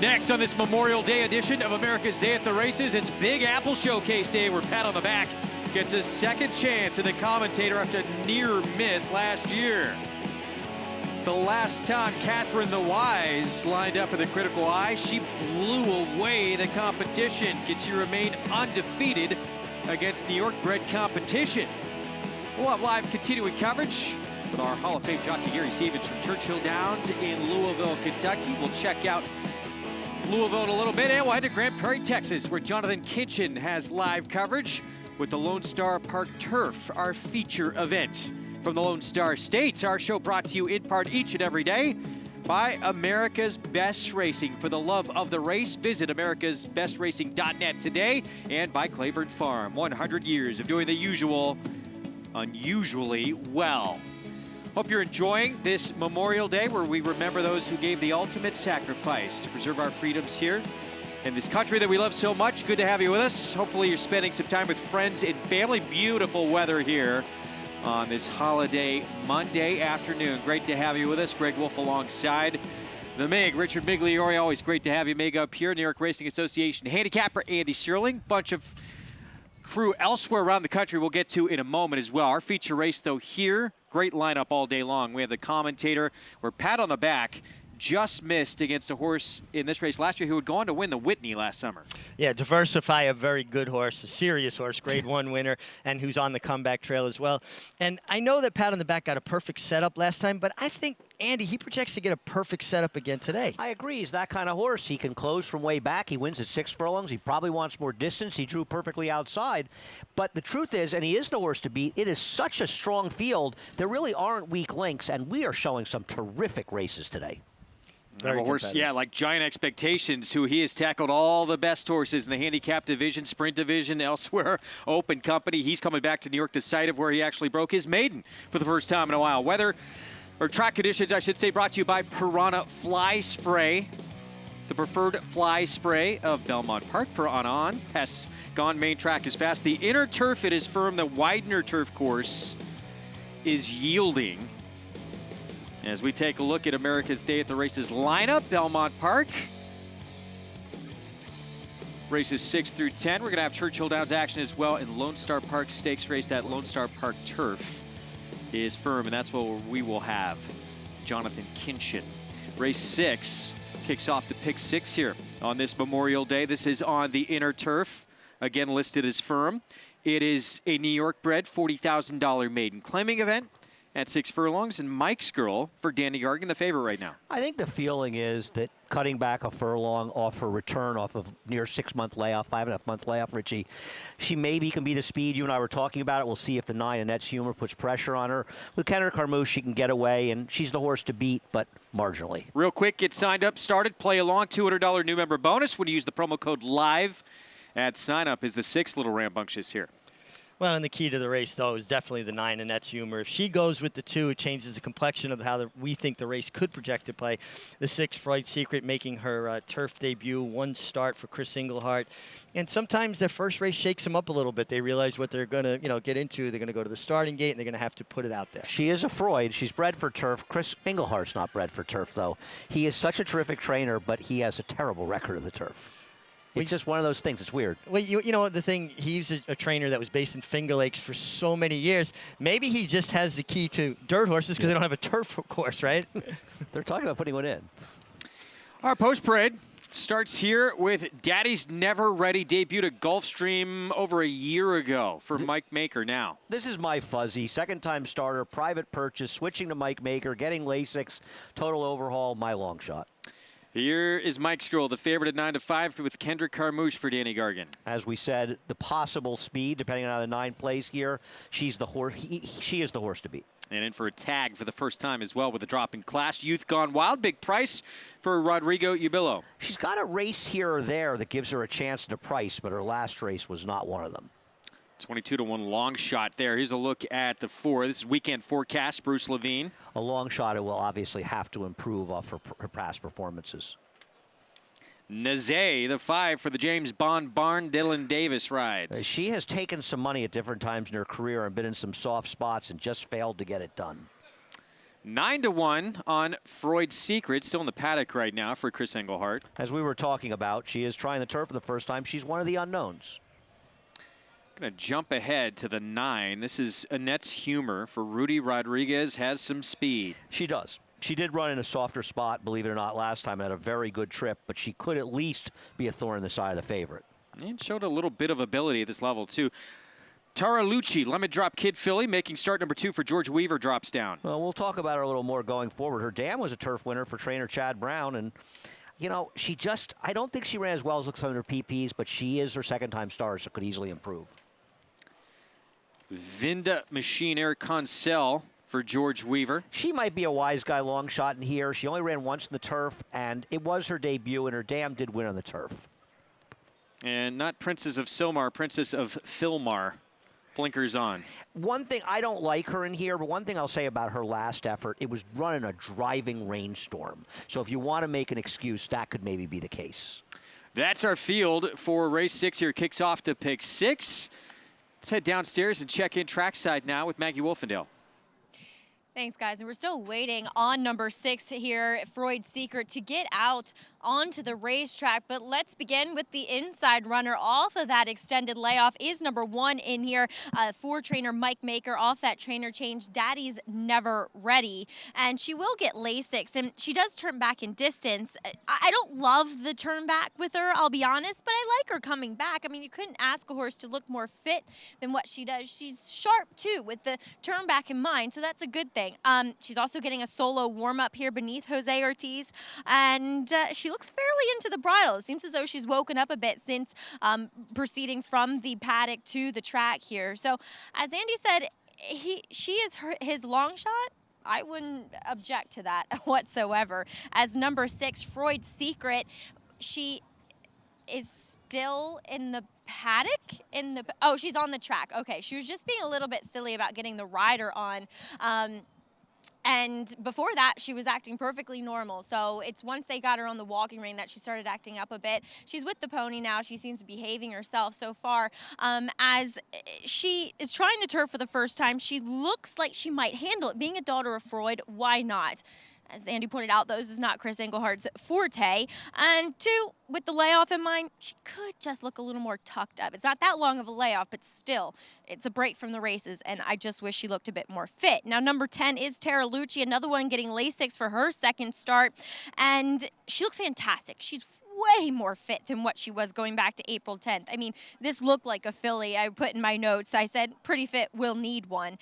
Next on this Memorial Day edition of America's Day at the Races, it's Big Apple Showcase Day where Pat on the Back gets a second chance in the Commentator after near miss last year. The last time Catherine the Wise lined up in the critical eye, she blew away the competition. Can she remain undefeated against New York bred competition? We'll have live continuing coverage with our Hall of Fame jockey Gary Stevens from Churchill Downs in Louisville, Kentucky. We'll check out Louisville in a little bit, and we'll head to Grand Prairie, Texas, where Jonathan Kinchen has live coverage with the Lone Star Park Turf, our feature event from the Lone Star States. Our show brought to you in part each and every day by America's Best Racing. For the love of the race, visit americasbestracing.net today, and by Claiborne Farm. 100 years of doing the usual unusually well. Hope you're enjoying this Memorial Day where we remember those who gave the ultimate sacrifice to preserve our freedoms here in this country that we love so much. Good to have you with us. Hopefully you're spending some time with friends and family. Beautiful weather here on this holiday Monday afternoon. Great to have you with us. Greg Wolf alongside the Mig. Richard Migliore, always great to have you, Mig, up here. New York Racing Association handicapper Andy Serling. Bunch of crew elsewhere around the country we'll get to in a moment as well. Our feature race, though, here, great lineup all day long. We have the Commentator, where Pat on the Back just missed against a horse in this race last year who had gone to win the Whitney last summer. Yeah, Diversify, a very good horse, a serious horse, grade 1 winner, and who's on the comeback trail as well. And I know that Pat on the Back got a perfect setup last time, but I think, Andy, he projects to get a perfect setup again today. I agree. He's that kind of horse. He can close from way back. He wins at 6 furlongs. He probably wants more distance. He drew perfectly outside. But the truth is, and he is the horse to beat, it is such a strong field. There really aren't weak links, and we are showing some terrific races today. A horse, yeah, like Giant Expectations, who he has tackled all the best horses in the handicap division, sprint division, elsewhere, open company. He's coming back to New York, the site of where he actually broke his maiden for the first time in a while. Weather, or track conditions, I should say, brought to you by Piranha Fly Spray, the preferred fly spray of Belmont Park. Piranha on, pests gone, main track is fast. The inner turf, it is firm. The Widener turf course is yielding. As we take a look at America's Day at the Races lineup, Belmont Park. Races 6 through 10. We're going to have Churchill Downs action as well in Lone Star Park Stakes race. That Lone Star Park turf is firm, and that's what we will have. Jonathan Kinchen. Race 6 kicks off the pick 6 here on this Memorial Day. This is on the inner turf, again listed as firm. It is a New York bred $40,000 maiden claiming event at 6 furlongs, and Mike's Girl for Danny Gargan, the favorite right now. I think the feeling is that cutting back a furlong off her return off of near 6-month layoff, 5.5 month layoff, Richie, she maybe can be the speed. You and I were talking about it. We'll see if the 9 Annette's Humor puts pressure on her. With Kenner Carmouche, she can get away, and she's the horse to beat, but marginally. Real quick, get signed up, started, play along, $200 new member bonus when you use the promo code LIVE at sign up. Is the 6 little rambunctious here? Well, and the key to the race, though, is definitely the 9 Annette's Humor. If she goes with the 2, it changes the complexion of how we think the race could project to play. The 6, Freud Secret, making her turf debut, 1 start for Chris Englehart. And sometimes their first race shakes them up a little bit. They realize what they're going to, get into. They're going to go to the starting gate, and they're going to have to put it out there. She is a Freud. She's bred for turf. Chris Englehart's not bred for turf, though. He is such a terrific trainer, but he has a terrible record of the turf. It's just one of those things. It's weird. Well, you know the thing, he's a trainer that was based in Finger Lakes for so many years. Maybe he just has the key to dirt horses because they don't have a turf course, right? They're talking about putting one in. Our post parade starts here with Daddy's Never Ready, debuted at Gulfstream over a year ago for Mike Maker now. This is my fuzzy, second-time starter, private purchase, switching to Mike Maker, getting Lasix, total overhaul, my long shot. Here is Mike's Girl, the favorite at 9-5 with Kendrick Carmouche for Danny Gargan. As we said, the possible speed, depending on how the 9 plays here, she's the horse. She is the horse to beat. And in for a tag for the first time as well with a drop in class. Youth Gone Wild, big price for Rodrigo Ubillo. She's got a race here or there that gives her a chance to price, but her last race was not one of them. 22-1 long shot there. Here's a look at the 4. This is weekend forecast, Bruce Levine. A long shot, it will obviously have to improve off her past performances. Nazay, the 5 for the James Bond barn, Dylan Davis rides. She has taken some money at different times in her career and been in some soft spots and just failed to get it done. 9-1 on Freud's Secret, still in the paddock right now for Chris Englehart. As we were talking about, she is trying the turf for the first time. She's one of the unknowns. Going to jump ahead to the 9. This is Annette's Humor for Rudy Rodriguez. Has some speed. She does. She did run in a softer spot, believe it or not, last time. Had a very good trip, but she could at least be a thorn in the side of the favorite. And showed a little bit of ability at this level, too. Tara Lucci, Lemon Drop Kid filly, making start number 2 for George Weaver, drops down. Well, we'll talk about her a little more going forward. Her dam was a turf winner for trainer Chad Brown, and you know, she just, I don't think she ran as well as looks on her PPs, but she is her second-time star, so could easily improve. Vinda Machine, Eric Consell for George Weaver. She might be a wise guy long shot in here. She only ran once in the turf, and it was her debut, and her dam did win on the turf. And not Princess of Silmar, Princess of Filmar. Blinkers on. One thing, I don't like her in here, but one thing I'll say about her last effort, it was running a driving rainstorm. So if you want to make an excuse, that could maybe be the case. That's our field for race 6 here. Kicks off to pick 6. Let's head downstairs and check in trackside now with Maggie Wolfendale. Thanks, guys. And we're still waiting on number 6 here, Freud's Secret, to get out onto the racetrack. But let's begin with the inside runner off of that extended layoff is number 1 in here for trainer Mike Maker off that trainer change. Daddy's Never Ready. And she will get Lasix, and she does turn back in distance. I don't love the turn back with her, I'll be honest, but I like her coming back. I mean, you couldn't ask a horse to look more fit than what she does. She's sharp, too, with the turn back in mind, so that's a good thing. She's also getting a solo warm-up here beneath Jose Ortiz, and she looks fairly into the bridle. It seems as though she's woken up a bit since proceeding from the paddock to the track here. So, as Andy said, she is his long shot. I wouldn't object to that whatsoever. As number 6, Freud's Secret, she is still in the paddock oh, she's on the track. Okay, she was just being a little bit silly about getting the rider on. And before that, she was acting perfectly normal. So it's once they got her on the walking rein that she started acting up a bit. She's with the pony now. She seems to be behaving herself so far. As she is trying to turf for the first time, she looks like she might handle it. Being a daughter of Freud, why not? As Andy pointed out, those is not Chris Englehart's forte. And 2, with the layoff in mind, she could just look a little more tucked up. It's not that long of a layoff, but still, it's a break from the races, and I just wish she looked a bit more fit. Now, number 10 is Tara Lucci, another one getting Lasix for her second start, and she looks fantastic. She's way more fit than what she was going back to April 10th. I mean, this looked like a filly. I put in my notes, I said, pretty fit, will need one.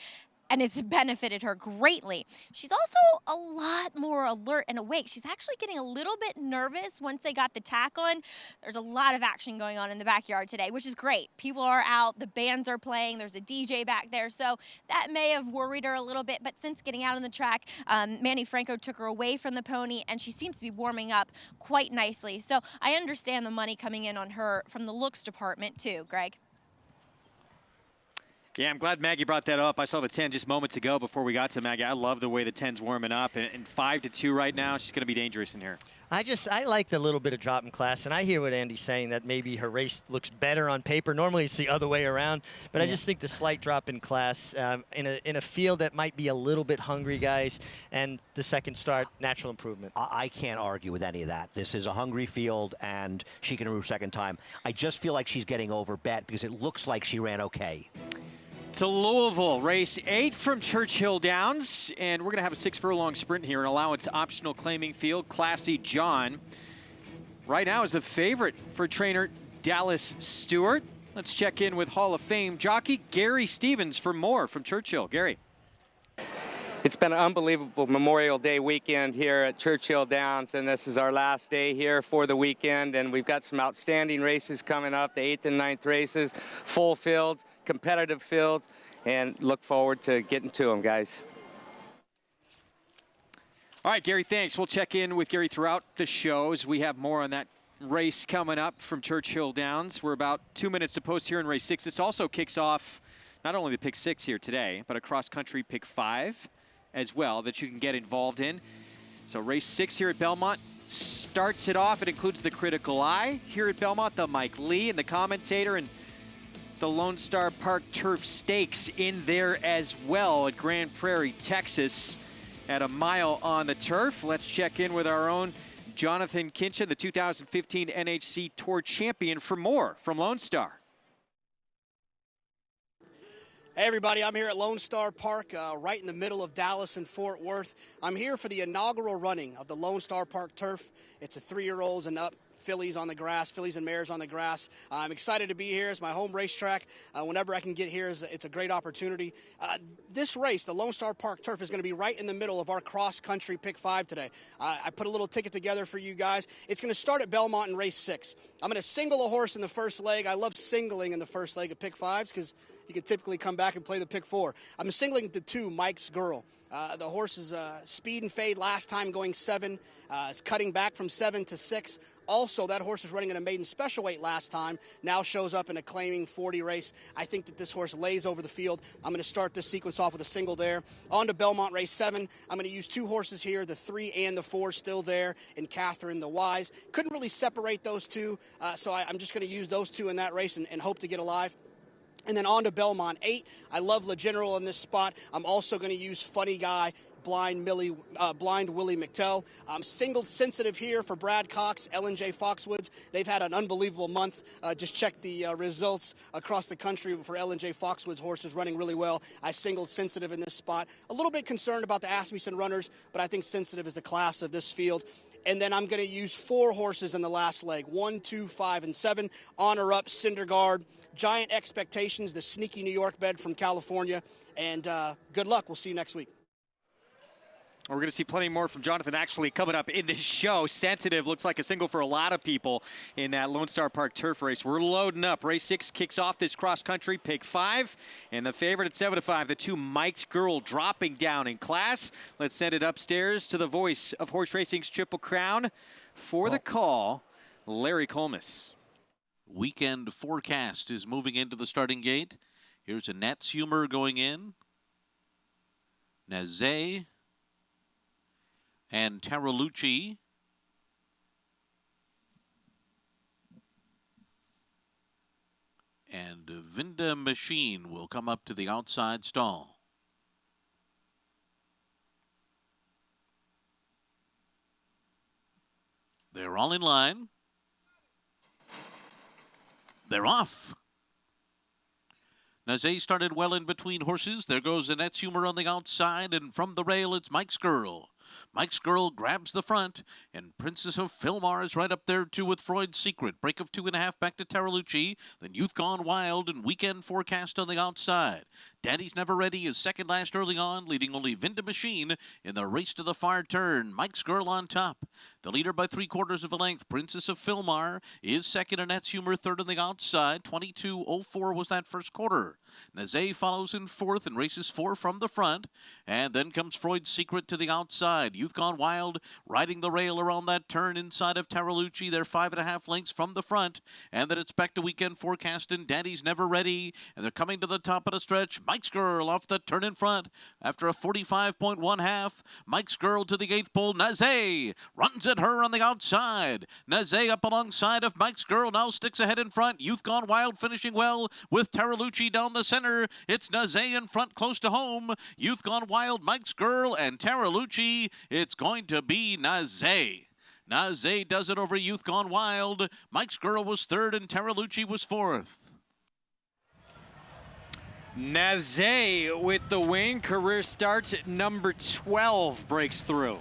And it's benefited her greatly. She's also a lot more alert and awake. She's actually getting a little bit nervous once they got the tack on. There's a lot of action going on in the backyard today, which is great. People are out, the bands are playing, there's a DJ back there, so that may have worried her a little bit, but since getting out on the track, Manny Franco took her away from the pony, and she seems to be warming up quite nicely. So I understand the money coming in on her from the looks department too, Greg. Yeah, I'm glad Maggie brought that up. I saw the 10 just moments ago before we got to Maggie. I love the way the 10's warming up. And 5-2 right now, she's going to be dangerous in here. I like the little bit of drop in class, and I hear what Andy's saying, that maybe her race looks better on paper. Normally it's the other way around, but I just think the slight drop in class in a field that might be a little bit hungry, guys, and the second start, natural improvement. I can't argue with any of that. This is a hungry field, and she can improve second time. I just feel like she's getting overbet because it looks like she ran okay. To Louisville, race 8 from Churchill Downs, and we're going to have a 6-furlong sprint here, an allowance optional claiming field. Classy John right now is the favorite for trainer Dallas Stewart. Let's check in with Hall of Fame jockey Gary Stevens for more from Churchill. Gary. It's been an unbelievable Memorial Day weekend here at Churchill Downs, and this is our last day here for the weekend, and we've got some outstanding races coming up, the 8th and 9th races, full fields, competitive fields, and look forward to getting to them, guys. All right, Gary, thanks. We'll check in with Gary throughout the shows. We have more on that race coming up from Churchill Downs. We're about 2 minutes to post here in race 6. This also kicks off not only the pick 6 here today, but a cross-country pick 5 as well that you can get involved in. So race 6 here at Belmont starts it off. It includes the Critical Eye here at Belmont, the Mike Lee and the Commentator, and the Lone Star Park Turf Stakes in there as well at Grand Prairie, Texas. at a mile on the turf. Let's check in with our own Jonathan Kinchen, the 2015 NHC Tour champion, for more from Lone Star. Hey everybody, I'm here at Lone Star Park, right in the middle of Dallas and Fort Worth. I'm here for the inaugural running of the Lone Star Park Turf. It's a 3-year-olds and up. Fillies on the grass, fillies and mares on the grass. I'm excited to be here. It's my home racetrack. Whenever I can get here, it's a great opportunity. This race, the Lone Star Park Turf, is going to be right in the middle of our cross-country Pick 5 today. I put a little ticket together for you guys. It's going to start at Belmont in race 6. I'm going to single a horse in the first leg. I love singling in the first leg of Pick 5s because you can typically come back and play the Pick 4. I'm singling the 2, Mike's Girl. The horse is speed and fade last time, going 7. It's cutting back from 7 to 6. Also, that horse was running in a maiden special weight last time, now shows up in a claiming 40 race. I think that this horse lays over the field. I'm going to start this sequence off with a single there. On to Belmont race 7. I'm going to use 2 horses here, the 3 and the 4 still there, and Catherine the Wise. Couldn't really separate those two, so I'm just going to use those 2 in that race and hope to get alive. And then on to Belmont 8. I love Le General in this spot. I'm also going to use Funny Guy, Blind Willie McTell. Singled sensitive here for Brad Cox, J. Foxwoods. They've had an unbelievable month. Just check the results across the country for J. Foxwoods horses running really well. I singled sensitive in this spot. A little bit concerned about the Asmussen runners, but I think sensitive is the class of this field. And then I'm going to use 4 horses in the last leg, 1, 2, 5, and 7. Honor Up, Cinderguard, Giant Expectations, the sneaky New York bed from California. And good luck. We'll see you next week. We're going to see plenty more from Jonathan actually coming up in this show. Sensitive looks like a single for a lot of people in that Lone Star Park turf race. We're loading up. Race 6 kicks off this cross-country Pick 5. And the favorite at 7-5, the 2 Mike's Girl dropping down in class. Let's send it upstairs to the voice of horse racing's Triple Crown for the call, Larry Collmus. Weekend forecast is moving into the starting gate. Here's a Nats Humor going in. Nazay and Taralucci. And Vinda Machine will come up to the outside stall. They're all in line. They're off. Nazay started well in between horses. There goes the Nets Humor on the outside, and from the rail, it's Mike's Girl. Mike's Girl grabs the front, and Princess of Philmar is right up there, too, with Freud's Secret. Break of 2.5 back to Taralucci. Then Youth Gone Wild and Weekend Forecast on the outside. Daddy's Never Ready is second last early on, leading only Vinda Machine in the race to the far turn. Mike's Girl on top. The leader by 3/4 of a length, Princess of Philmar, is second, and Nets Humor third on the outside. 22:04 was that first quarter. Nazay follows in fourth and races 4 from the front. And then comes Freud's Secret to the outside. Youth Gone Wild riding the rail around that turn inside of Taralucci. They're 5.5 lengths from the front. And then it's back to Weekend Forecast and Daddy's Never Ready. And they're coming to the top of the stretch. Mike's Girl off the turn in front after a 45.1 half. Mike's Girl to the 8th pole. Nazay runs at her on the outside. Nazay up alongside of Mike's Girl, now sticks ahead in front. Youth Gone Wild finishing well with Taralucci down the center. It's Nazay in front close to home. Youth Gone Wild, Mike's Girl, and Taralucci. It's going to be Nazay. Nazay does it over Youth Gone Wild. Mike's Girl was third and Taralucci was fourth. Nazay with the win. Career starts at number 12 breaks through.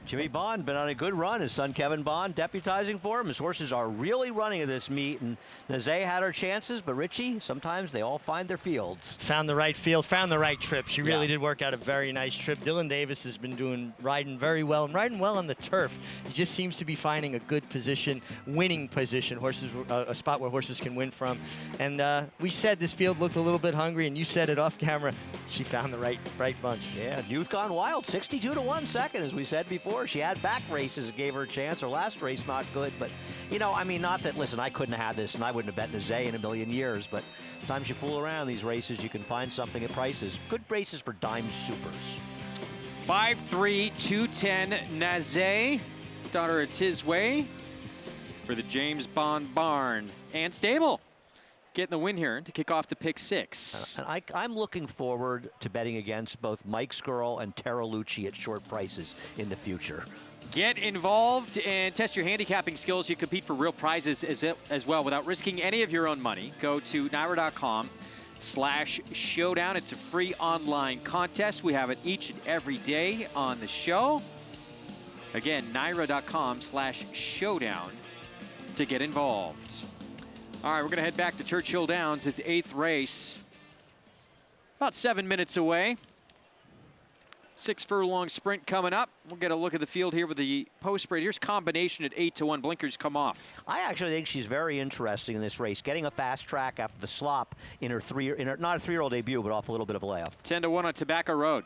Jimmy Bond been on a good run. His son Kevin Bond deputizing for him. His horses are really running at this meet, and Nazay had her chances, but Richie, sometimes they all find their fields. Found the right field, found the right trip. She really did work out a very nice trip. Dylan Davis has been riding very well and riding well on the turf. He just seems to be finding a good position, winning position, horses, a spot where horses can win from. And we said this field looked a little bit hungry, and you said it off camera. She found the right bunch. Yeah, Youth Gone Wild, 62-1 second, as we said before. She had back races, gave her a chance. Her last race not good, but you know, I mean, not that. Listen, I couldn't have had this, and I wouldn't have bet Nazay in a million years. But sometimes you fool around these races, you can find something at prices. Good races for dime supers. 5-3, 210. Nazay, daughter, it's his way for the James Bond Barn and Stable. getting the win here to kick off the pick 6. And I'm looking forward to betting against both Mike's Girl and Terralucci at short prices in the future. Get involved and test your handicapping skills. You compete for real prizes as well without risking any of your own money. Go to NYRA.com/showdown. It's a free online contest. We have it each and every day on the show. Again, NYRA.com/showdown to get involved. All right, we're going to head back to Churchill Downs. It's the 8th race. About 7 minutes away. 6-furlong sprint coming up. We'll get a look at the field here with the post spread. Here's Combination at 8-1. Blinkers come off. I actually think she's very interesting in this race. Getting a fast track after the slop in her not a 3-year-old debut, but off a little bit of a layoff. 10-1 on Tobacco Road.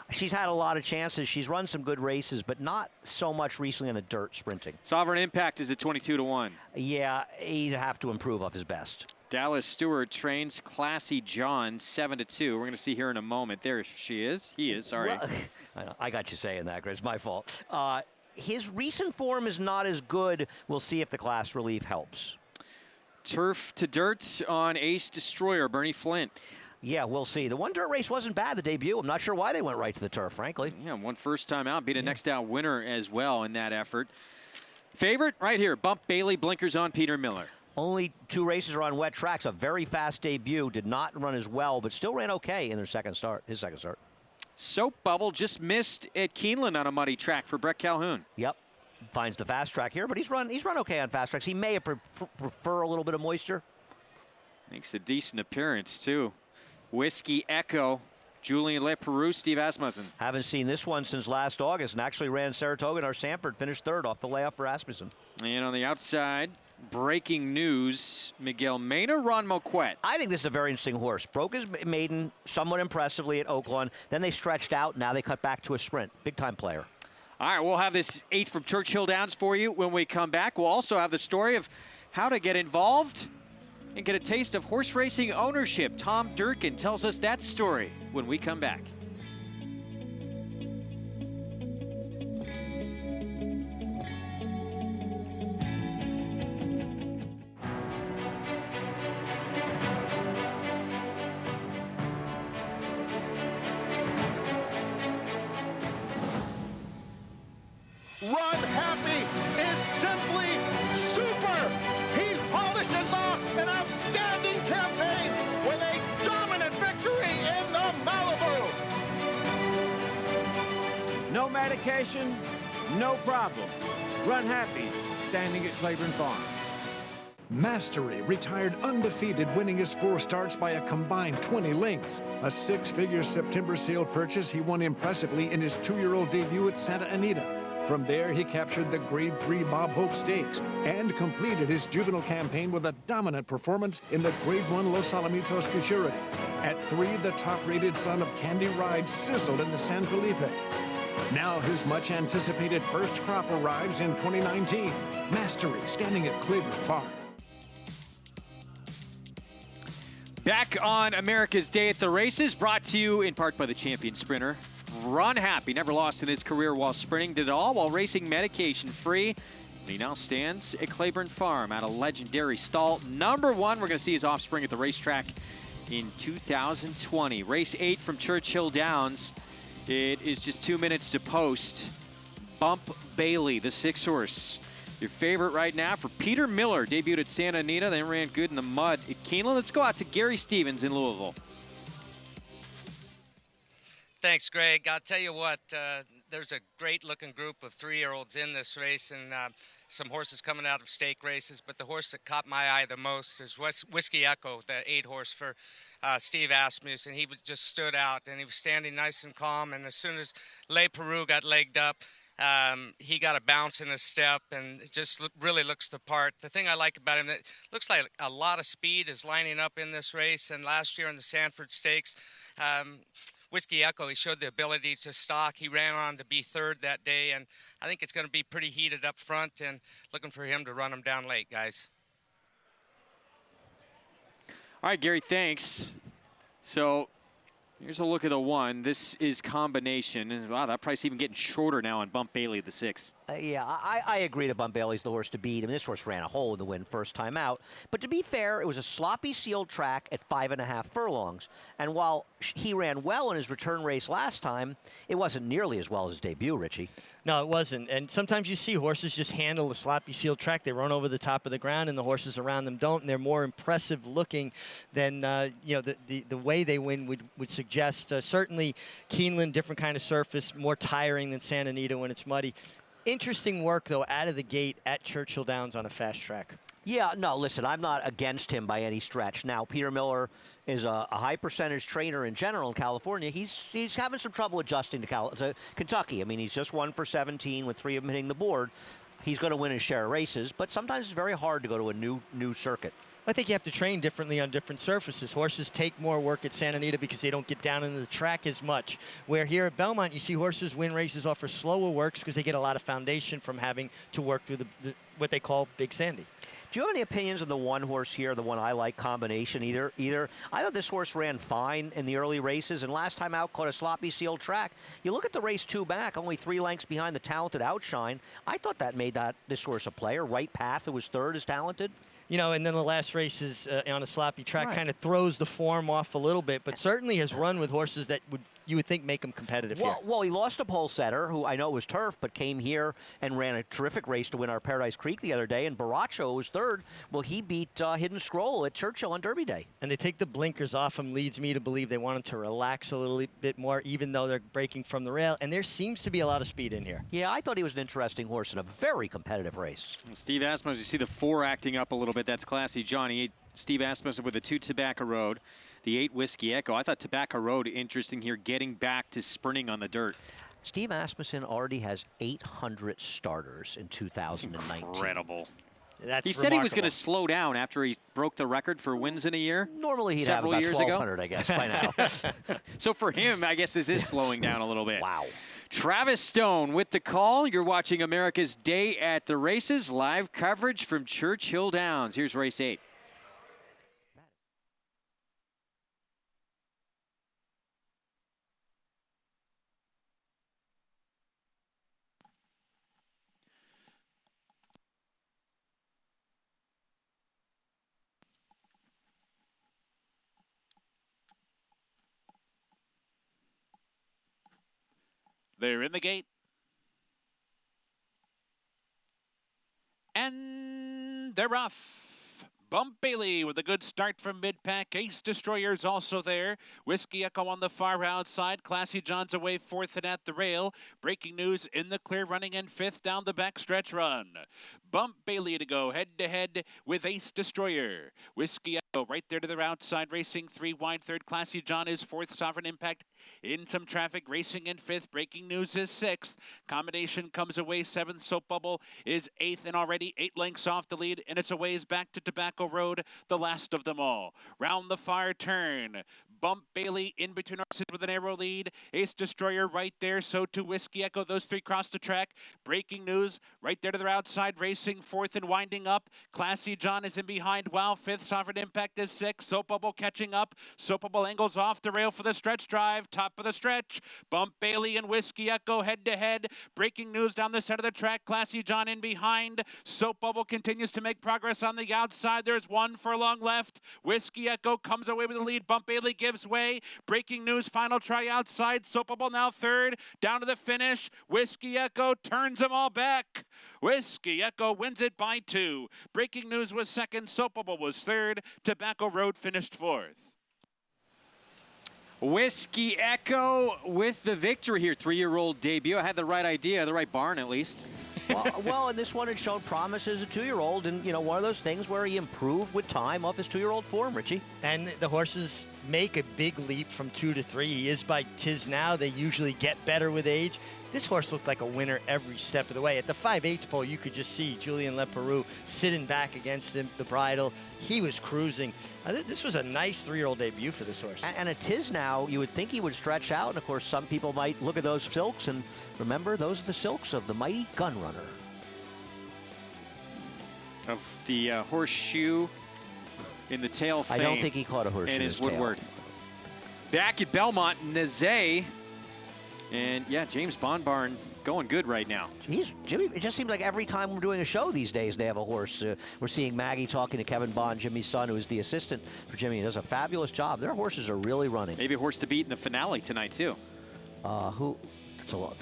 She's had a lot of chances. She's run some good races, but not so much recently in the dirt sprinting. Sovereign Impact is at 22-1. Yeah, he'd have to improve off his best. Dallas Stewart trains Classy John 7-2. We're going to see here in a moment. There she is. He is, sorry. Well, I got you saying that, Chris. It's my fault. His recent form is not as good. We'll see if the class relief helps. Turf to dirt on Ace Destroyer, Bernie Flint. Yeah, we'll see. The one dirt race wasn't bad, the debut. I'm not sure why they went right to the turf, frankly. Yeah, one first time out. Beat a next out winner as well in that effort. Favorite right here, Bump Bailey, blinkers on Peter Miller. Only 2 races are on wet tracks. A very fast debut. Did not run as well, but still ran okay in his second start. Soap Bubble just missed at Keeneland on a muddy track for Brett Calhoun. Yep. Finds the fast track here, but he's run okay on fast tracks. He may prefer a little bit of moisture. Makes a decent appearance, too. Whiskey Echo, Julian LePeroux, Steve Asmussen. Haven't seen this one since last August, and actually ran Saratoga or Sanford, finished 3rd off the layoff for Asmussen. And on the outside, breaking news, Miguel Mena, Ron Moquette. I think this is a very interesting horse. Broke his maiden somewhat impressively at Oaklawn. Then they stretched out. Now they cut back to a sprint. Big-time player. All right, we'll have this 8th from Churchill Downs for you when we come back. We'll also have the story of how to get involved and get a taste of horse racing ownership. Tom Durkin tells us that story when we come back. Runhappy is simply super. He polishes off an outstanding campaign with a dominant victory in the Malibu. No medication, no problem. Runhappy, standing at Claiborne Farm. Mastery retired undefeated, winning his 4 starts by a combined 20 lengths. A 6-figure September sale purchase he won impressively in his 2-year-old debut at Santa Anita. From there, he captured the Grade 3 Bob Hope Stakes and completed his juvenile campaign with a dominant performance in the Grade 1 Los Alamitos Futurity. At 3, the top-rated son of Candy Ride sizzled in the San Felipe. Now his much-anticipated first crop arrives in 2019. Mastery, standing at Claiborne Farm. Back on America's Day at the Races, brought to you in part by the champion sprinter. Runhappy, never lost in his career while sprinting, did it all while racing medication-free. And he now stands at Claiborne Farm at a legendary stall. Number 1, we're going to see his offspring at the racetrack in 2020. Race 8 from Churchill Downs. It is just 2 minutes to post. Bump Bailey, the 6-horse. Your favorite right now for Peter Miller. Debuted at Santa Anita, then ran good in the mud at Keeneland. Let's go out to Gary Stevens in Louisville. Thanks, Greg. I'll tell you what, there's a great-looking group of 3-year-olds in this race, and some horses coming out of stake races, but the horse that caught my eye the most is Whiskey Echo, the 8-horse for Steve Asmussen. He just stood out, and he was standing nice and calm, and as soon as LePeroux got legged up, he got a bounce in his step, and it just really looks the part. The thing I like about him, it looks like a lot of speed is lining up in this race, and last year in the Sanford Stakes, Whiskey Echo, he showed the ability to stalk. He ran on to be 3rd that day, and I think it's going to be pretty heated up front, and looking for him to run him down late, guys. All right, Gary, thanks. So here's a look at the 1. This is Combination. And wow, that price even getting shorter now on Bump Bailey, the 6. Yeah, I agree that Bump Bailey's the horse to beat. I mean, this horse ran a hole in the win first time out. But to be fair, it was a sloppy sealed track at 5.5 furlongs. And while he ran well in his return race last time, it wasn't nearly as well as his debut, Richie. No, it wasn't. And sometimes you see horses just handle the sloppy sealed track. They run over the top of the ground, and the horses around them don't. And they're more impressive looking than the way they win would suggest. Certainly, Keeneland, different kind of surface, more tiring than Santa Anita when it's muddy. Interesting work, though, out of the gate at Churchill Downs on a fast track. Yeah, no, listen, I'm not against him by any stretch. Now, Peter Miller is a high percentage trainer in general in California. He's having some trouble adjusting to Kentucky. I mean, he's just 1 for 17 with 3 of them hitting the board. He's going to win his share of races, but sometimes it's very hard to go to a new circuit. I think you have to train differently on different surfaces. Horses take more work at Santa Anita because they don't get down into the track as much. Where here at Belmont, you see horses win races off of slower works because they get a lot of foundation from having to work through what they call Big Sandy. Do you have any opinions on the one horse here, the one I like combination either? I thought this horse ran fine in the early races, and last time out caught a sloppy sealed track. You look at the race 2 back, only 3 lengths behind the talented Outshine. I thought that made this horse a player. Right Path, who was 3rd, is talented. You know, and then the last races on a sloppy track kind of throws the form off a little bit, but certainly has run with horses that you would think make him competitive here. Well, he lost to Pole Setter, who I know was turf, but came here and ran a terrific race to win our Paradise Creek the other day, and Baracho was 3rd. Well, he beat Hidden Scroll at Churchill on Derby Day. And they take the blinkers off him, leads me to believe they want him to relax a little bit more, even though they're breaking from the rail, and there seems to be a lot of speed in here. Yeah, I thought he was an interesting horse in a very competitive race. Steve Asmussen, you see the 4 acting up a little bit. That's Classy Johnny. Steve Asmussen with the 2 Tobacco Road, the 8 Whiskey Echo. I thought Tobacco Road interesting here, getting back to sprinting on the dirt. Steve Asmussen already has 800 starters in 2019. Incredible. That's he said he was going to slow down after he broke the record for wins in a year. Normally he'd have about 1,200, I guess, by now. So for him, I guess this is slowing down a little bit. Wow. Travis Stone with the call. You're watching America's Day at the Races. Live coverage from Churchill Downs. Here's race 8. They're in the gate. And they're off. Bump Bailey with a good start from mid-pack. Ace Destroyer's also there. Whiskey Echo on the far outside. Classy John's away 4th and at the rail. Breaking News in the clear, running in 5th down the backstretch run. Bump Bailey to go head-to-head with Ace Destroyer. Whiskey Echo right there to the outside, racing 3 wide. 3rd, Classy John is 4th. Sovereign Impact in some traffic, racing in 5th. Breaking News is 6th. Combination comes away 7th. Soap Bubble is 8th and already 8 lengths off the lead, and it's a ways back to Tobacco Road, the last of them all. Round the far turn. Bump Bailey in between horses with an arrow lead. Ace Destroyer right there, so too Whiskey Echo. Those 3 cross the track. Breaking News right there to their outside, racing 4th and winding up. Classy John is in behind. Wow, 5th. Sovereign Impact is 6th. Soap Bubble catching up. Soap Bubble angles off the rail for the stretch drive. Top of the stretch. Bump Bailey and Whiskey Echo head to head. Breaking News down the center of the track. Classy John in behind. Soap Bubble continues to make progress on the outside. There's 1 furlong left. Whiskey Echo comes away with the lead. Bump Bailey gives way. Breaking News final try outside. Soap Bubble now 3rd. Down to the finish. Whiskey Echo turns them all back. Whiskey Echo wins it by 2. Breaking News was 2nd. Soap Bubble was 3rd. Tobacco Road finished 4th. Whiskey Echo with the victory here. 3-year-old debut. I had the right idea, the right barn at least. well, and this one had shown promise as a 2-year-old, and, you know, one of those things where he improved with time off his 2-year-old form, Richie. And the horses make a big leap from 2 to 3. He is by tis now. They usually get better with age. This horse looked like a winner every step of the way. At the 5/8 pole, you could just see Julien Leparoux sitting back against him, the bridle. He was cruising. This was a nice 3-year-old debut for this horse. And at tis now, you would think he would stretch out. And, of course, some people might look at those silks and remember those are the silks of the mighty Gun Runner. Of the horseshoe in the tail fame. I don't think he caught a horseshoe in in his tail. Woodward. Back at Belmont, Nazay. And, yeah, James Bonbarn going good right now. Jimmy, it just seems like every time we're doing a show these days, they have a horse. We're seeing Maggie talking to Kevin Bond, Jimmy's son, who is the assistant for Jimmy. He does a fabulous job. Their horses are really running. Maybe a horse to beat in the finale tonight, too. Who? That's a lot.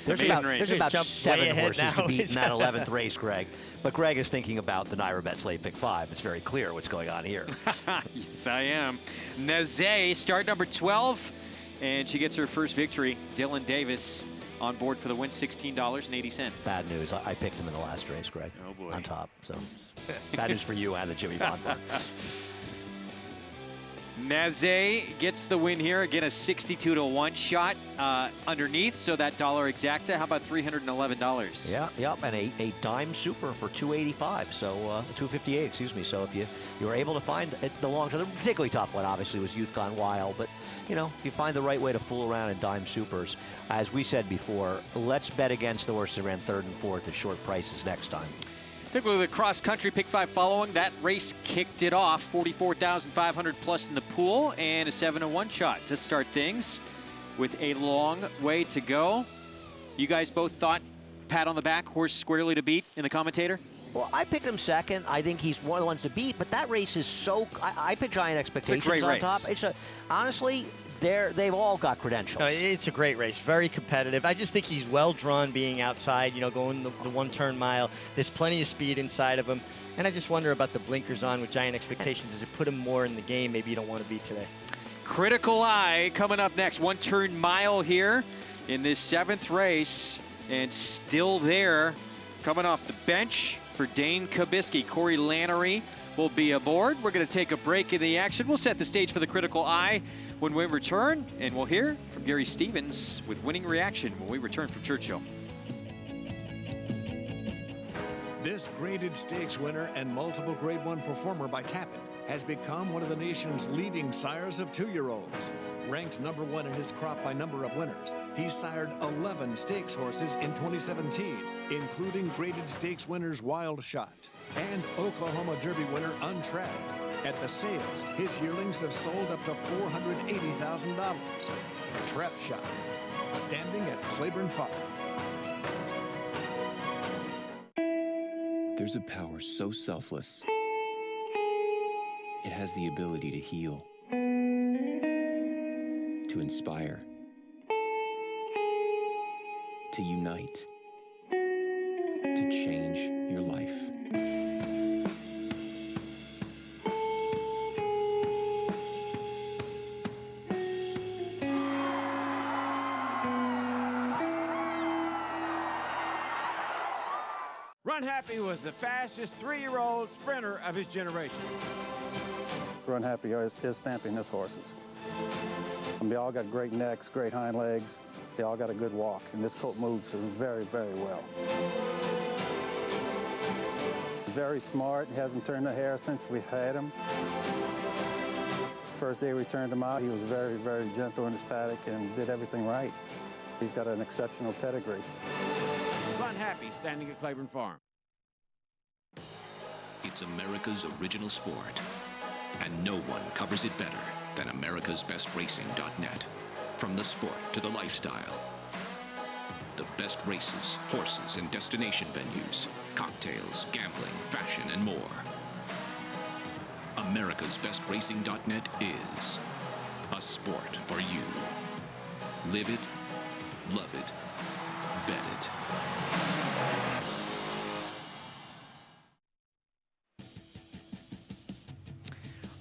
There's about 7 horses to beat in that 11th race, Greg. But Greg is thinking about the NYRA Bet Slate Pick 5. It's very clear what's going on here. Yes, I am. Nazay, start number 12, and she gets her first victory. Dylan Davis on board for the win, $16.80. Bad news. I picked him in the last race, Greg. Oh, boy. On top. So bad news for you and the Jimmy Bond one. Nazay gets the win here. Again, a 62-to-1 shot underneath, so that dollar exacta. How about $311? Yeah, yep, and a dime super for $285, so $258, excuse me. So if you were able to find the long term, the particularly tough one obviously was Youth Gone Wild, but you know, if you find the right way to fool around in dime supers, as we said before, let's bet against the horse that ran 3rd and 4th at short prices next time. Take a look at the cross-country pick 5 following. That race kicked it off. 44,500 plus in the pool and a 7-1 shot to start things with a long way to go. You guys both thought pat on the back, horse squarely to beat in the Commentator? Well, I picked him second. I think he's one of the ones to beat, but that race is so... I picked Giant Expectations on top. It's honestly... They've all got credentials. No, it's a great race, very competitive. I just think he's well drawn being outside, you know, going the one-turn mile. There's plenty of speed inside of him. And I just wonder about the blinkers on with Giant Expectations. Does it put him more in the game maybe you don't want to be today? Critical Eye coming up next. One-turn mile here in this 7th race. And still there, coming off the bench for Dane Kabisky. Corey Lannery will be aboard. We're going to take a break in the action. We'll set the stage for the Critical Eye when we return, and we'll hear from Gary Stevens with Winning Reaction when we return from Churchill. This graded stakes winner and multiple Grade 1 performer by Tappet has become one of the nation's leading sires of 2-year-olds. Ranked number 1 in his crop by number of winners, he sired 11 stakes horses in 2017, including graded stakes winners Wild Shot and Oklahoma Derby winner Untrapped. At the sales, his yearlings have sold up to $480,000. Trap Shot, standing at Claiborne Farm. There's a power so selfless, it has the ability to heal, to inspire, to unite, to change your life. Runhappy was the fastest 3-year-old sprinter of his generation. Runhappy is stamping his horses. They all got great necks, great hind legs. They all got a good walk, and this colt moves very, very well. Very smart. He hasn't turned a hair since we had him. First day we turned him out, he was very, very gentle in his paddock and did everything right. He's got an exceptional pedigree. Runhappy, standing at Claiborne Farm. It's America's original sport, and no one covers it better than americasbestracing.net. From the sport to the lifestyle, the best races, horses, and destination venues, cocktails, gambling, fashion, and more. americasbestracing.net is a sport for you. Live it, love it, bet it.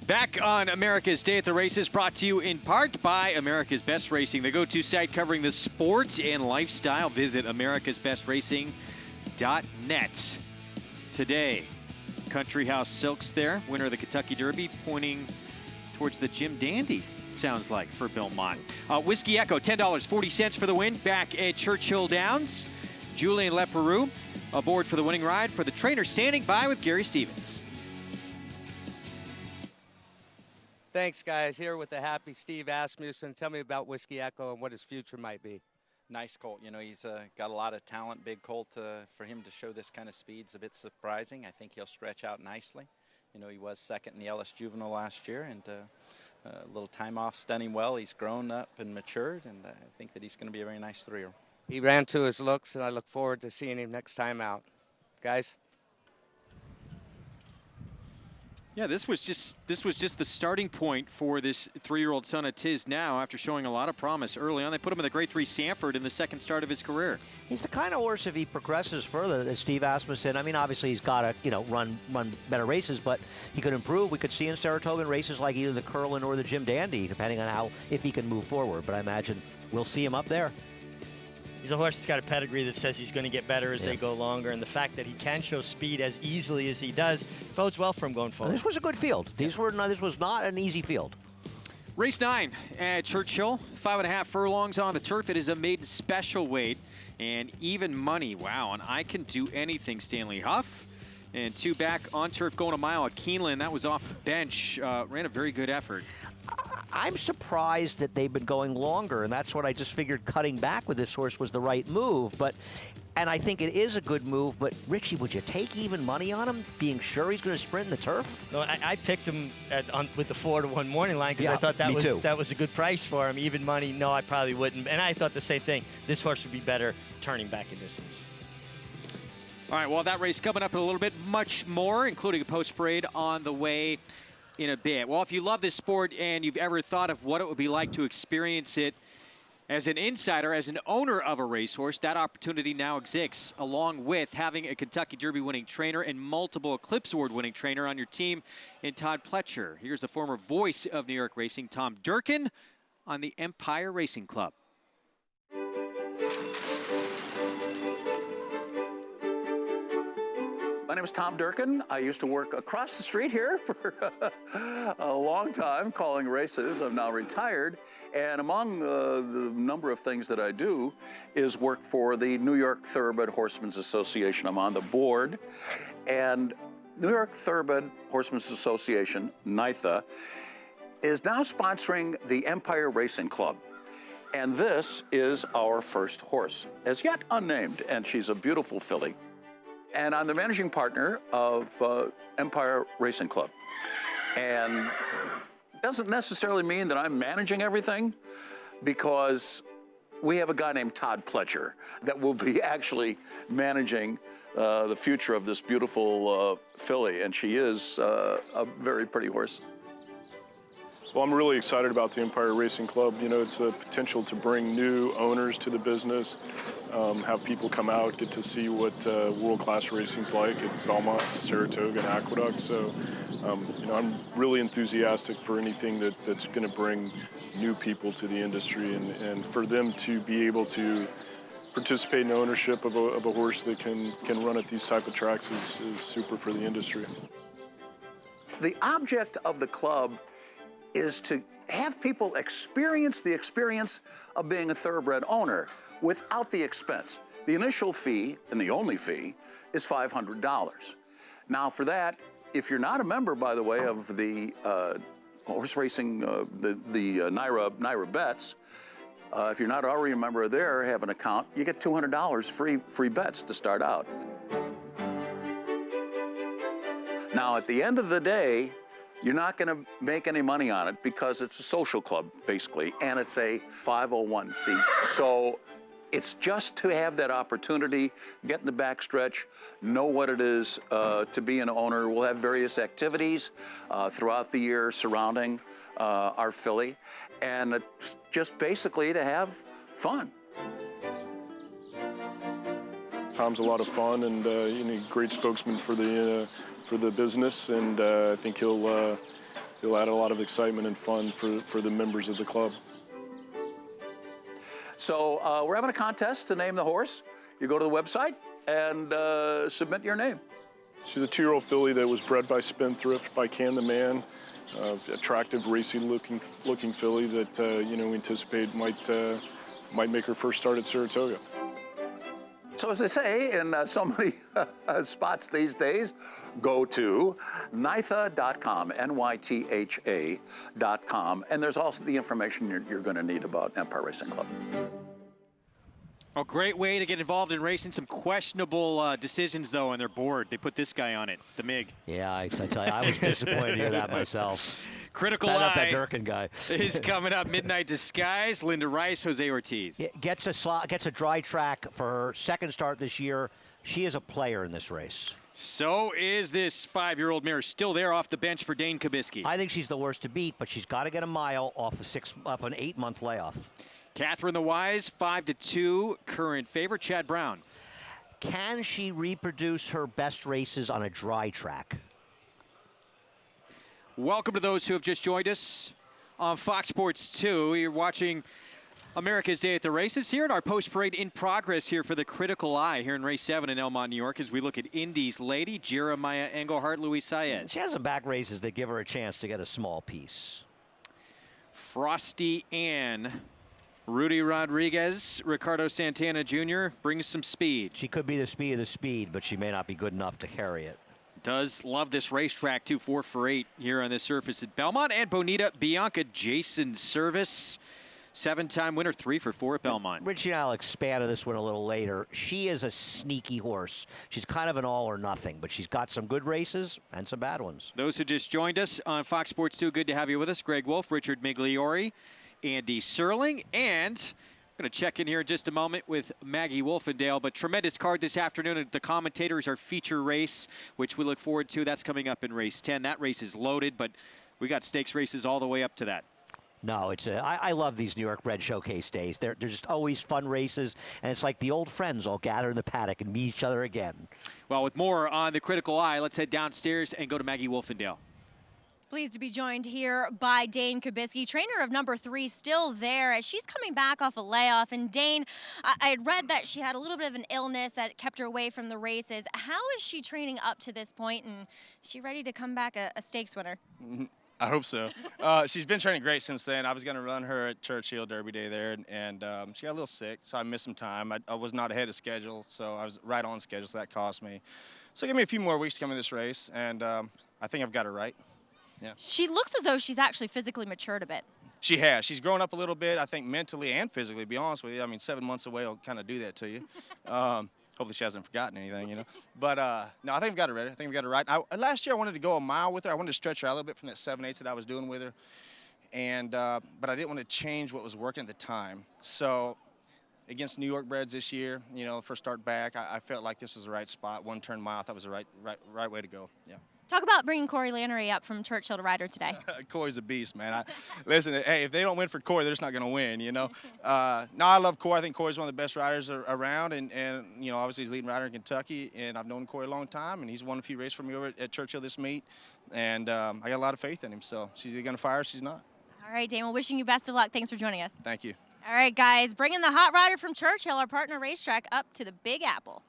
Back on America's Day at the Races, brought to you in part by America's Best Racing, the go-to site covering the sports and lifestyle. Visit americasbestracing.net. Today, Country House Silks there, winner of the Kentucky Derby, pointing towards the Jim Dandy, sounds like, for Belmont. Whiskey Echo, $10.40 for the win, back at Churchill Downs. Julien Leperoux aboard for the winning ride for the trainer, standing by with Gary Stevens. Thanks, guys. Here with the happy Steve Asmussen. Tell me about Whiskey Echo and what his future might be. Nice colt. You know, he's got a lot of talent, big colt. For him to show this kind of speed's a bit surprising. I think he'll stretch out nicely. You know, he was second in the Ellis Juvenile last year, and a little time off, stunning well. He's grown up and matured, and I think that he's going to be a very nice 3-year-old. He ran to his looks, and I look forward to seeing him next time out. Guys? Yeah, this was just the starting point for this 3-year-old son of Tiz now. After showing a lot of promise early on, they put him in the Grade 3 Sanford in the second start of his career. He's the kind of horse, if he progresses further, as Steve Asmussen, I mean, obviously he's got to, you know, run better races, but he could improve. We could see in Saratoga races like either the Curlin or the Jim Dandy, depending on if he can move forward. But I imagine we'll see him up there. He's a horse that's got a pedigree that says he's going to get better as they go longer, and the fact that he can show speed as easily as he does bodes well for him going forward. And this was a good field. This was not an easy field. Race 9 at Churchill, 5.5 furlongs on the turf. It is a maiden special weight and even money. Wow, and I Can Do Anything, Stanley Huff. And 2 back on turf going a mile at Keeneland. That was off the bench. Ran a very good effort. I'm surprised that they've been going longer, and that's what I just figured cutting back with this horse was the right move. And I think it is a good move, but Richie, would you take even money on him, being sure he's going to sprint in the turf? No, I picked him with the 4-to-1 morning line because I thought that was a good price for him. Even money, no, I probably wouldn't. And I thought the same thing. This horse would be better turning back in distance. All right, well, that race coming up in a little bit, much more, including a post parade on the way in a bit. Well, if you love this sport and you've ever thought of what it would be like to experience it as an insider, as an owner of a racehorse, that opportunity now exists, along with having a Kentucky Derby winning trainer and multiple Eclipse Award winning trainer on your team in Todd Pletcher. Here's the former voice of New York racing, Tom Durkin, on the Empire Racing Club. My name is Tom Durkin. I used to work across the street here for a long time calling races. I'm now retired. And among the number of things that I do is work for the New York Thoroughbred Horsemen's Association. I'm on the board. And New York Thoroughbred Horsemen's Association, NYRA, is now sponsoring the Empire Racing Club. And this is our first horse, as yet unnamed, and she's a beautiful filly. And I'm the managing partner of Empire Racing Club. And doesn't necessarily mean that I'm managing everything, because we have a guy named Todd Pletcher that will be actually managing the future of this beautiful filly, and she is a very pretty horse. Well, I'm really excited about the Empire Racing Club. You know, it's a potential to bring new owners to the business, have people come out, get to see what world-class racing's like at Belmont, Saratoga, and Aqueduct. So, you know, I'm really enthusiastic for anything that's going to bring new people to the industry, and for them to be able to participate in ownership of a horse that can run at these type of tracks is super for the industry. The object of the club is to have people experience the experience of being a thoroughbred owner without the expense. The initial fee, and the only fee, is $500. Now for that, if you're not a member, by the way, of the horse racing, the NYRA bets, if you're not already a member there, have an account, you get $200 free bets to start out. Now at the end of the day, you're not going to make any money on it because it's a social club, basically, and it's a 501c. So it's just to have that opportunity, get in the backstretch, know what it is to be an owner. We'll have various activities throughout the year surrounding our filly, and it's just basically to have fun. Tom's a lot of fun, and you know, great spokesman for the business, and I think he'll add a lot of excitement and fun for the members of the club. So we're having a contest to name the horse. You go to the website and submit your name. She's a 2-year-old filly that was bred by Spendthrift, by Can the Man. Attractive, racy-looking filly that you know, we anticipate might make her first start at Saratoga. So as I say in so many spots these days, go to nytha.com, NYTHA.com, and there's also the information you're going to need about Empire Racing Club. A great way to get involved in racing. Some questionable decisions, though, on their board. They put this guy on it, the MiG. Yeah, I tell you, I was disappointed to hear that myself. Critical Not that Eye Durkin guy. is coming up. Midnight Disguise, Linda Rice, Jose Ortiz. Gets a dry track for her second start this year. She is a player in this race. So is this 5-year-old mare, still there off the bench for Dane Kubisky. I think she's the worst to beat, but she's got to get a mile off an 8-month layoff. Catherine the Wise, 5-2, current favorite. Chad Brown. Can she reproduce her best races on a dry track? Welcome to those who have just joined us on Fox Sports 2. You're watching America's Day at the Races here in our post-parade in progress here for the Critical Eye here in Race 7 in Elmont, New York, as we look at Indy's Lady, Jeremiah Engelhardt, Luis Saez. She has some back races that give her a chance to get a small piece. Frosty Ann, Rudy Rodriguez, Ricardo Santana Jr. brings some speed. She could be the speed of the speed, but she may not be good enough to carry it. Does love this racetrack, too. 4 for 8 here on this surface at Belmont. And Bonita Bianca, Jason Service. 7-time winner, 3 for 4 at Belmont. Richie and I'll expand on this one a little later. She is a sneaky horse. She's kind of an all or nothing, but she's got some good races and some bad ones. Those who just joined us on Fox Sports 2, good to have you with us. Greg Wolf, Richard Migliore, Andy Serling, and we're going to check in here in just a moment with Maggie Wolfendale. But tremendous card this afternoon at the Commentators, our feature race, which we look forward to. That's coming up in race 10. That race is loaded, but we got stakes races all the way up to that. No, I love these New York Bred Showcase days. They're just always fun races, and it's like the old friends all gather in the paddock and meet each other again. Well, with more on the Critical Eye, let's head downstairs and go to Maggie Wolfendale. Pleased to be joined here by Dane Kubisky, trainer of number 3, still there as she's coming back off a layoff. And Dane, I had read that she had a little bit of an illness that kept her away from the races. How is she training up to this point, and is she ready to come back a stakes winner? I hope so. She's been training great since then. I was going to run her at Churchill Derby Day there, and she got a little sick, so I missed some time. I was not ahead of schedule, so I was right on schedule, so that cost me. So give me a few more weeks to come in this race, and I think I've got her right. Yeah. She looks as though she's actually physically matured a bit. She has. She's grown up a little bit, I think, mentally and physically, to be honest with you. I mean, 7 months away will kind of do that to you. Hopefully she hasn't forgotten anything, you know. But, no, I think I've got her ready. I think I've got her right. Last year I wanted to go a mile with her. I wanted to stretch her out a little bit from that 7/8 that I was doing with her. And, but I didn't want to change what was working at the time. So against New York breds this year, you know, first start back, I felt like this was the right spot. 1-turn mile, I thought was the right way to go, yeah. Talk about bringing Corey Lannery up from Churchill to ride her today. Corey's a beast, man. Listen, hey, if they don't win for Corey, they're just not going to win, you know. No, I love Corey. I think Corey's one of the best riders around, and you know, obviously he's leading rider in Kentucky, and I've known Corey a long time, and he's won a few races for me over at Churchill this meet, and I got a lot of faith in him. So she's either going to fire or she's not. All right, Dane, well, wishing you best of luck. Thanks for joining us. Thank you. All right, guys, bringing the hot rider from Churchill, our partner racetrack, up to the Big Apple.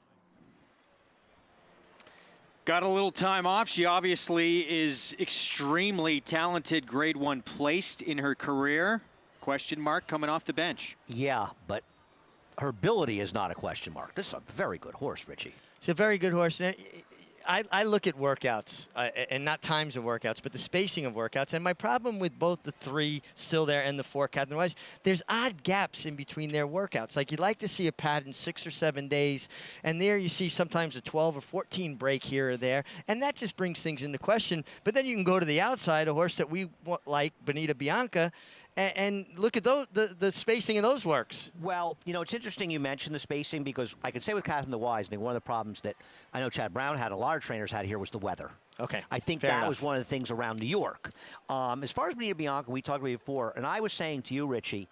Got a little time off. She obviously is extremely talented, grade 1 placed in her career. Question mark coming off the bench. Yeah, but her ability is not a question mark. This is a very good horse, Richie. It's a very good horse. I look at workouts, and not times of workouts, but the spacing of workouts. And my problem with both the 3 still there and the 4 Catherine Wise, there's odd gaps in between their workouts. Like you'd like to see a pad in 6 or 7 days, and there you see sometimes a 12 or 14 break here or there, and that just brings things into question. But then you can go to the outside, a horse that we like, Bonita Bianca, and look at those, the spacing of those works. Well, you know, it's interesting you mentioned the spacing because I can say with Catherine the Wise, I think one of the problems that I know Chad Brown had, a lot of trainers had here was the weather. Okay. I think Fair that enough. was one of the things around New York. As far as Bonita Bianca, we talked about it before, and I was saying to you, Richie,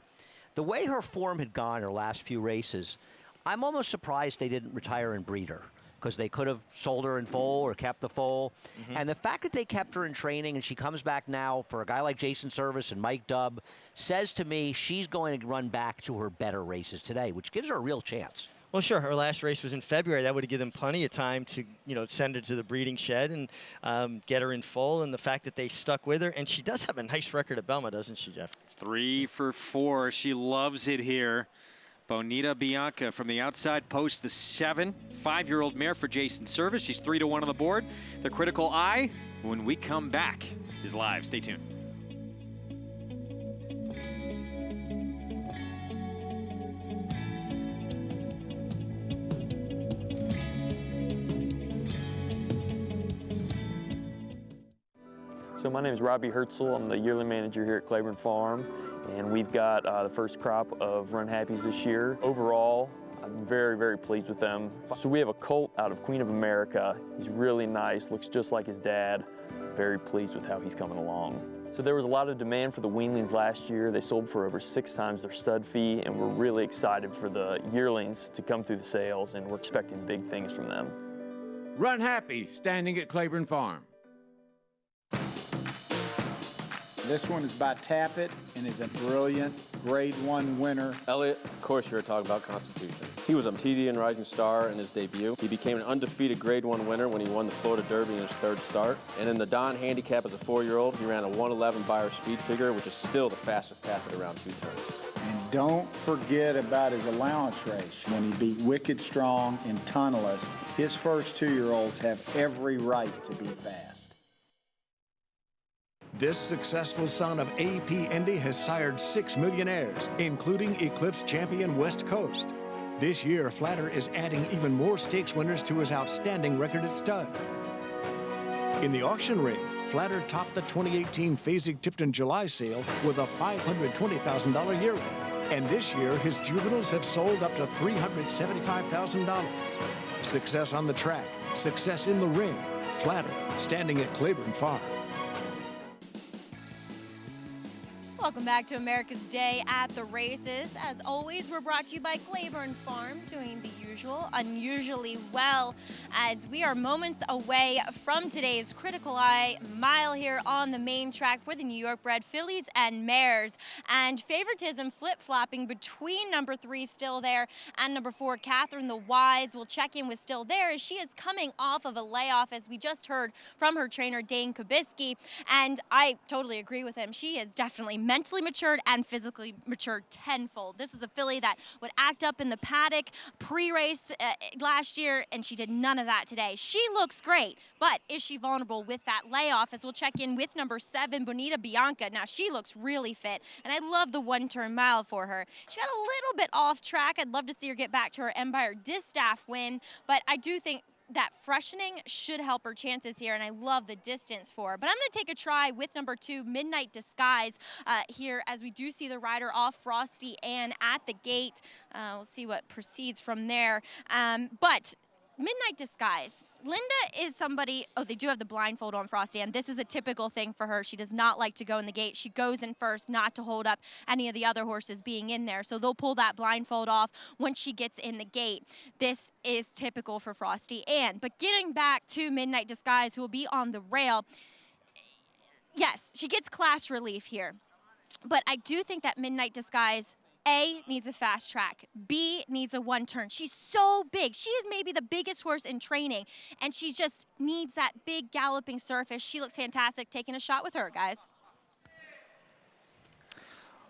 the way her form had gone her last few races, I'm almost surprised they didn't retire and breed her, because they could have sold her in foal or kept the foal. And the fact that they kept her in training and she comes back now for a guy like Jason Service and Mike Dubb says to me she's going to run back to her better races today, which gives her a real chance. Well, sure. Her last race was in February. That would have given them plenty of time to, you know, send her to the breeding shed and get her in foal. And the fact that they stuck with her, and she does have a nice record at Belmont, doesn't she, Jeff? 3 for 4. She loves it here. Bonita Bianca from the outside post, the 7, 5-year-old mare for Jason Service. She's 3-1 on the board. The Critical Eye, when we come back, is live. Stay tuned. So So my name is Robbie Herzl. I'm the yearling manager here at Claiborne Farm, and we've got the first crop of Runhappies this year. Overall, I'm very, very pleased with them. So we have a colt out of Queen of America. He's really nice, looks just like his dad. Very pleased with how he's coming along. So there was a lot of demand for the weanlings last year. They sold for over 6 times their stud fee, and we're really excited for the yearlings to come through the sales, and we're expecting big things from them. Runhappy, standing at Claiborne Farm. This one is by Tappet and is a brilliant Grade 1 winner. Elliott, of course you're talking about Constitution. He was a TD and Rising Star in his debut. He became an undefeated Grade 1 winner when he won the Florida Derby in his 3rd start. And in the Don Handicap as a 4-year-old, he ran a 1:11 Beyer speed figure, which is still the fastest Tappet around 2 turns. And don't forget about his allowance race. When he beat Wicked Strong and Tunnelist, his first 2-year-olds have every right to be fast. This successful son of A.P. Indy has sired 6 millionaires, including Eclipse champion West Coast. This year, Flatter is adding even more stakes winners to his outstanding record at stud. In the auction ring, Flatter topped the 2018 Fasig-Tipton July sale with a $520,000 yearling. And this year, his juveniles have sold up to $375,000. Success on the track, success in the ring. Flatter, standing at Claiborne Farm. Welcome back to America's Day at the Races. As always, we're brought to you by Claiborne Farm, doing the usual, unusually well, as we are moments away from today's Critical Eye mile here on the main track for the New York bred fillies and mares. And favoritism flip-flopping between number 3, Still There, and number 4, Catherine the Wise. We'll check in with Still There as she is coming off of a layoff, as we just heard from her trainer, Dane Kubisky. And I totally agree with him. She is definitely mentally matured and physically matured tenfold. This is a filly that would act up in the paddock pre-race last year, and she did none of that today. She looks great, but is she vulnerable with that layoff? As we'll check in with number 7, Bonita Bianca. Now, she looks really fit, and I love the 1-turn mile for her. She got a little bit off track. I'd love to see her get back to her Empire Distaff win, but I do think that freshening should help her chances here, and I love the distance for her. But I'm going to take a try with number 2, Midnight Disguise, here, as we do see the rider off Frosty Ann at the gate. We'll see what proceeds from there. But Midnight Disguise, Linda is somebody, oh, they do have the blindfold on Frosty Ann. This is a typical thing for her. She does not like to go in the gate. She goes in first, not to hold up any of the other horses being in there. So they'll pull that blindfold off once she gets in the gate. This is typical for Frosty Ann. But getting back to Midnight Disguise, who will be on the rail, yes, she gets class relief here. But I do think that Midnight Disguise, A, needs a fast track. B, needs a 1-turn. She's so big. She is maybe the biggest horse in training, and she just needs that big galloping surface. She looks fantastic. Taking a shot with her, guys.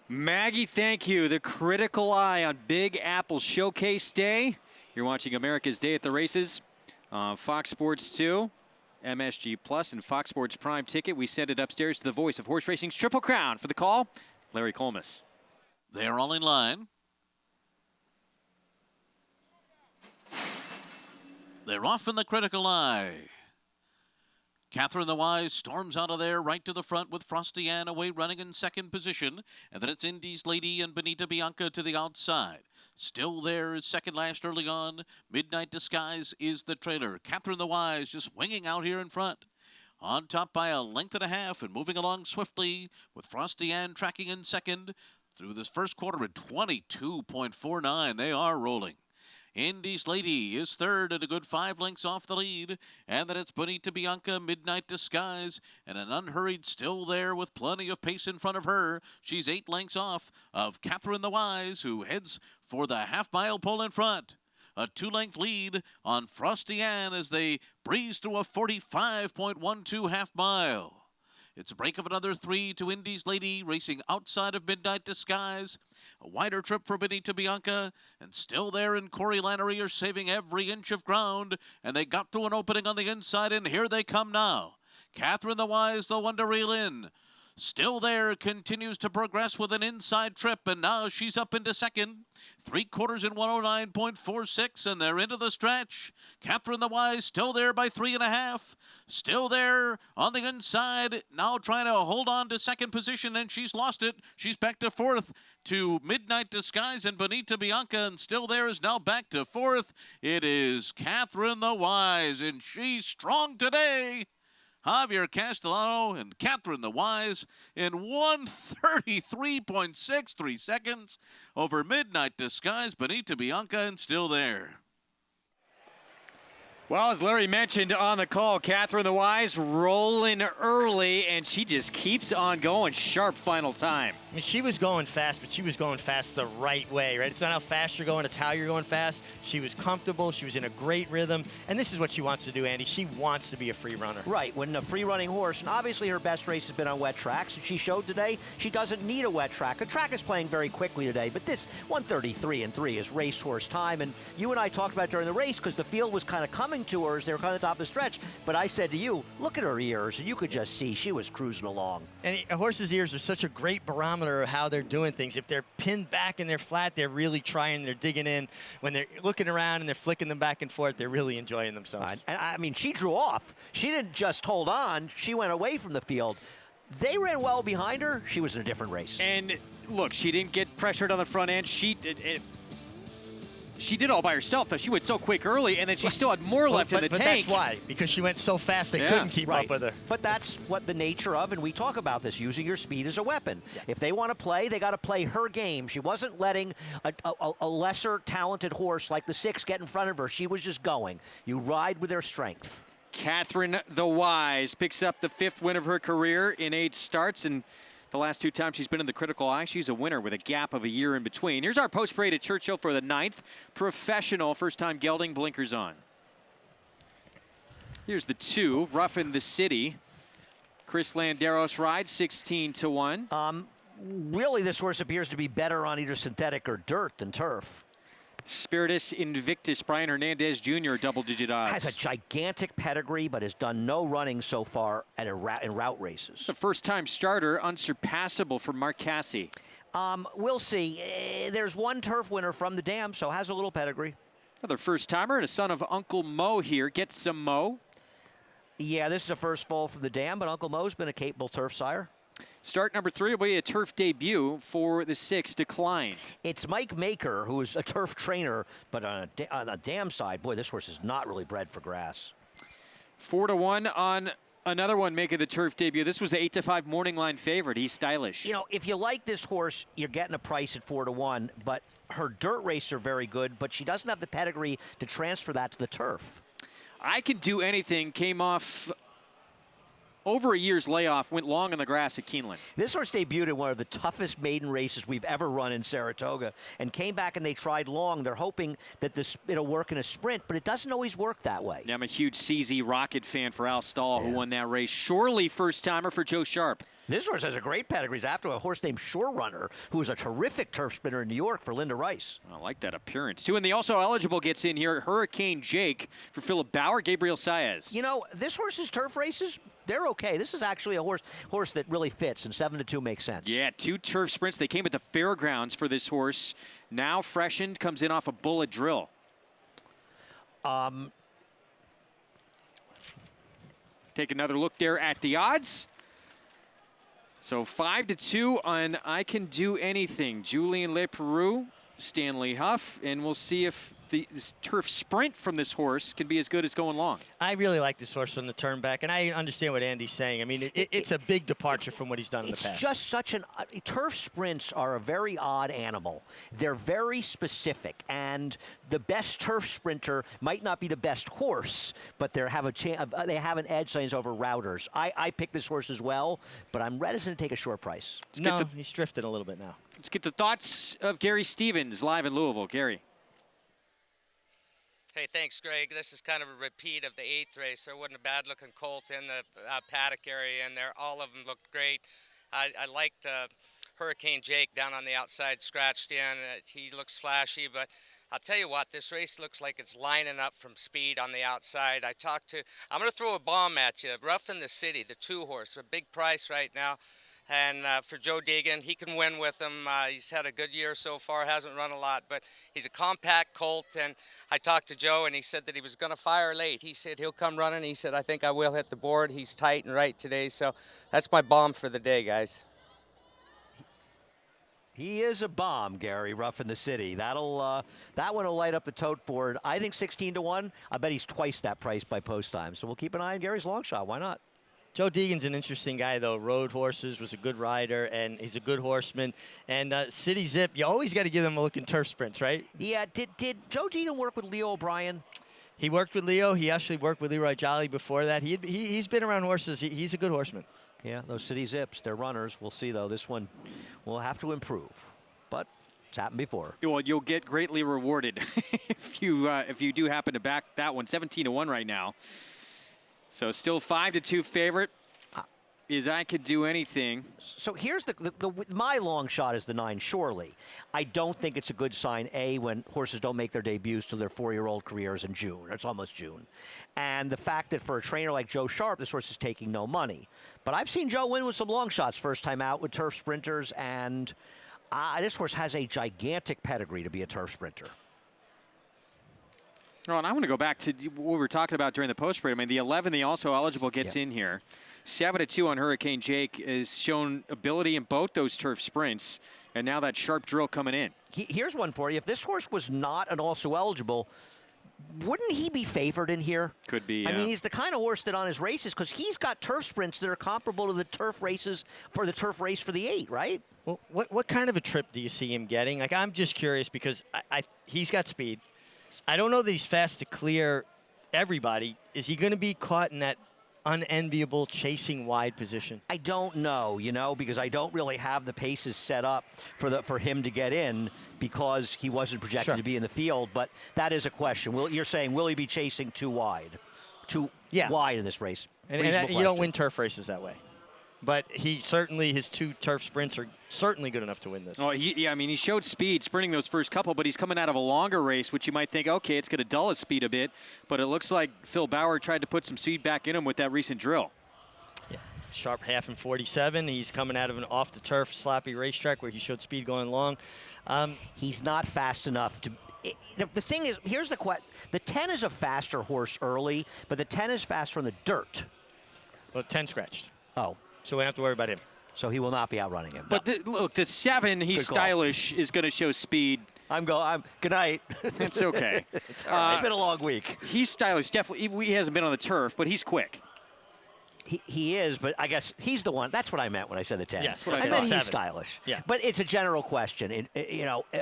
Maggie, thank you. The Critical Eye on Big Apple Showcase Day. You're watching America's Day at the Races. Fox Sports 2, MSG Plus, and Fox Sports Prime Ticket. We send it upstairs to the voice of horse racing's Triple Crown. For the call, Larry Collmus. They're all in line. They're off in the Critical Eye. Catherine the Wise storms out of there right to the front with Frosty Ann away running in 2nd position. And then it's Indy's Lady and Bonita Bianca to the outside. Still There is 2nd last early on. Midnight Disguise is the trailer. Catherine the Wise just winging out here in front. On top by a 1.5 lengths and moving along swiftly with Frosty Ann tracking in 2nd. Through this first quarter at 22.49, they are rolling. Indy's Lady is 3rd and a good 5 lengths off the lead. And then it's Bonita Bianca, Midnight Disguise, and an unhurried Still There with plenty of pace in front of her. She's 8 lengths off of Catherine the Wise, who heads for the half-mile pole in front. A 2-length lead on Frosty Ann as they breeze through a 45.12 half-mile. It's a break of another 3 to Indy's Lady, racing outside of Midnight Disguise. A wider trip for Bonita Bianca, and Still There and Corey Lannery are saving every inch of ground, and they got through an opening on the inside, and here they come now. Catherine the Wise, the one to reel in. Still there, continues to progress with an inside trip, and now she's up into second. 3/4 in 109.46, and they're into the stretch. Catherine the Wise still there by 3.5. Still there on the inside, now trying to hold on to second position, and she's lost it. She's back to fourth to Midnight Disguise and Bonita Bianca, and still there is now back to fourth. It is Catherine the Wise, and she's strong today. Javier Castellano and Catherine the Wise in 1:33.63 seconds over Midnight Disguise, Bonita Bianca, and still there. Well, as Larry mentioned on the call, Catherine the Wise rolling early, and she just keeps on going. Sharp final time. I mean, she was going fast, but she was going fast the right way, right? It's not how fast you're going, it's how you're going fast. She was comfortable, she was in a great rhythm, and this is what she wants to do, Andy. She wants to be a free runner. Right, when a free-running horse, and obviously her best race has been on wet tracks, and she showed today she doesn't need a wet track. A track is playing very quickly today, but this 1:33.3 is racehorse time, and you and I talked about it during the race because the field was kind of coming to her as they were kind of top of the stretch, but I said to you, look at her ears, and you could just see she was cruising along. And a horse's ears are such a great barometer of how they're doing things. If they're pinned back and they're flat, they're really trying, they're digging in. When they're looking around and they're flicking them back and forth, they're really enjoying themselves. And I mean, she drew off. She didn't just hold on, she went away from the field. They ran well behind her. She was in a different race. And look, she didn't get pressured on the front end. She did all by herself, though. She went so quick early, and then she still had more left in the tank. That's why, because she went so fast they couldn't keep up with her. But that's what the nature of, and we talk about this, using your speed as a weapon. If they want to play, they got to play her game. She wasn't letting a lesser talented horse like the 6 get in front of her. She was just going. You ride with their strength. Catherine the Wise picks up the 5th win of her career in 8 starts, and the last 2 times she's been in the critical eye, she's a winner with a gap of a year in between. Here's our post parade at Churchill for the 9th professional, first time gelding, blinkers on. Here's the 2, Roughin' the City. Chris Landeros rides 16-1. Really, this horse appears to be better on either synthetic or dirt than turf. Spiritus Invictus, Brian Hernandez Jr., double-digit odds. Has a gigantic pedigree, but has done no running so far at in route races. The first-time starter, unsurpassable for Mark Casse. We'll see. There's one turf winner from the dam, so has a little pedigree. Another first-timer and a son of Uncle Mo here. Get some Mo. Yeah, this is a first foal from the dam, but Uncle Mo's been a capable turf sire. Start number 3 will be a turf debut for the 6, Decline. It's Mike Maker, who is a turf trainer, but on a dam side, boy, this horse is not really bred for grass. 4-1 on another one making the turf debut. This was the 8-5 morning line favorite. He's stylish. You know, if you like this horse, you're getting a price at 4-1, but her dirt races are very good, but she doesn't have the pedigree to transfer that to the turf. I Can Do Anything came off over a year's layoff, went long on the grass at Keeneland. This horse debuted in one of the toughest maiden races we've ever run in Saratoga and came back and they tried long. They're hoping that it'll work in a sprint, but it doesn't always work that way. Yeah, I'm a huge CZ Rocket fan for Al Stahl, who won that race. Surely first-timer for Joe Sharp. This horse has a great pedigree. He's after a horse named Shore Runner, who was a terrific turf sprinter in New York for Linda Rice. I like that appearance, too. And the also eligible gets in here, Hurricane Jake for Philip Bauer, Gabriel Saez. You know, this horse's turf races, they're okay. This is actually a horse that really fits, and 7-2 makes sense. Yeah, 2 turf sprints. They came at the fairgrounds for this horse. Now freshened, comes in off a Bullet Drill. Take another look there at the odds. So 5-2 on I Can Do Anything. Julien Leperoux, Stanley Huff, and we'll see if this turf sprint from this horse can be as good as going long. I really like this horse from the turn back, and I understand what Andy's saying. I mean, it's a big departure from what he's done in the past. It's just such an turf sprints are a very odd animal. They're very specific, and the best turf sprinter might not be the best horse, but they have an edge signs over routers. I picked this horse as well, but I'm reticent to take a short price. No, he's drifted a little bit now. Let's get the thoughts of Gary Stevens live in Louisville. Gary. Hey, thanks, Greg. This is kind of a repeat of the 8th race. There wasn't a bad-looking colt in the paddock area in there. All of them looked great. I liked Hurricane Jake down on the outside, scratched in. He looks flashy, but I'll tell you what, this race looks like it's lining up from speed on the outside. I'm going to throw a bomb at you. Roughin' the City, the 2 horse, a big price right now. And for Joe Deegan, he can win with him. He's had a good year so far, hasn't run a lot, but he's a compact colt. And I talked to Joe, and he said that he was going to fire late. He said he'll come running. He said, I think I will hit the board. He's tight and right today. So that's my bomb for the day, guys. He is a bomb, Gary, rough in the city. That one will light up the tote board. I think 16-1. I bet he's twice that price by post time. So we'll keep an eye on Gary's long shot. Why not? Joe Deegan's an interesting guy, though. Rode horses, was a good rider, and he's a good horseman. And City Zip, you always got to give them a look in turf sprints, right? Yeah. Did Joe Deegan work with Leo O'Brien? He worked with Leo. He actually worked with Leroy Jolly before that. He's been around horses. He's a good horseman. Yeah, those City Zips, they're runners. We'll see, though. This one will have to improve. But it's happened before. Well, you'll get greatly rewarded if you do happen to back that one. 17-1 right now. So still 5-2 favorite. Is I Could Do Anything. So here's my long shot is the 9 Surely. I don't think it's a good sign, A, when horses don't make their debuts till their 4-year-old careers in June. It's almost June. And the fact that for a trainer like Joe Sharp, this horse is taking no money. But I've seen Joe win with some long shots first time out with turf sprinters, and this horse has a gigantic pedigree to be a turf sprinter. Oh, and I want to go back to what we were talking about during the post parade. I mean, the 11, the also eligible, gets in here. 7-2 on Hurricane Jake has shown ability in both those turf sprints, and now that sharp drill coming in. Here's one for you. If this horse was not an also eligible, wouldn't he be favored in here? Could be, I mean, he's the kind of horse that on his races, because he's got turf sprints that are comparable to the turf races for the turf race for the 8, right? Well, what kind of a trip do you see him getting? Like, I'm just curious because he's got speed. I don't know that he's fast to clear everybody. Is he going to be caught in that unenviable chasing wide position? I don't know, because I don't really have the paces set up for him to get in because he wasn't projected to be in the field. But that is a question. You're saying, will he be chasing too wide? Too wide in this race? And you don't win turf races that way. But his 2 turf sprints are certainly good enough to win this. Oh, I mean, he showed speed sprinting those first couple, but he's coming out of a longer race, which you might think, okay, it's going to dull his speed a bit. But it looks like Phil Bauer tried to put some speed back in him with that recent drill. Yeah, sharp half in 47. He's coming out of an off-the-turf sloppy racetrack where he showed speed going long. He's not fast enough to... The thing is, here's the question. The 10 is a faster horse early, but the 10 is faster on the dirt. Well, 10 scratched. Oh. So we don't have to worry about him. So he will not be outrunning him. But look, the 7, he's stylish, is going to show speed. Good night. It's okay. It's been a long week. He's stylish, definitely. He hasn't been on the turf, but he's quick. He is, but I guess he's the one. That's what I meant when I said the 10. Yes, what I meant thought. He's stylish. Yeah. But it's a general question,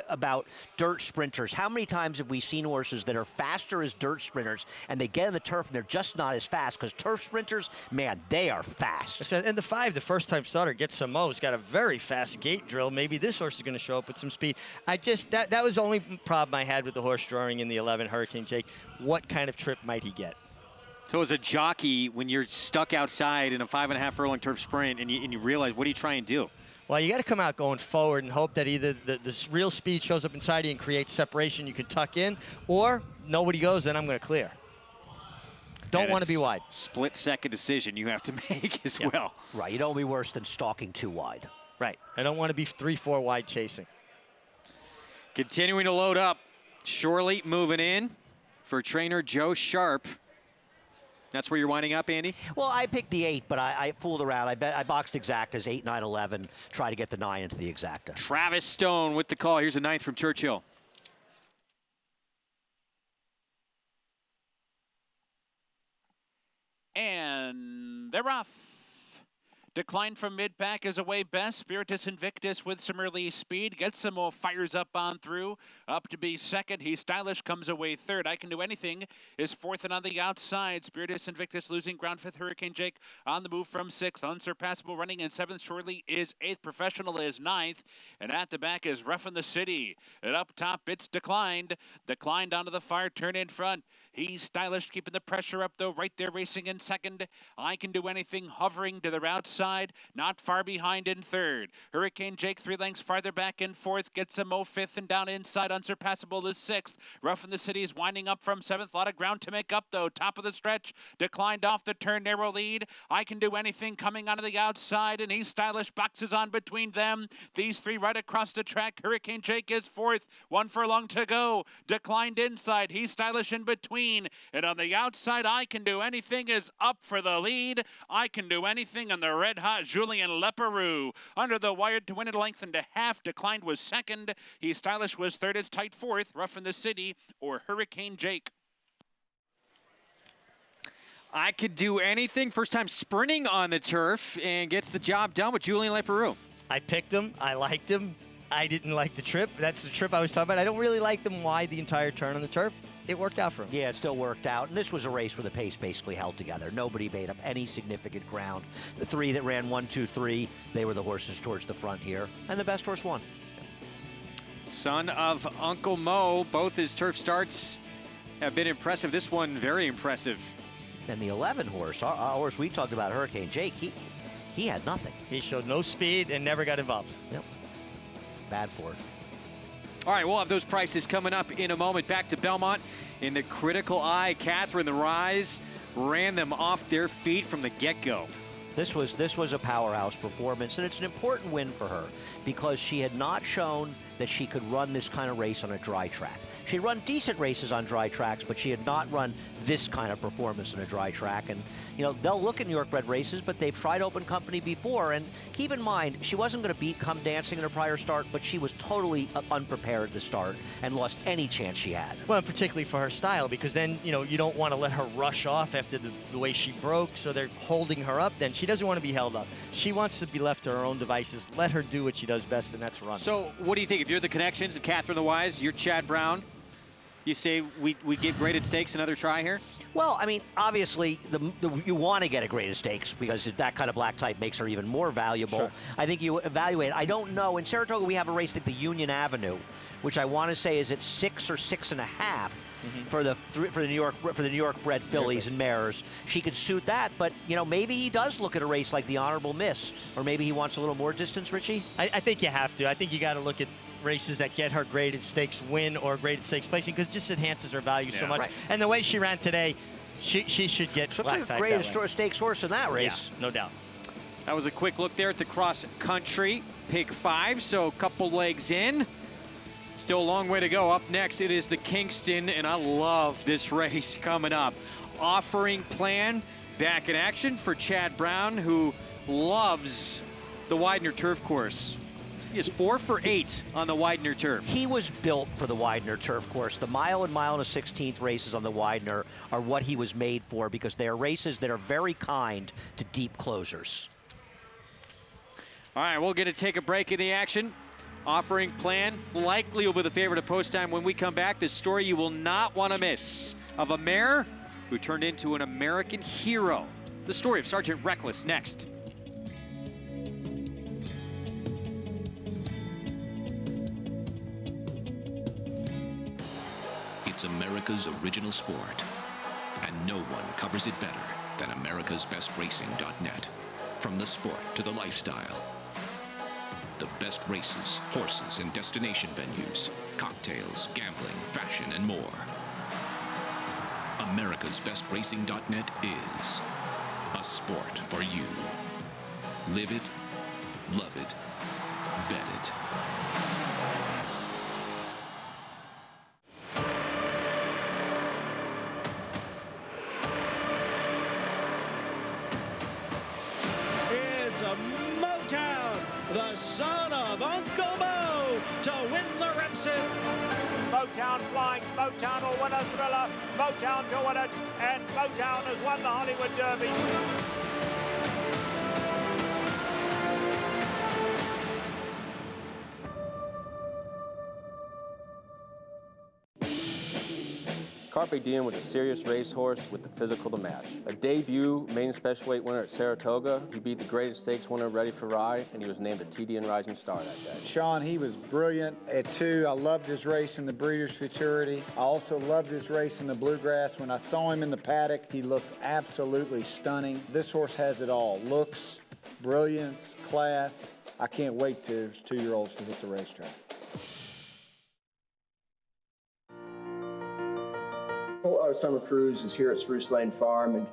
about dirt sprinters. How many times have we seen horses that are faster as dirt sprinters, and they get in the turf and they're just not as fast? Because turf sprinters, man, they are fast. And the 5, the first-time starter, gets some Mo's, got a very fast gate drill. Maybe this horse is going to show up with some speed. That was the only problem I had with the horse drawing in the 11, Hurricane Jake. What kind of trip might he get? So as a jockey, when you're stuck outside in a 5.5 furlong turf sprint and you realize, what do you try and do? Well, you got to come out going forward and hope that either the real speed shows up inside you and creates separation you can tuck in, or nobody goes, then I'm going to clear. Don't want to be wide. Split-second decision you have to make as well. Right, you don't be worse than stalking too wide. Right, I don't want to be 3-4 wide chasing. Continuing to load up. Surely moving in for trainer Joe Sharp. That's where you're winding up, Andy? Well, I picked the 8, but I fooled around. I boxed exactas 8, 9, 11. Try to get the 9 into the exacta. Travis Stone with the call. Here's a 9th from Churchill. And they're off. Decline from mid-pack is away best. Spiritus Invictus with some early speed. Gets some more, fires up on through. Up to be second. He's stylish, comes away third. I Can Do Anything is fourth and on the outside. Spiritus Invictus losing ground fifth. Hurricane Jake on the move from sixth. Unsurpassable running in seventh. Surely is eighth. Professional is ninth. And at the back is Rough in the City. And up top, it's Declined. Declined onto the far turn in front. He's stylish, keeping the pressure up, though, right there racing in second. I Can Do Anything hovering to their outside, not far behind in third. Hurricane Jake 3 lengths farther back in fourth, gets a Mo fifth, and down inside Unsurpassable is sixth. Rough in the City is winding up from seventh. A lot of ground to make up, though. Top of the stretch, declined off the turn, narrow lead. I Can Do Anything coming out of the outside, and he's stylish, boxes on between them. These three right across the track. Hurricane Jake is fourth, 1 furlong to go. Declined inside, he's stylish in between, and on the outside, I Can Do Anything is up for the lead. I Can Do Anything on the red-hot Julien Leperoux. Under the wire to win it a length and a half. Declined was second. He's stylish was third. It's tight fourth. Rough in the City or Hurricane Jake. I Could Do Anything. First time sprinting on the turf and gets the job done with Julien Leperoux. I picked him. I liked him. I didn't like the trip. That's the trip I was talking about. I don't really like them wide the entire turn on the turf. It worked out for him. Yeah, it still worked out. And this was a race where the pace basically held together. Nobody made up any significant ground. The three that ran 1, 2, 3, they were the horses towards the front here. And the best horse won. Son of Uncle Mo. Both his turf starts have been impressive. This one, very impressive. And the 11 horse, our horse we talked about, Hurricane Jake, he had nothing. He showed no speed and never got involved. Yep. Bad fourth. All right, we'll have those prices coming up in a moment. Back to Belmont in the critical eye. Catherine the Rise ran them off their feet from the get-go. This was a powerhouse performance, and it's an important win for her because she had not shown that she could run this kind of race on a dry track. She'd run decent races on dry tracks, but she had not run this kind of performance on a dry track. And, you know, they'll look at New York bred races, but they've tried open company before. And keep in mind, she wasn't going to beat Come Dancing in her prior start, but she was totally unprepared to start and lost any chance she had. Well, particularly for her style, because then, you know, you don't want to let her rush off after the way she broke, so they're holding her up then. She doesn't want to be held up. She wants to be left to her own devices. Let her do what she does best, and that's run. So what do you think? If you're the connections of Catherine the Wise, you're Chad Brown, you say we get graded stakes another try here? Well, I mean, obviously, you want to get a graded stakes because that kind of black type makes her even more valuable. Sure. I think you evaluate. I don't know. In Saratoga, we have a race like the Union Avenue, which I want to say is at 6 or 6.5 for the New York bred fillies and mares. She could suit that, but you know, maybe he does look at a race like the Honorable Miss, or maybe he wants a little more distance, Richie. I think you have to. I think you got to look at races that get her graded stakes win or graded stakes placing because it just enhances her value so much. Right. And the way she ran today, she should get black type. Greatest stakes horse in that race. Yeah, no doubt. That was a quick look there at the cross country. Pick 5, so a couple legs in. Still a long way to go. Up next, it is the Kingston, and I love this race coming up. Offering Plan back in action for Chad Brown, who loves the Widener turf course. He is 4 for 8 on the Widener turf. He was built for the Widener turf course. The mile and 1/16 races on the Widener are what he was made for because they are races that are very kind to deep closers. All right, we're going to take a break in the action. Offering Plan likely will be the favorite of post time when we come back. This story you will not want to miss of a mare who turned into an American hero. The story of Sergeant Reckless next. It's America's original sport, and no one covers it better than americasbestracing.net. From the sport to the lifestyle, the best races, horses, and destination venues, cocktails, gambling, fashion, and more. americasbestracing.net is a sport for you. Live it, love it, bet it. It's a Motown, the son of Uncle Mo, to win the Remsen. Motown flying, Motown will win a Thriller, Motown to win it, and Motown has won the Hollywood Derby. Carpe Diem was a serious racehorse with the physical to match. A debut maiden special weight winner at Saratoga. He beat the Greatest Stakes winner Ready for Rye, and he was named a TDN Rising Star that day. Sean, he was brilliant at 2. I loved his race in the Breeders' Futurity. I also loved his race in the Bluegrass. When I saw him in the paddock, he looked absolutely stunning. This horse has it all. Looks, brilliance, class. I can't wait to his 2-year-olds to hit the racetrack. Our summer cruise is here at Spruce Lane Farm, and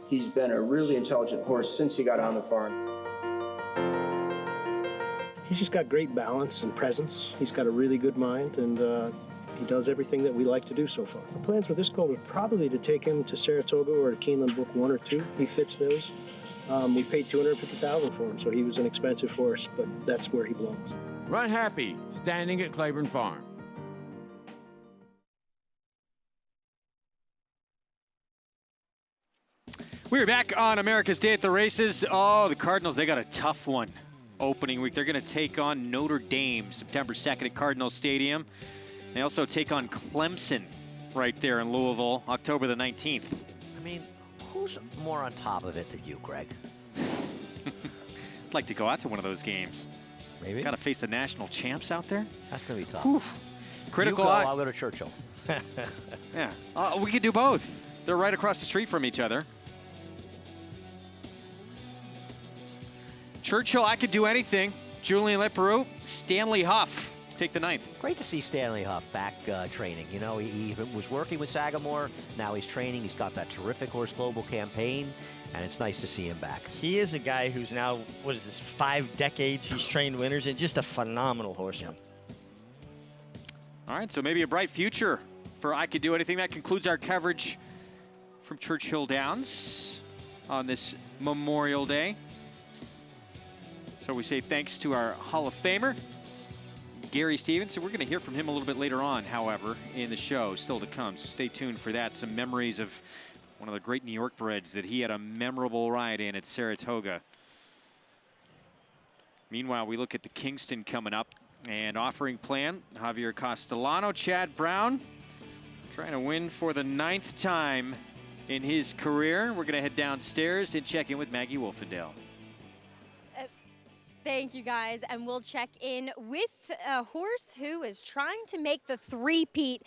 he's been a really intelligent horse since he got on the farm. He's just got great balance and presence. He's got a really good mind, and he does everything that we like to do so far. The plans for this colt are probably to take him to Saratoga or to Keeneland Book 1 or 2. He fits those. We paid $250,000 for him, so he was an expensive horse, but that's where he belongs. Runhappy, standing at Claiborne Farm. We're back on America's Day at the Races. Oh, the Cardinals, they got a tough one opening week. They're going to take on Notre Dame September 2nd at Cardinal Stadium. They also take on Clemson right there in Louisville, October the 19th. I mean, who's more on top of it than you, Greg? I'd like to go out to one of those games. Maybe. Got to face the national champs out there. That's going to be tough. Whew. Critical. You go, I'll go to Churchill. Yeah, we could do both. They're right across the street from each other. Churchill, I could do anything. Julian Leperoux, Stanley Huff, take the 9th. Great to see Stanley Huff back training. You know, he was working with Sagamore. Now he's training. He's got that terrific Horse Global campaign, and it's nice to see him back. He is a guy who's now, what is this, 5 decades he's trained winners, and just a phenomenal horseman. All right, so maybe a bright future for I Could Do Anything. That concludes our coverage from Churchill Downs on this Memorial Day. So we say thanks to our Hall of Famer, Gary Stevens. And we're going to hear from him a little bit later on, however, in the show, still to come. So stay tuned for that. Some memories of one of the great New York breds that he had a memorable ride in at Saratoga. Meanwhile, we look at the Kingston coming up and offering plan. Javier Castellano, Chad Brown, trying to win for the 9th time in his career. We're going to head downstairs and check in with Maggie Wolfendale. Thank you, guys, and we'll check in with a horse who is trying to make the three-peat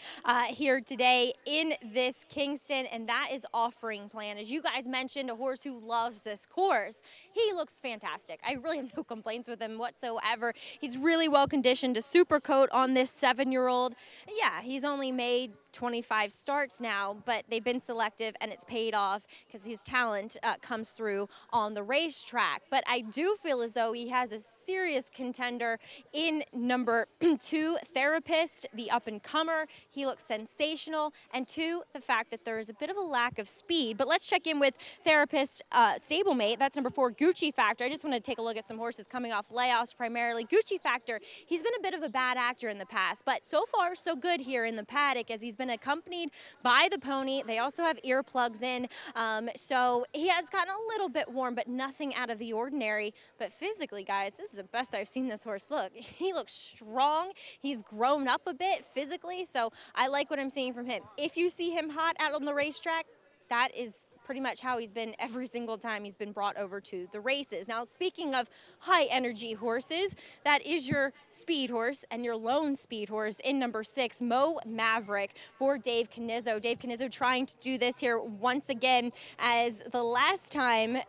here today in this Kingston, and that is Offering Plan. As you guys mentioned, a horse who loves this course. He looks fantastic. I really have no complaints with him whatsoever. He's really well conditioned, a super coat on this 7-year-old. Yeah, he's only made 25 starts now, but they've been selective and it's paid off because his talent comes through on the racetrack. But I do feel as though he has a serious contender in number 2, Therapist, the up-and-comer. He looks sensational. And 2, the fact that there is a bit of a lack of speed. But let's check in with Therapist stablemate. That's number 4, Gucci Factor. I just want to take a look at some horses coming off layoffs primarily. Gucci Factor, he's been a bit of a bad actor in the past, but so far so good here in the paddock as he's been accompanied by the pony. They also have earplugs in, so he has gotten a little bit warm, but nothing out of the ordinary. But physically, guys, this is the best I've seen this horse look. He looks strong. He's grown up a bit physically, so I like what I'm seeing from him. If you see him hot out on the racetrack, that is pretty much how he's been every single time he's been brought over to the races. Now, speaking of high energy horses, that is your speed horse and your lone speed horse in number 6, Mo Maverick for Dave Canizzo. Dave Canizzo trying to do this here once again, as the last time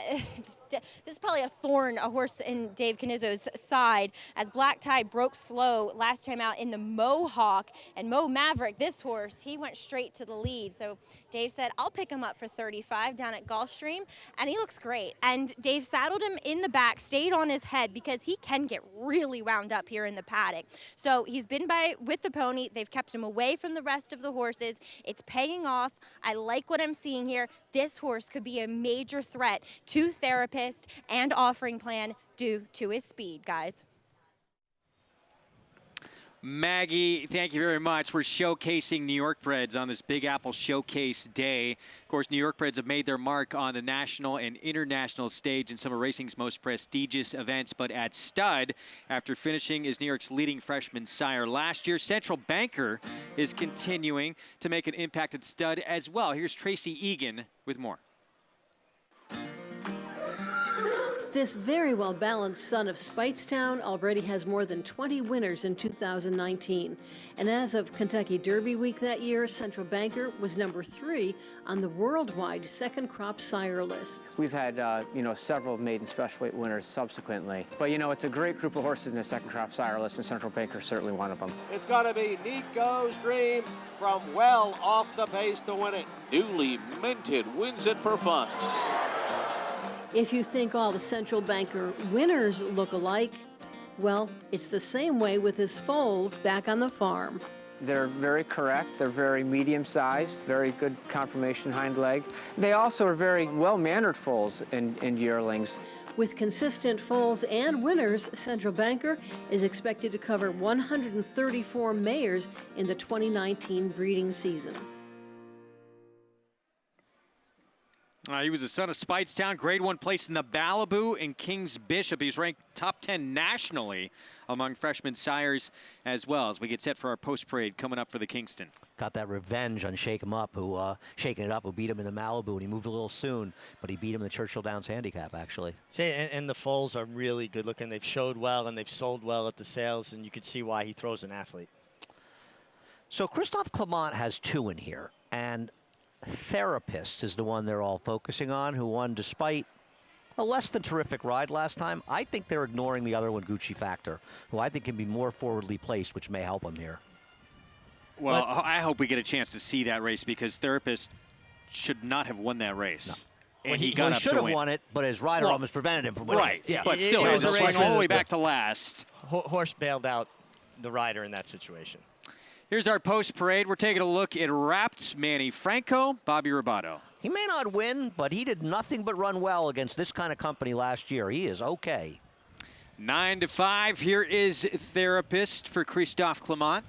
this is probably a thorn, a horse in Dave Canizzo's side, as Black Tie broke slow last time out in the Mohawk. And Mo Maverick, this horse, he went straight to the lead. So Dave said, I'll pick him up for 35 down at Gulfstream, and he looks great. And Dave saddled him in the back, stayed on his head, because he can get really wound up here in the paddock. So he's been with the pony. They've kept him away from the rest of the horses. It's paying off. I like what I'm seeing here. This horse could be a major threat to Therapist and Offering Plan due to his speed, guys. Maggie, thank you very much. We're showcasing New York breds on this Big Apple Showcase Day. Of course, New York breds have made their mark on the national and international stage in some of racing's most prestigious events, but at stud, after finishing as New York's leading freshman sire last year, Central Banker is continuing to make an impact at stud as well. Here's Tracy Egan with more. This very well-balanced son of Speightstown already has more than 20 winners in 2019. And as of Kentucky Derby week that year, Central Banker was number 3 on the worldwide second crop sire list. We've had, several maiden special weight winners subsequently. But, it's a great group of horses in the second crop sire list, and Central Banker is certainly one of them. It's going to be Nico's Dream from well off the pace to win it. Newly minted wins it for fun. If you think all the Central Banker winners look alike, well, it's the same way with his foals back on the farm. They're very correct. They're very medium-sized, very good conformation hind leg. They also are very well-mannered foals and yearlings. With consistent foals and winners, Central Banker is expected to cover 134 mares in the 2019 breeding season. He was the son of Speightstown, grade 1 place in the Ballaboo and King's Bishop. He's ranked top 10 nationally among freshman sires as well, as we get set for our post-parade coming up for the Kingston. Got that revenge on Shaking It Up, who beat him in the Malibu, and he moved a little soon, but he beat him in the Churchill Downs handicap, actually. And the foals are really good looking. They've showed well, and they've sold well at the sales, and you can see why he throws an athlete. So Christophe Clement has 2 in here, and Therapist is the one they're all focusing on, who won despite a less than terrific ride last time. I think they're ignoring the other one, Gucci Factor, who I think can be more forwardly placed, which may help him here. Well, I hope we get a chance to see that race, because Therapist should not have won that race. No. And he got up should to have win. won it, but his rider almost prevented him from winning. Right, Yeah. but still, he was swing all the way back to last. Horse bailed out the rider in that situation. Here's our post-parade. We're taking a look at Wrapped, Manny Franco, Bobby Robato. He may not win, but he did nothing but run well against this kind of company last year. He is okay. 9-5. Here is Therapist for Christophe Clement.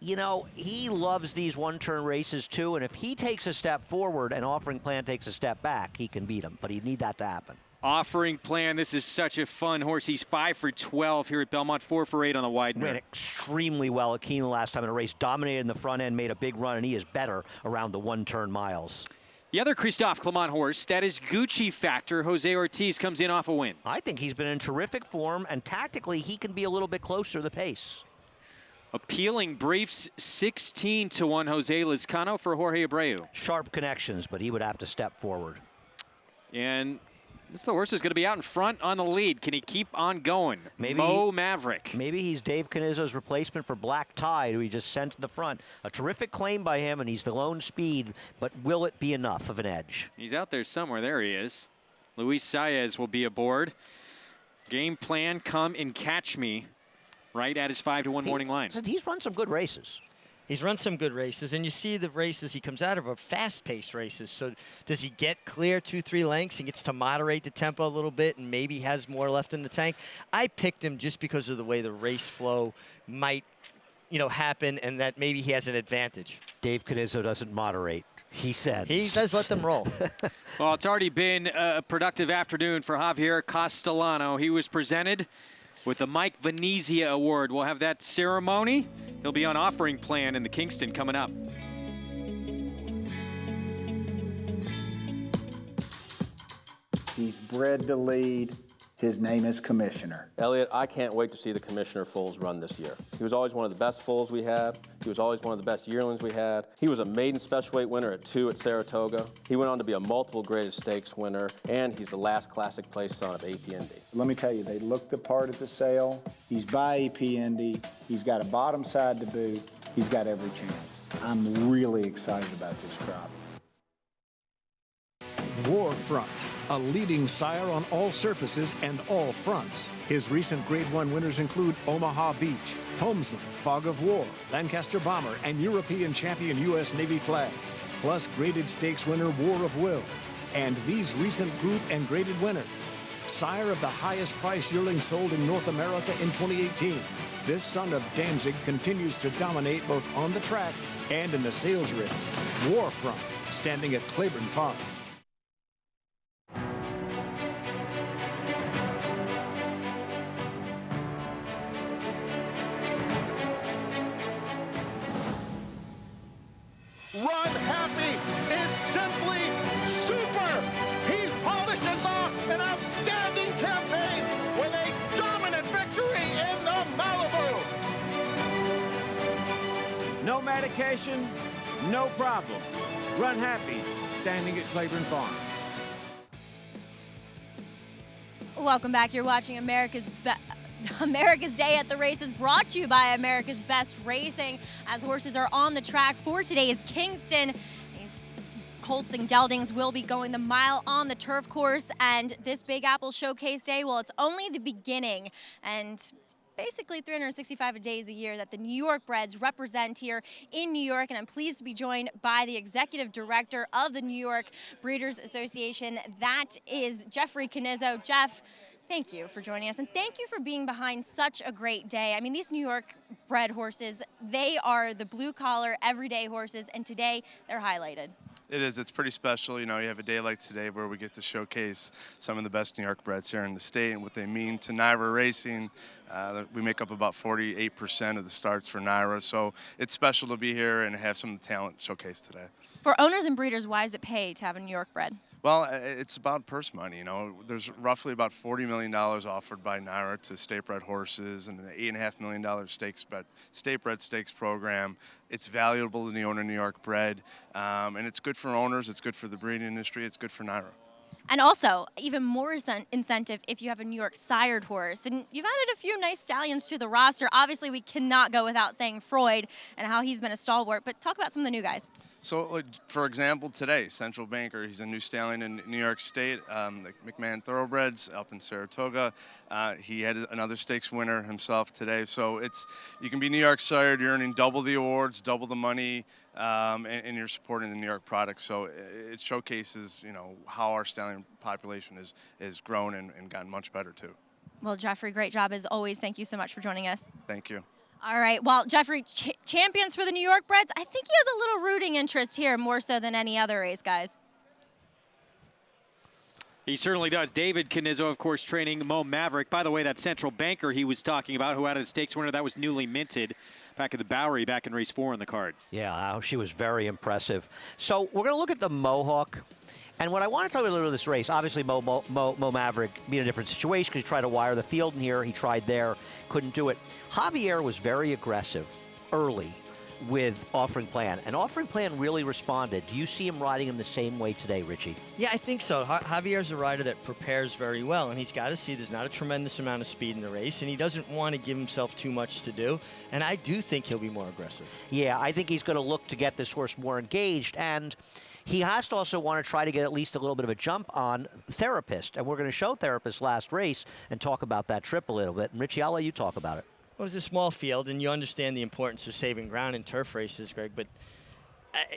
He loves these one-turn races, too, and if he takes a step forward and Offering Plan takes a step back, he can beat him, but he'd need that to happen. Offering Plan, this is such a fun horse. He's 5 for 12 here at Belmont, 4 for 8 on the wide. Ran extremely well at Keeneland last time in a race, dominated in the front end, made a big run, and he is better around the one-turn miles. The other Christophe Clement horse, that is Gucci Factor. Jose Ortiz comes in off a win. I think he's been in terrific form, and tactically he can be a little bit closer to the pace. Appealing briefs, 16-1 Jose Lizcano for Jorge Abreu. Sharp connections, but he would have to step forward. And this horse is going to be out in front on the lead. Can he keep on going? Mo Maverick. Maybe he's Dave Canizzo's replacement for Black Tide, who he just sent to the front. A terrific claim by him, and he's the lone speed, but will it be enough of an edge? He's out there somewhere. There he is. Luis Saez will be aboard. Game plan, come and catch me, right at his 5-1 morning line. He's run some good races. He's run some good races, and you see the races, he comes out of a fast-paced races. So does he get clear 2-3 lengths and gets to moderate the tempo a little bit and maybe has more left in the tank? I picked him just because of the way the race flow might, happen, and that maybe he has an advantage. Dave Canizzo doesn't moderate, he said. He does let them roll. Well, it's already been a productive afternoon for Javier Castellano. He was presented with the Mike Venezia Award. We'll have that ceremony. He'll be on Offering Plan in the Kingston coming up. He's bred to lead. His name is Commissioner. Elliot, I can't wait to see the Commissioner foals run this year. He was always one of the best foals we had. He was always one of the best yearlings we had. He was a maiden special weight winner at 2 at Saratoga. He went on to be a multiple graded stakes winner, and he's the last classic place son of APND. Let me tell you, they looked the part at the sale. He's by APND. He's got a bottom side to boot. He's got every chance. I'm really excited about this crop. Warfront, a leading sire on all surfaces and all fronts. His recent Grade 1 winners include Omaha Beach, Homesman, Fog of War, Lancaster Bomber, and European champion U.S. Navy Flag, plus graded stakes winner War of Will. And these recent group and graded winners: sire of the highest price yearling sold in North America in 2018. This son of Danzig continues to dominate both on the track and in the sales ring. Warfront, standing at Claiborne Farm. Runhappy is simply super. He polishes off an outstanding campaign with a dominant victory in the Malibu. No medication, no problem. Runhappy, standing at Claiborne Farm. Welcome back. You're watching America's Day at the Races, brought to you by America's Best Racing. As horses are on the track for today is Kingston. These colts and geldings will be going the mile on the turf course, and this Big Apple Showcase Day, well, it's only the beginning, and it's basically 365 days a year that the New York breds represent here in New York, and I'm pleased to be joined by the executive director of the New York Breeders Association. That is Jeffrey Canizzo. Jeff, thank you for joining us, and thank you for being behind such a great day. I mean, these New York bred horses, they are the blue-collar, everyday horses, and today they're highlighted. It is. It's pretty special. You know, you have a day like today where we get to showcase some of the best New York breds here in the state and what they mean to NYRA racing. We make up about 48% of the starts for NYRA, so it's special to be here and have some of the talent showcased today. For owners and breeders, why does it pay to have a New York bred? Well, it's about purse money. You know, there's roughly about $40 million offered by NYRA to state-bred horses, and an $8.5 million state-bred stakes program. It's valuable to the owner New York bred, and it's good for owners. It's good for the breeding industry. It's good for NYRA. And also, even more incentive if you have a New York sired horse. And you've added a few nice stallions to the roster. Obviously, we cannot go without saying Freud and how he's been a stalwart, but talk about some of the new guys. So, for example, today, Central Banker, he's a new stallion in New York State, the McMahon Thoroughbreds up in Saratoga. He had another stakes winner himself today. So you can be New York sired, you're earning double the awards, double the money, and you're supporting the New York product. So it showcases, you know, how our stallion population is grown and gotten much better too. Well, Jeffrey, great job as always. Thank you so much for joining us. Thank you. All right. Well, Jeffrey, champions for the New York breds. I think he has a little rooting interest here, more so than any other race, guys. He certainly does. David Canizzo, of course, training Mo Maverick. By the way, that Central Banker he was talking about, who had a stakes winner, that was newly minted back at the Bowery back in race 4 on the card. Yeah, she was very impressive. So we're going to look at the Mohawk. And what I want to talk about a little bit of this race, obviously Mo Maverick being a different situation because he tried to wire the field in here. He tried there, couldn't do it. Javier was very aggressive early with Offering Plan, and Offering Plan really responded. Do you see him riding him the same way today, Richie? Yeah, I think so. Javier's a rider that prepares very well, and he's got to see there's not a tremendous amount of speed in the race, and he doesn't want to give himself too much to do, and I do think he'll be more aggressive. Yeah, I think he's going to look to get this horse more engaged, and he has to also want to try to get at least a little bit of a jump on Therapist, and we're going to show Therapist last race and talk about that trip a little bit. And Richie, I'll let you talk about it. Well, it's a small field, and you understand the importance of saving ground in turf races, Greg, but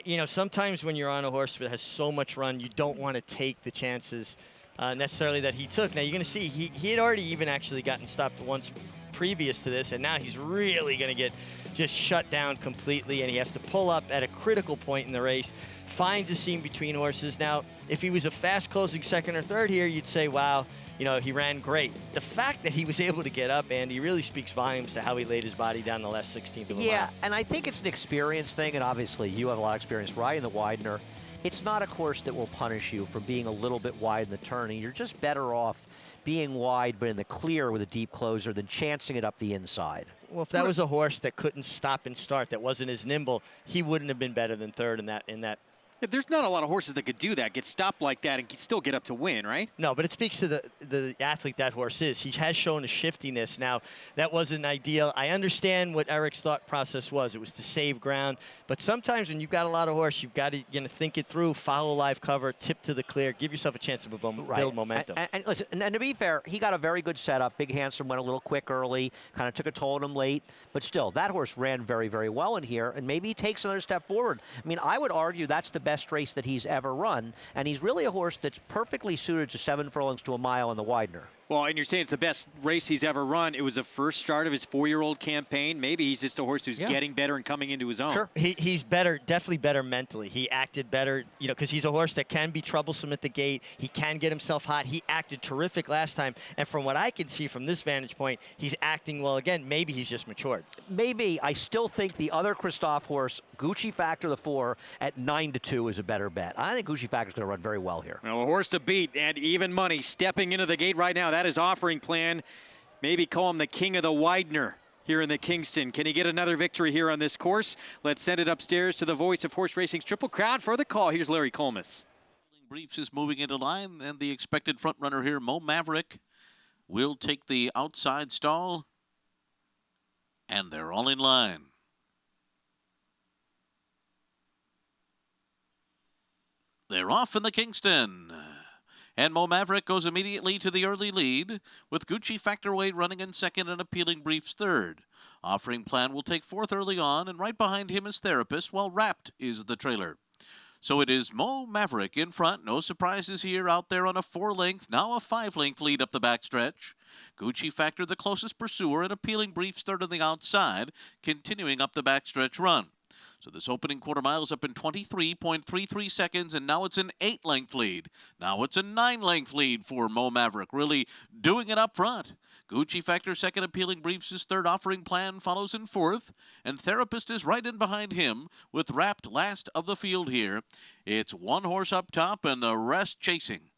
you know, sometimes when you're on a horse that has so much run, you don't want to take the chances necessarily that he took. Now, you're going to see he had already even actually gotten stopped once previous to this, and now he's really going to get just shut down completely, and he has to pull up at a critical point in the race, finds a seam between horses. Now, if he was a fast closing second or third here, you'd say, wow, you know, he ran great. The fact that he was able to get up, Andy, really speaks volumes to how he laid his body down the last 16th of a mile. Yeah, and I think it's an experience thing, and obviously you have a lot of experience riding the Widener. It's not a course that will punish you for being a little bit wide in the turning. You're just better off being wide but in the clear with a deep closer than chancing it up the inside. Well, if that was a horse that couldn't stop and start, that wasn't as nimble, he wouldn't have been better than third in that. There's not a lot of horses that could do that, get stopped like that, and still get up to win, right? No, but it speaks to the athlete that horse is. He has shown a shiftiness. Now, that wasn't ideal. I understand what Eric's thought process was. It was to save ground. But sometimes when you've got a lot of horse, you've got to think it through, follow live cover, tip to the clear, give yourself a chance to build momentum. And listen, and to be fair, he got a very good setup. Big Handsome went a little quick early, kind of took a toll on him late. But still, that horse ran very, very well in here, and maybe he takes another step forward. I mean, I would argue that's the best race that he's ever run, and he's really a horse that's perfectly suited to 7 furlongs to a mile on the Widener. Well, and you're saying it's the best race he's ever run. It was the first start of his 4-year-old campaign. Maybe he's just a horse who's getting better and coming into his own. Sure. He's better, definitely better mentally. He acted better, you know, because he's a horse that can be troublesome at the gate. He can get himself hot. He acted terrific last time. And from what I can see from this vantage point, he's acting well again. Maybe he's just matured. Maybe. I still think the other Christophe horse, Gucci Factor, the 4, at 9-2 is a better bet. I think Gucci Factor's going to run very well here. Well, a horse to beat and even money stepping into the gate right now. That is Offering Plan. Maybe call him the king of the Widener here in the Kingston. Can he get another victory here on this course? Let's send it upstairs to the voice of horse racing's Triple Crown for the call. Here's Larry Collmus. Briefs is moving into line, and the expected front runner here, Mo Maverick, will take the outside stall, and they're all in line. They're off in the Kingston. And Mo Maverick goes immediately to the early lead, with Gucci Factor Way running in second and Appealing Briefs third. Offering Plan will take fourth early on, and right behind him is Therapist, while Wrapped is the trailer. So it is Mo Maverick in front. No surprises here, out there on a 4-length, now a 5-length lead up the backstretch. Gucci Factor the closest pursuer, and Appealing Briefs third on the outside, continuing up the backstretch run. So this opening quarter mile is up in 23.33 seconds, and now it's an 8-length lead. Now it's a 9-length lead for Mo Maverick, really doing it up front. Gucci Factor second, Appealing Briefs is third, Offering Plan follows in fourth, and Therapist is right in behind him, with Wrapped last of the field here. It's one horse up top and the rest chasing.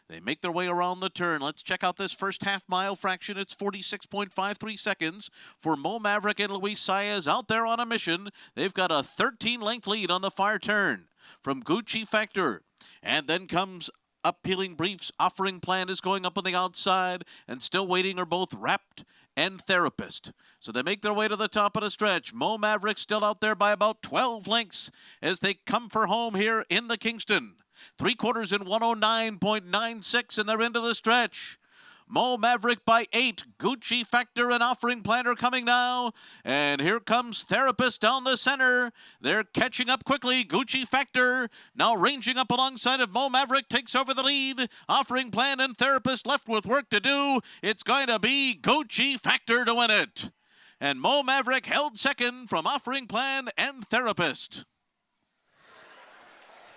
They make their way around the turn. Let's check out this first half-mile fraction. It's 46.53 seconds for Mo Maverick and Luis Saez out there on a mission. They've got a 13-length lead on the far turn from Gucci Factor. And then comes Appealing Briefs. Offering Plan is going up on the outside, and still waiting are both Wrapped and Therapist. So they make their way to the top of the stretch. Mo Maverick still out there by about 12 lengths as they come for home here in the Kingston. 3/4 in 109.96, and they're into the stretch. Mo Maverick by 8. Gucci Factor and Offering Plan are coming now. And here comes Therapist down the center. They're catching up quickly. Gucci Factor now ranging up alongside of Mo Maverick, takes over the lead. Offering Plan and Therapist left with work to do. It's going to be Gucci Factor to win it. And Mo Maverick held second from Offering Plan and Therapist.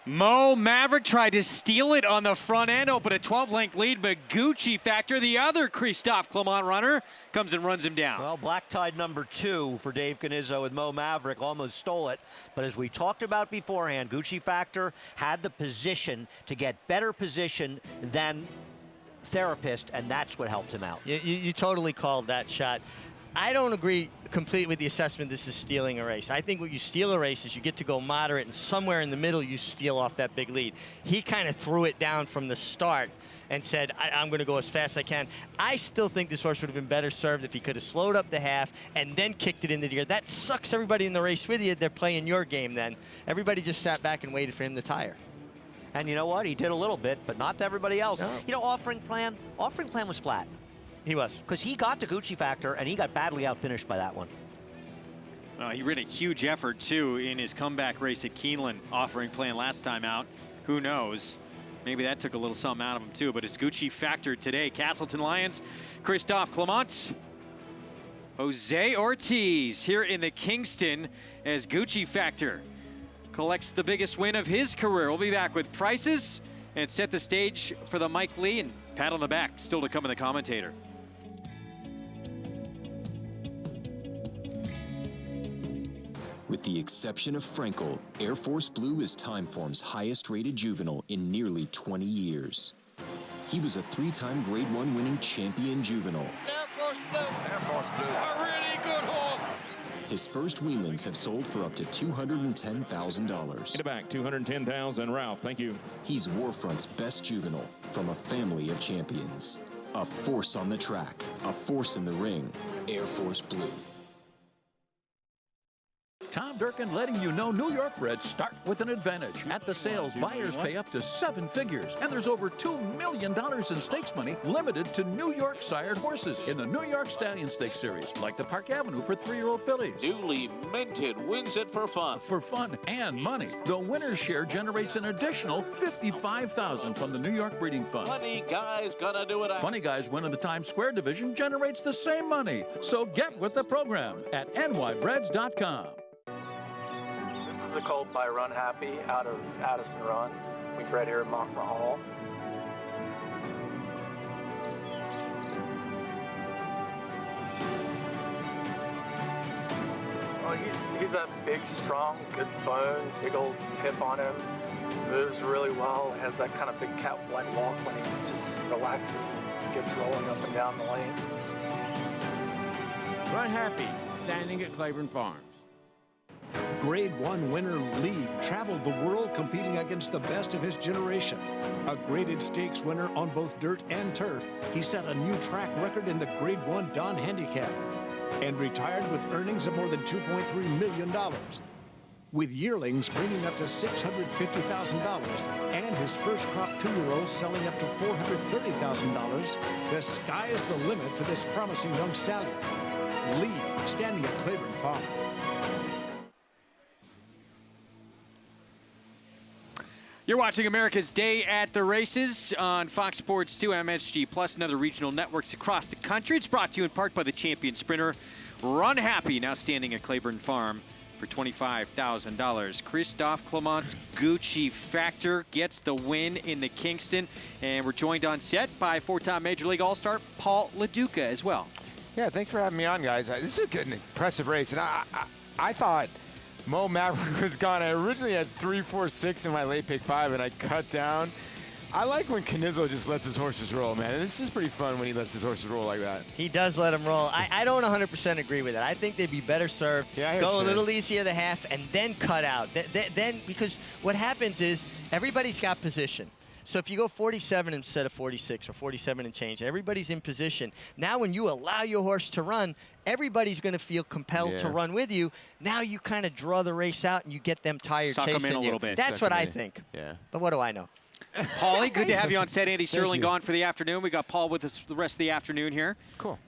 Mo Maverick tried to steal it on the front end, open a 12-length lead, but Gucci Factor, the other Christophe Clement runner, comes and runs him down. Well, Black Tide number 2 for Dave Canizzo with Mo Maverick almost stole it. But as we talked about beforehand, Gucci Factor had the position to get better position than Therapist, and that's what helped him out. You totally called that shot. I don't agree completely with the assessment this is stealing a race. I think what you steal a race is you get to go moderate, and somewhere in the middle you steal off that big lead. He kind of threw it down from the start and said, I'm going to go as fast as I can. I still think this horse would have been better served if he could have slowed up the half and then kicked it into the air. That sucks everybody in the race with you. They're playing your game then. Everybody just sat back and waited for him to tire. And you know what? He did a little bit, but not to everybody else. No. You know, Offering Plan was flat. He was. Because he got to Gucci Factor, and he got badly outfinished by that one. He ran a huge effort, too, in his comeback race at Keeneland, Offering Plan last time out. Who knows? Maybe that took a little something out of him, too. But it's Gucci Factor today. Castleton Lions, Christophe Clement, Jose Ortiz here in the Kingston as Gucci Factor collects the biggest win of his career. We'll be back with prices and set the stage for the Mike Lee and pat on the back still to come in the Commentator. With the exception of Frankel, Air Force Blue is Timeform's highest-rated juvenile in nearly 20 years. He was a 3-time Grade 1 winning champion juvenile. Air Force Blue. Air Force Blue. A really good horse. His first weanlings have sold for up to $210,000. In the back, $210,000, Ralph. Thank you. He's Warfront's best juvenile from a family of champions. A force on the track, a force in the ring. Air Force Blue. Tom Durkin letting you know New York breds start with an advantage. At the sales, buyers pay up to 7 figures. And there's over $2 million in stakes money limited to New York sired horses in the New York Stallion Stakes Series, like the Park Avenue for 3-year-old fillies. Newly minted wins it for fun. For fun and money. The winner's share generates an additional $55,000 from the New York Breeding Fund. Funny Guy's gonna do it. Funny Guys winning the Times Square division generates the same money. So get with the program at nybreds.com. This is a colt by Runhappy out of Addison Run. We bred here at Moffra Hall. Well, he's a big, strong, good bone, big old hip on him. Moves really well. Has that kind of big cat-like walk when he just relaxes and gets rolling up and down the lane. Runhappy, standing at Claiborne Farms. Grade 1 winner Lee traveled the world competing against the best of his generation. A graded stakes winner on both dirt and turf, he set a new track record in the Grade 1 Don Handicap and retired with earnings of more than $2.3 million. With yearlings bringing up to $650,000 and his first crop 2-year-old selling up to $430,000, the sky is the limit for this promising young stallion. Lee, standing at Claiborne Farm. You're watching America's Day at the Races on Fox Sports 2, MSG Plus, and other regional networks across the country. It's brought to you in part by the champion sprinter, Runhappy, now standing at Claiborne Farm for $25,000. Christophe Clement's Gucci Factor gets the win in the Kingston. And we're joined on set by 4-time Major League All-Star Paul LoDuca as well. Yeah, thanks for having me on, guys. This is a good and impressive race. And I thought Mo Maverick was gone. I originally had 3-4-6 in my late pick 5, and I cut down. I like when Canizzo just lets his horses roll, man. And this is pretty fun when he lets his horses roll like that. He does let them roll. I don't 100% agree with it. I think they'd be better served. Yeah, go a little easier the half and then cut out. Then because what happens is everybody's got position. So if you go 47 instead of 46 or 47 and change, everybody's in position. Now when you allow your horse to run, everybody's going to feel compelled to run with you. Now you kind of draw the race out and you get them tired Suck chasing them in a you. little bit. That's what I think. Yeah. But what do I know? Paulie, good to have you on set. Andy Thank Serling you. gone for the afternoon. We got Paul with us the rest of the afternoon here. Cool.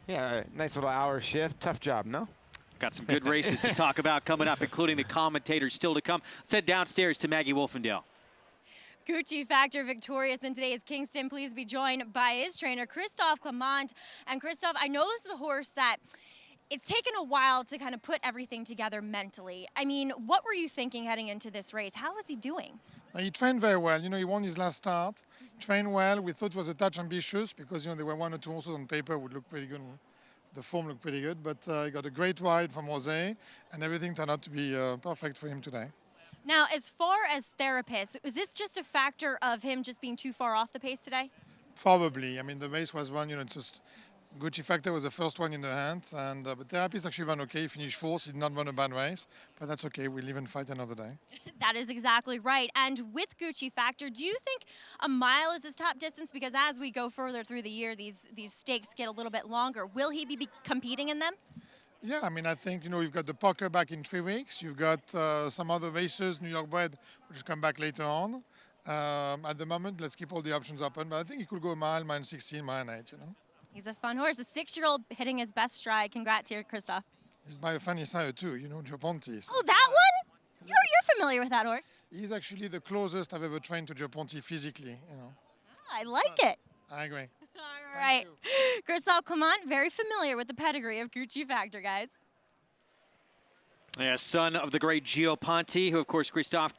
Yeah, nice little hour shift. Tough job, no? Got some good races to talk about coming up, including the commentators still to come. Let's head downstairs to Maggie Wolfendale. Gucci Factor victorious in today's Kingston. Please be joined by his trainer, Christophe Clement. And Christophe, I know this is a horse that it's taken a while to kind of put everything together mentally. I mean, what were you thinking heading into this race? How was he doing? He trained very well. You know, he won his last start. Trained well. We thought it was a touch ambitious because, you know, there were 1 or 2 horses on paper would look pretty good. The form looked pretty good, but he got a great ride from Jose, and everything turned out to be perfect for him today. Now, as far as therapists, was this just a factor of him just being too far off the pace today? Probably. I mean, the race was one, you know, it's just Gucci Factor was the first one in the hands, and but therapists actually ran okay. He finished 4th. He did not run a bad race, but that's okay. We live and fight another day. That is exactly right. And with Gucci Factor, do you think a mile is his top distance? Because as we go further through the year, these stakes get a little bit longer. Will he be competing in them? Yeah, I mean, I think, you know, you've got the Poker back in 3 weeks. You've got some other races, New York bred, which come back later on. At the moment, let's keep all the options open. But I think he could go a mile, mile 16, mile 8, you know. He's a fun horse. A 6-year-old hitting his best stride. Congrats here, Christophe. He's by a funny sire too, you know, Gioponti. So Oh, that one? You're familiar with that horse. he's actually the closest I've ever trained to Gioponti physically, you know. I like it. I agree. All right. Christophe Clement, very familiar with the pedigree of Gucci Factor, guys. Yeah, son of the great Gioponti, who, of course, Christophe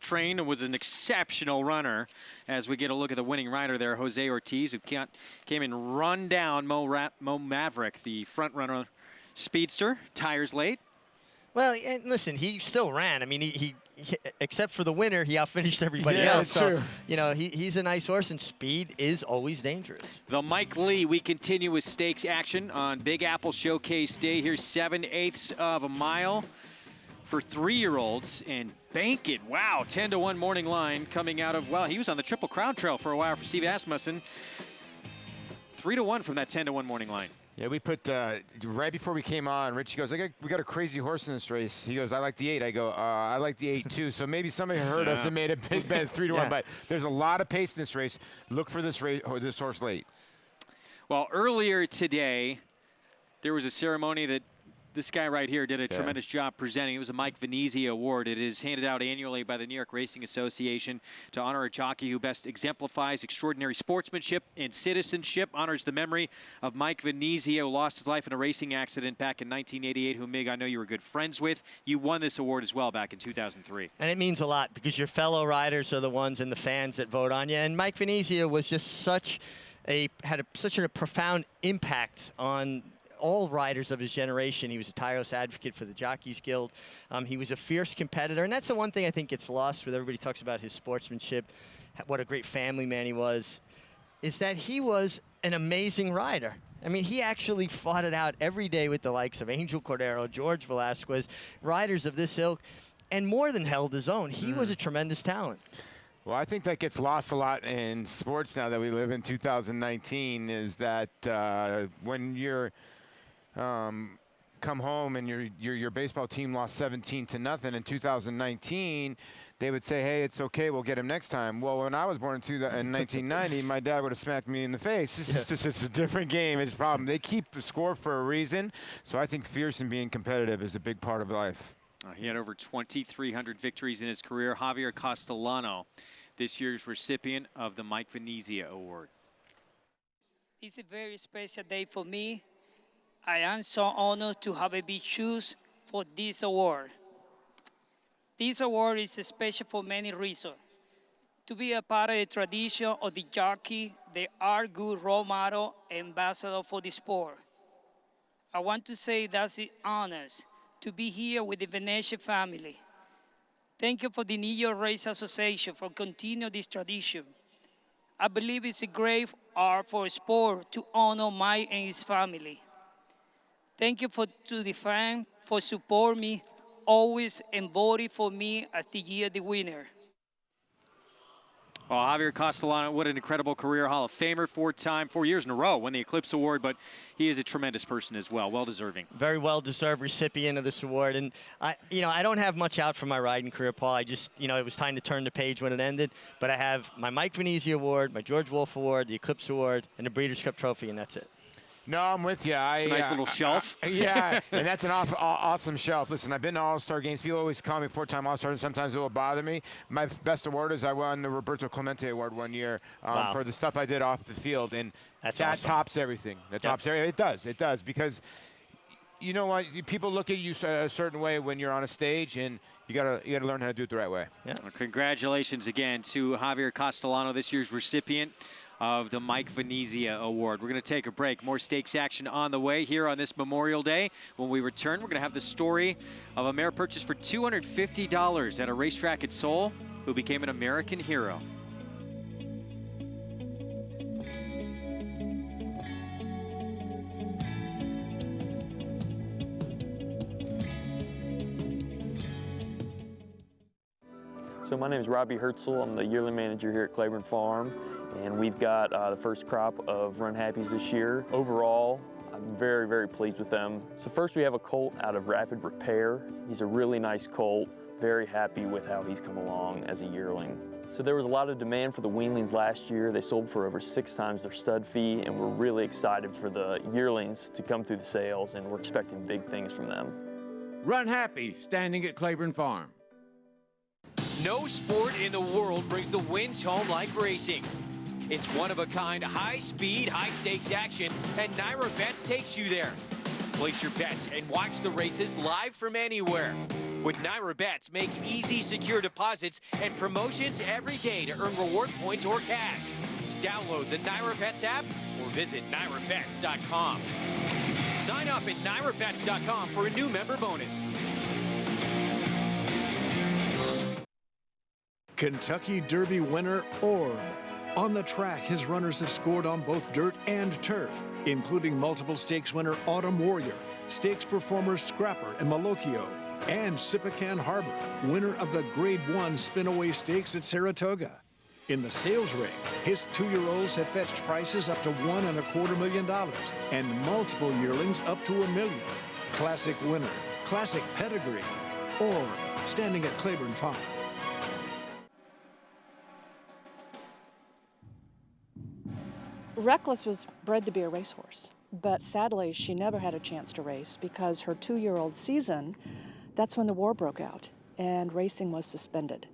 trained and was an exceptional runner. As we get a look at the winning rider there, Jose Ortiz, who came and run down Mo Maverick, the front runner speedster, tires late. Well, and listen, he still ran. I mean, he except for the winner, he outfinished everybody Yeah, else. that's true. So, you know, he's a nice horse, and speed is always dangerous. The Mike Lee, we continue with stakes action on Big Apple Showcase Day. Here's 7/8 of a mile for 3-year-olds, and bank it. Wow, 10-1 morning line coming out of, well, he was on the Triple Crown Trail for a while for Steve Asmussen. 3-1 from that 10-1 morning line. Yeah, we put, right before we came on, Richie goes, we got a crazy horse in this race. He goes, I like the 8. I go, I like the 8 too. So maybe somebody heard us and made a big bet 3-1. But there's a lot of pace in this race. Look for this horse late. Well, earlier today, there was a ceremony that this guy right here did a tremendous job presenting. It was a Mike Venezia Award. It is handed out annually by the New York Racing Association to honor a jockey who best exemplifies extraordinary sportsmanship and citizenship. Honors the memory of Mike Venezia, who lost his life in a racing accident back in 1988, who, Mig, I know you were good friends with. You won this award as well back in 2003. And it means a lot because your fellow riders are the ones and the fans that vote on you. And Mike Venezia was just such a profound impact on all riders of his generation. He was a tireless advocate for the Jockeys Guild. He was a fierce competitor, and that's the one thing I think gets lost when everybody talks about his sportsmanship, what a great family man he was, is that he was an amazing rider. I mean, he actually fought it out every day with the likes of Angel Cordero, George Velasquez, riders of this ilk, and more than held his own. He was a tremendous talent. Well, I think that gets lost a lot in sports now that we live in 2019, is that when you're come home and your baseball team lost 17-0 in 2019, they would say, hey, it's okay, we'll get him next time. Well, when I was born in 1990, my dad would have smacked me in the face. It's a different game. It's a problem. They keep the score for a reason, so I think fierce and being competitive is a big part of life. He had over 2,300 victories in his career. Javier Castellano, this year's recipient of the Mike Venezia Award. It's a very special day for me. I am so honored to have been chosen for this award. This award is special for many reasons. To be a part of the tradition of the jockey, they are good role model and ambassador for the sport. I want to say that's an honor to be here with the Venezia family. Thank you for the New York Race Association for continuing this tradition. I believe it's a great art for sport to honor Mike and his family. Thank you to the fans for support me always and voting for me as the winner. Well, Javier Castellano, what an incredible career. Hall of Famer, 4 years in a row, won the Eclipse Award, but he is a tremendous person as well, well-deserving. Very well-deserved recipient of this award. And, I don't have much out for my riding career, Paul. I just, it was time to turn the page when it ended. But I have my Mike Venezia Award, my George Wolf Award, the Eclipse Award, and the Breeders' Cup Trophy, and that's it. No, I'm with you. It's a nice little shelf. Yeah, and that's an awesome shelf. Listen, I've been to All-Star games. People always call me 4-time All-Star, and sometimes it will bother me. My best award is I won the Roberto Clemente Award one year for the stuff I did off the field, and that awesome. Tops everything. That tops everything. It does, because you know what? People look at you a certain way when you're on a stage, and you gotta learn how to do it the right way. Yeah. Well, congratulations again to Javier Castellano, this year's recipient of the Mike Venezia Award. We're going to take a break. More stakes action on the way here on this Memorial Day. When we return, we're going to have the story of a mare purchased for $250 at a racetrack at Seoul who became an American hero. So my name is Robbie Herzl. I'm the yearling manager here at Claiborne Farm, and we've got the first crop of Runhappies this year. Overall, I'm very, very pleased with them. So first we have a colt out of Rapid Repair. He's a really nice colt. Very happy with how he's come along as a yearling. So there was a lot of demand for the weanlings last year. They sold for over 6 times their stud fee, and we're really excited for the yearlings to come through the sales, and we're expecting big things from them. Runhappy, standing at Claiborne Farm. No sport in the world brings the wins home like racing. It's one-of-a-kind, high-speed, high-stakes action, and NYRA Bets takes you there. Place your bets and watch the races live from anywhere. With NYRA Bets, make easy, secure deposits and promotions every day to earn reward points or cash. Download the NYRA Bets app or visit NYRABets.com. Sign up at NYRABets.com for a new member bonus. Kentucky Derby winner Orb. On the track, his runners have scored on both dirt and turf, including multiple stakes winner Autumn Warrior, stakes performers Scrapper and Malocchio, and Sipacan Harbor, winner of the Grade 1 Spinaway Stakes at Saratoga. In the sales ring, his 2-year-olds have fetched prices up to $1.25 million and multiple yearlings up to $1 million. Classic winner, classic pedigree, or standing at Claiborne Farm. Reckless was bred to be a racehorse, but sadly she never had a chance to race because her 2-year-old season, that's when the war broke out and racing was suspended.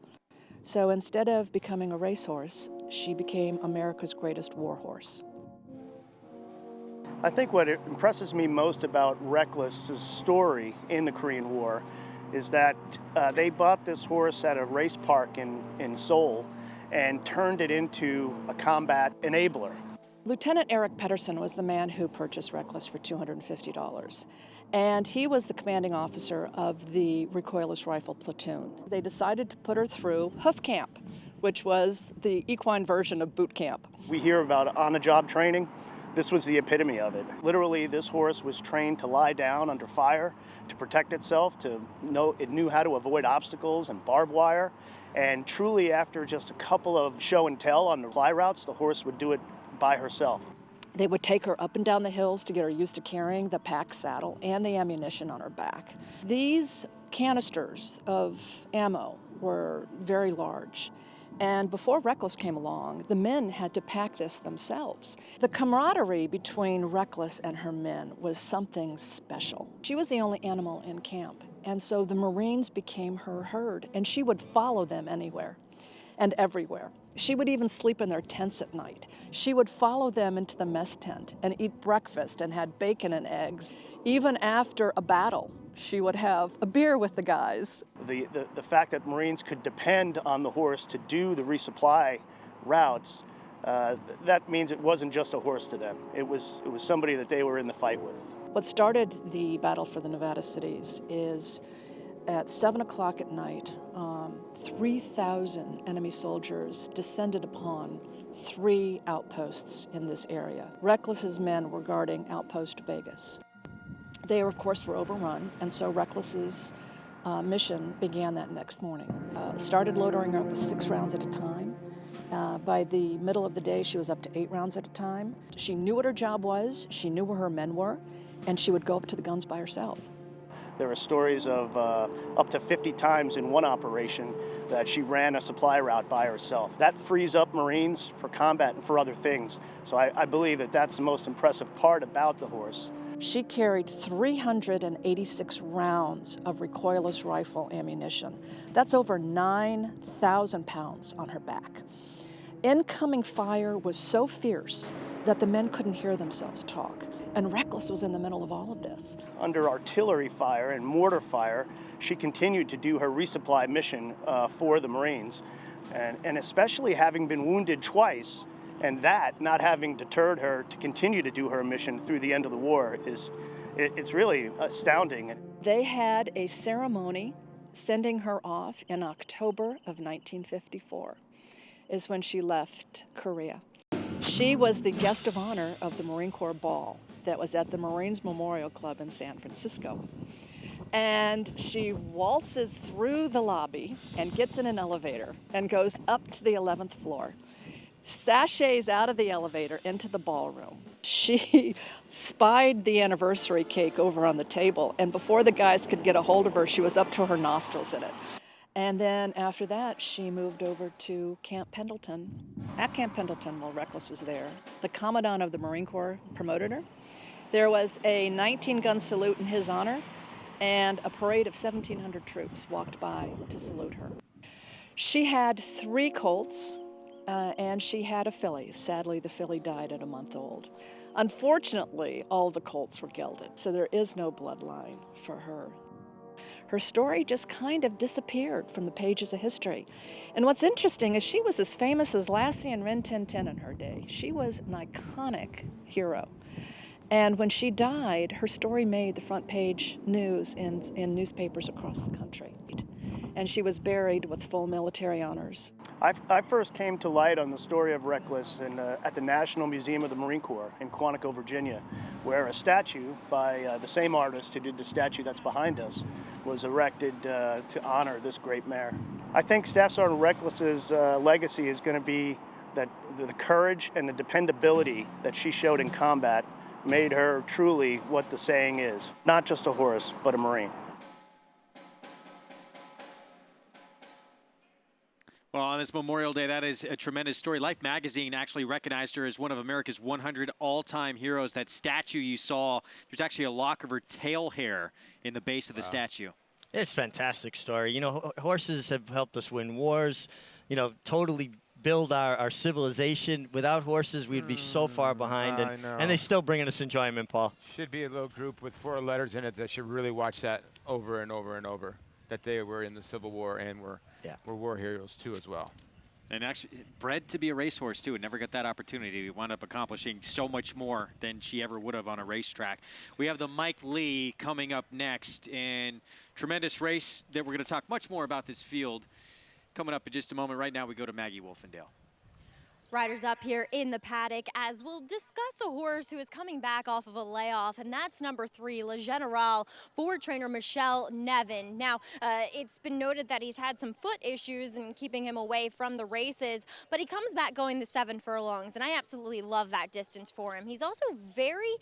So instead of becoming a racehorse, she became America's greatest war horse. I think what impresses me most about Reckless's story in the Korean War is that they bought this horse at a race park in Seoul and turned it into a combat enabler. Lieutenant Eric Pedersen was the man who purchased Reckless for $250. And he was the commanding officer of the recoilless rifle platoon. They decided to put her through hoof camp, which was the equine version of boot camp. We hear about on-the-job training. This was the epitome of it. Literally, this horse was trained to lie down under fire, to protect itself, it knew how to avoid obstacles and barbed wire. And truly, after just a couple of show and tell on the fly routes, the horse would do it by herself. They would take her up and down the hills to get her used to carrying the pack saddle and the ammunition on her back. These canisters of ammo were very large. And before Reckless came along, the men had to pack this themselves. The camaraderie between Reckless and her men was something special. She was the only animal in camp, and so the Marines became her herd, and she would follow them anywhere and everywhere. She would even sleep in their tents at night. She would follow them into the mess tent and eat breakfast and had bacon and eggs. Even after a battle, she would have a beer with the guys. The fact that Marines could depend on the horse to do the resupply routes, that means it wasn't just a horse to them. It was somebody that they were in the fight with. What started the battle for the Nevada cities is at 7 o'clock at night, 3,000 enemy soldiers descended upon 3 outposts in this area. Reckless's men were guarding Outpost Vegas. They, of course, were overrun, and so Reckless's mission began that next morning. Started loading her up with 6 rounds at a time. By the middle of the day, she was up to 8 rounds at a time. She knew what her job was, she knew where her men were, and she would go up to the guns by herself. There are stories of up to 50 times in one operation that she ran a supply route by herself. That frees up Marines for combat and for other things. So I believe that that's the most impressive part about the horse. She carried 386 rounds of recoilless rifle ammunition. That's over 9,000 pounds on her back. Incoming fire was so fierce that the men couldn't hear themselves talk. And Reckless was in the middle of all of this. Under artillery fire and mortar fire, she continued to do her resupply mission for the Marines. And especially having been wounded twice, and that not having deterred her to continue to do her mission through the end of the war, it's really astounding. They had a ceremony sending her off in October of 1954, is when she left Korea. She was the guest of honor of the Marine Corps Ball that was at the Marines Memorial Club in San Francisco. And she waltzes through the lobby and gets in an elevator and goes up to the 11th floor, sachets out of the elevator into the ballroom. She spied the anniversary cake over on the table, and before the guys could get a hold of her, she was up to her nostrils in it. And then after that, she moved over to Camp Pendleton. At Camp Pendleton, while Reckless was there, the Commandant of the Marine Corps promoted her. There was a 19-gun salute in his honor, and a parade of 1,700 troops walked by to salute her. She had 3 colts, and she had a filly. Sadly, the filly died at a month old. Unfortunately, all the colts were gelded, so there is no bloodline for her. Her story just kind of disappeared from the pages of history. And what's interesting is she was as famous as Lassie and Rin Tin Tin in her day. She was an iconic hero. And when she died, her story made the front page news in newspapers across the country. And she was buried with full military honors. I first came to light on the story of Reckless at the National Museum of the Marine Corps in Quantico, Virginia, where a statue by the same artist who did the statue that's behind us was erected to honor this great mare. I think Staff Sergeant Reckless's legacy is going to be that the courage and the dependability that she showed in combat made her truly what the saying is, not just a horse, but a Marine. Well, on this Memorial Day, that is a tremendous story. Life magazine actually recognized her as one of America's 100 all-time heroes. That statue you saw, there's actually a lock of her tail hair in the base of the statue. It's a fantastic story. You know, horses have helped us win wars, you know, totally build our civilization. Without horses, we'd be so far behind, and they're still bringing us enjoyment, Paul. Should be a little group with 4 letters in it that should really watch that over and over and over, that they were in the Civil War and were war heroes too as well. And actually bred to be a racehorse too, and never got that opportunity. Wound up accomplishing so much more than she ever would have on a racetrack. We have the Mike Lee coming up next, and tremendous race that we're going to talk much more about this field coming up in just a moment. Right now we go to Maggie Wolfendale. Riders up here in the paddock as we'll discuss a horse who is coming back off of a layoff, and that's number 3, Le General, for trainer Michelle Nevin. Now, it's been noted that he's had some foot issues and keeping him away from the races, but he comes back going the 7 furlongs, and I absolutely love that distance for him. He's also very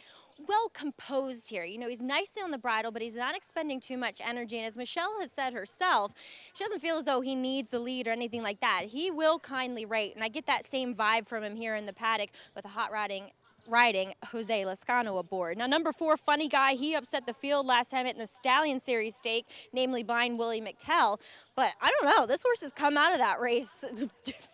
well composed here. You know, he's nicely on the bridle, but he's not expending too much energy. And as Michelle has said herself, she doesn't feel as though he needs the lead or anything like that. He will kindly rate, and I get that same vibe from him here in the paddock with a hot riding Jose Lascano aboard. Now, number 4, Funny Guy, he upset the field last time in the Stallion Series stake, namely Blind Willie McTell. But I don't know, this horse has come out of that race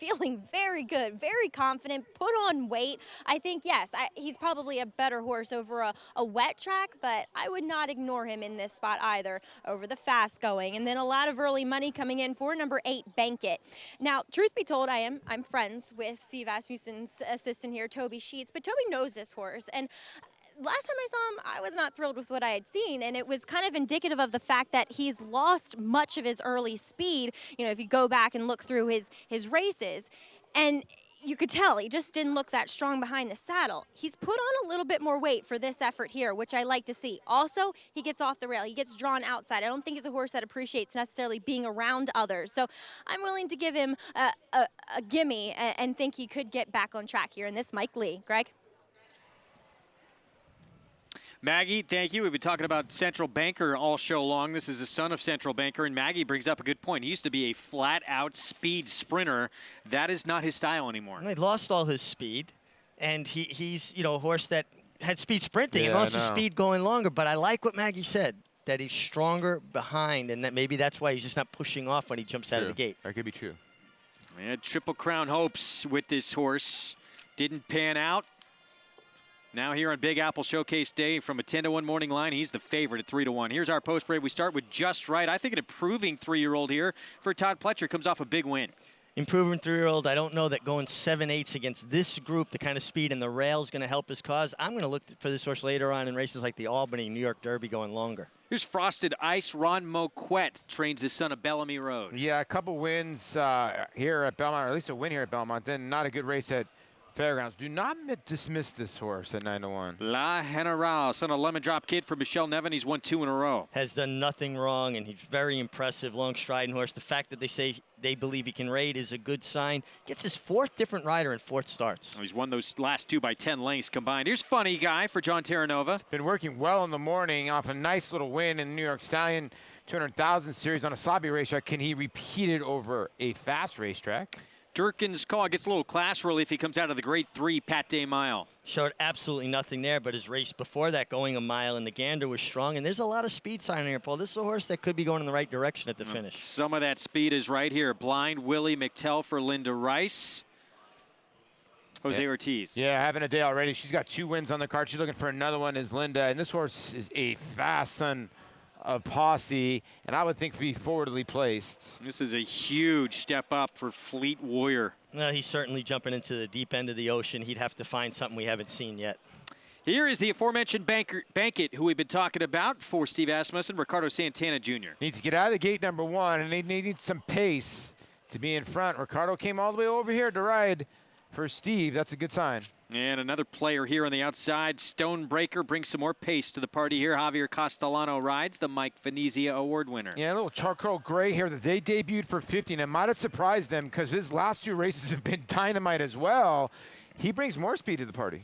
feeling very good, very confident, put on weight. I think, yes, he's probably a better horse over a wet track, but I would not ignore him in this spot either over the fast going. And then a lot of early money coming in for number 8, Bank It. Now, truth be told, I'm friends with Steve Asmussen's assistant here, Toby Sheets, but Toby knows this horse. And last time I saw him, I was not thrilled with what I had seen, and it was kind of indicative of the fact that he's lost much of his early speed. You know, if you go back and look through his races, and you could tell he just didn't look that strong behind the saddle. He's put on a little bit more weight for this effort here, which I like to see. Also, he gets off the rail. He gets drawn outside. I don't think he's a horse that appreciates necessarily being around others. So I'm willing to give him a gimme and think he could get back on track here in this Mike Lee. Greg? Maggie, thank you. We've been talking about Central Banker all show long. This is the son of Central Banker, and Maggie brings up a good point. He used to be a flat-out speed sprinter. That is not his style anymore. He lost all his speed, and he's, you know, a horse that had speed sprinting and lost his speed going longer. But I like what Maggie said, that he's stronger behind, and that maybe that's why he's just not pushing off when he jumps out of the gate. That could be true. We had Triple Crown hopes with this horse. Didn't pan out. Now here on Big Apple Showcase Day from a 10-1 morning line, he's the favorite at 3-1. Here's our post parade. We start with Just Right. I think an improving 3-year-old here for Todd Pletcher, comes off a big win. Improving 3-year-old. I don't know that going 7/8 against this group, the kind of speed and the rail is going to help his cause. I'm going to look for this horse later on in races like the Albany, New York Derby going longer. Here's Frosted Ice. Ron Moquette trains his son at Bellamy Road. Yeah, a couple wins here at Belmont, or at least a win here at Belmont. Then not a good race at Fairgrounds. Do not dismiss this horse at 9-1. La General, son of Lemon Drop Kid for Michelle Nevin. He's won 2 in a row. Has done nothing wrong, and he's very impressive, long striding horse. The fact that they say they believe he can rate is a good sign. Gets his 4th different rider in 4th starts. He's won those last 2 by 10 lengths combined. Here's Funny Guy for John Terranova. Been working well in the morning off a nice little win in the New York Stallion 200,000 series on a sloppy racetrack. Can he repeat it over a fast racetrack? Durkin's call gets a little class relief. He comes out of the grade 3 Pat Day Mile. Showed absolutely nothing there, but his race before that going a mile, and the Gander was strong. And there's a lot of speed sign here, Paul. This is a horse that could be going in the right direction at the finish. Some of that speed is right here. Blind Willie McTell for Linda Rice. Jose Ortiz. Yeah, having a day already. She's got 2 wins on the card. She's looking for another one, is Linda. And this horse is a fast son of Posse, and I would think be forwardly placed. This is a huge step up for Fleet Warrior. No, he's certainly jumping into the deep end of the ocean. He'd have to find something we haven't seen yet. Here is the aforementioned Bankit, who we've been talking about for Steve Asmussen, Ricardo Santana Jr. Needs to get out of the gate number 1, and they need some pace to be in front. Ricardo came all the way over here to ride for Steve. That's a good sign. And another player here on the outside, Stonebreaker, brings some more pace to the party here. Javier Castellano rides, the Mike Venezia Award winner. Yeah, a little charcoal gray here that they debuted for 50, and it might have surprised them because his last 2 races have been dynamite as well. He brings more speed to the party.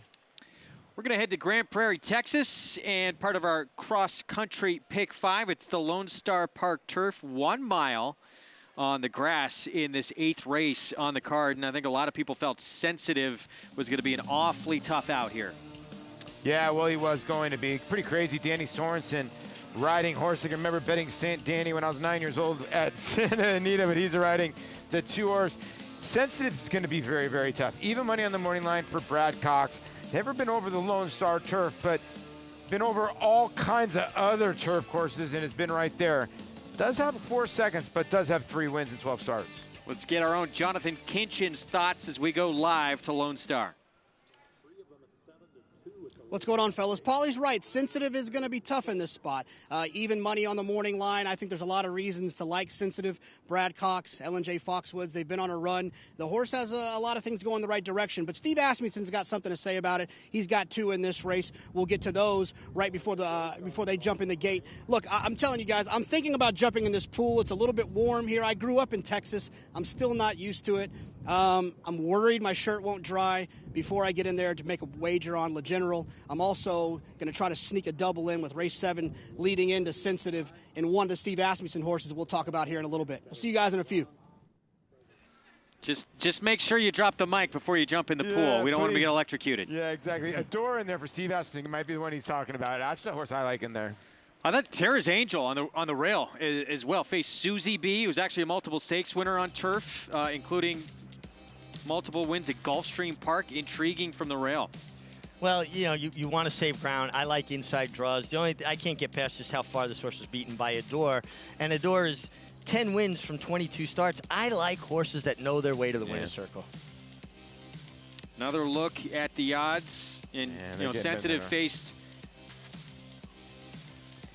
We're going to head to Grand Prairie, Texas, and part of our cross-country Pick 5. It's the Lone Star Park Turf, 1 mile on the grass in this 8th race on the card. And I think a lot of people felt Sensitive was going to be an awfully tough out here. Yeah, well, he was going to be. Pretty crazy. Danny Sorensen riding horse. I can remember betting St. Danny when I was 9 years old at Santa Anita, but he's riding the 2-horse. Sensitive is going to be very, very tough. Even money on the morning line for Brad Cox. Never been over the Lone Star Turf, but been over all kinds of other turf courses and has been right there. Does have 4 seconds, but does have 3 wins and 12 starts. Let's get our own Jonathan Kinchen's thoughts as we go live to Lone Star. What's going on, fellas? Paulie's right. Sensitive is going to be tough in this spot. Even money on the morning line. I think there's a lot of reasons to like Sensitive. Brad Cox, J. Foxwoods, they've been on a run. The horse has a lot of things going the right direction, but Steve Asmussen's got something to say about it. He's got 2 in this race. We'll get to those right before they jump in the gate. Look, I'm telling you guys, I'm thinking about jumping in this pool. It's a little bit warm here. I grew up in Texas. I'm still not used to it. I'm worried my shirt won't dry before I get in there to make a wager on Le General. I'm also going to try to sneak a double in with race 7 leading into Sensitive in one of the Steve Asmussen horses we'll talk about here in a little bit. We'll see you guys in a few. Just make sure you drop the mic before you jump in the pool. We don't want to get electrocuted. Yeah, exactly. A door in there for Steve Asmussen might be the one he's talking about. That's the horse I like in there. I thought Terra's Angel on the rail as well faced Susie B, who's actually a multiple stakes winner on turf, including multiple wins at Gulfstream Park. Intriguing from the rail. Well, you know, you want to save ground. I like inside draws. The only I can't get past just how far this horse was beaten by Adore, and Adore is 10 wins from 22 starts. I like horses that know their way to the winner's circle. Another look at the odds. And Sensitive faced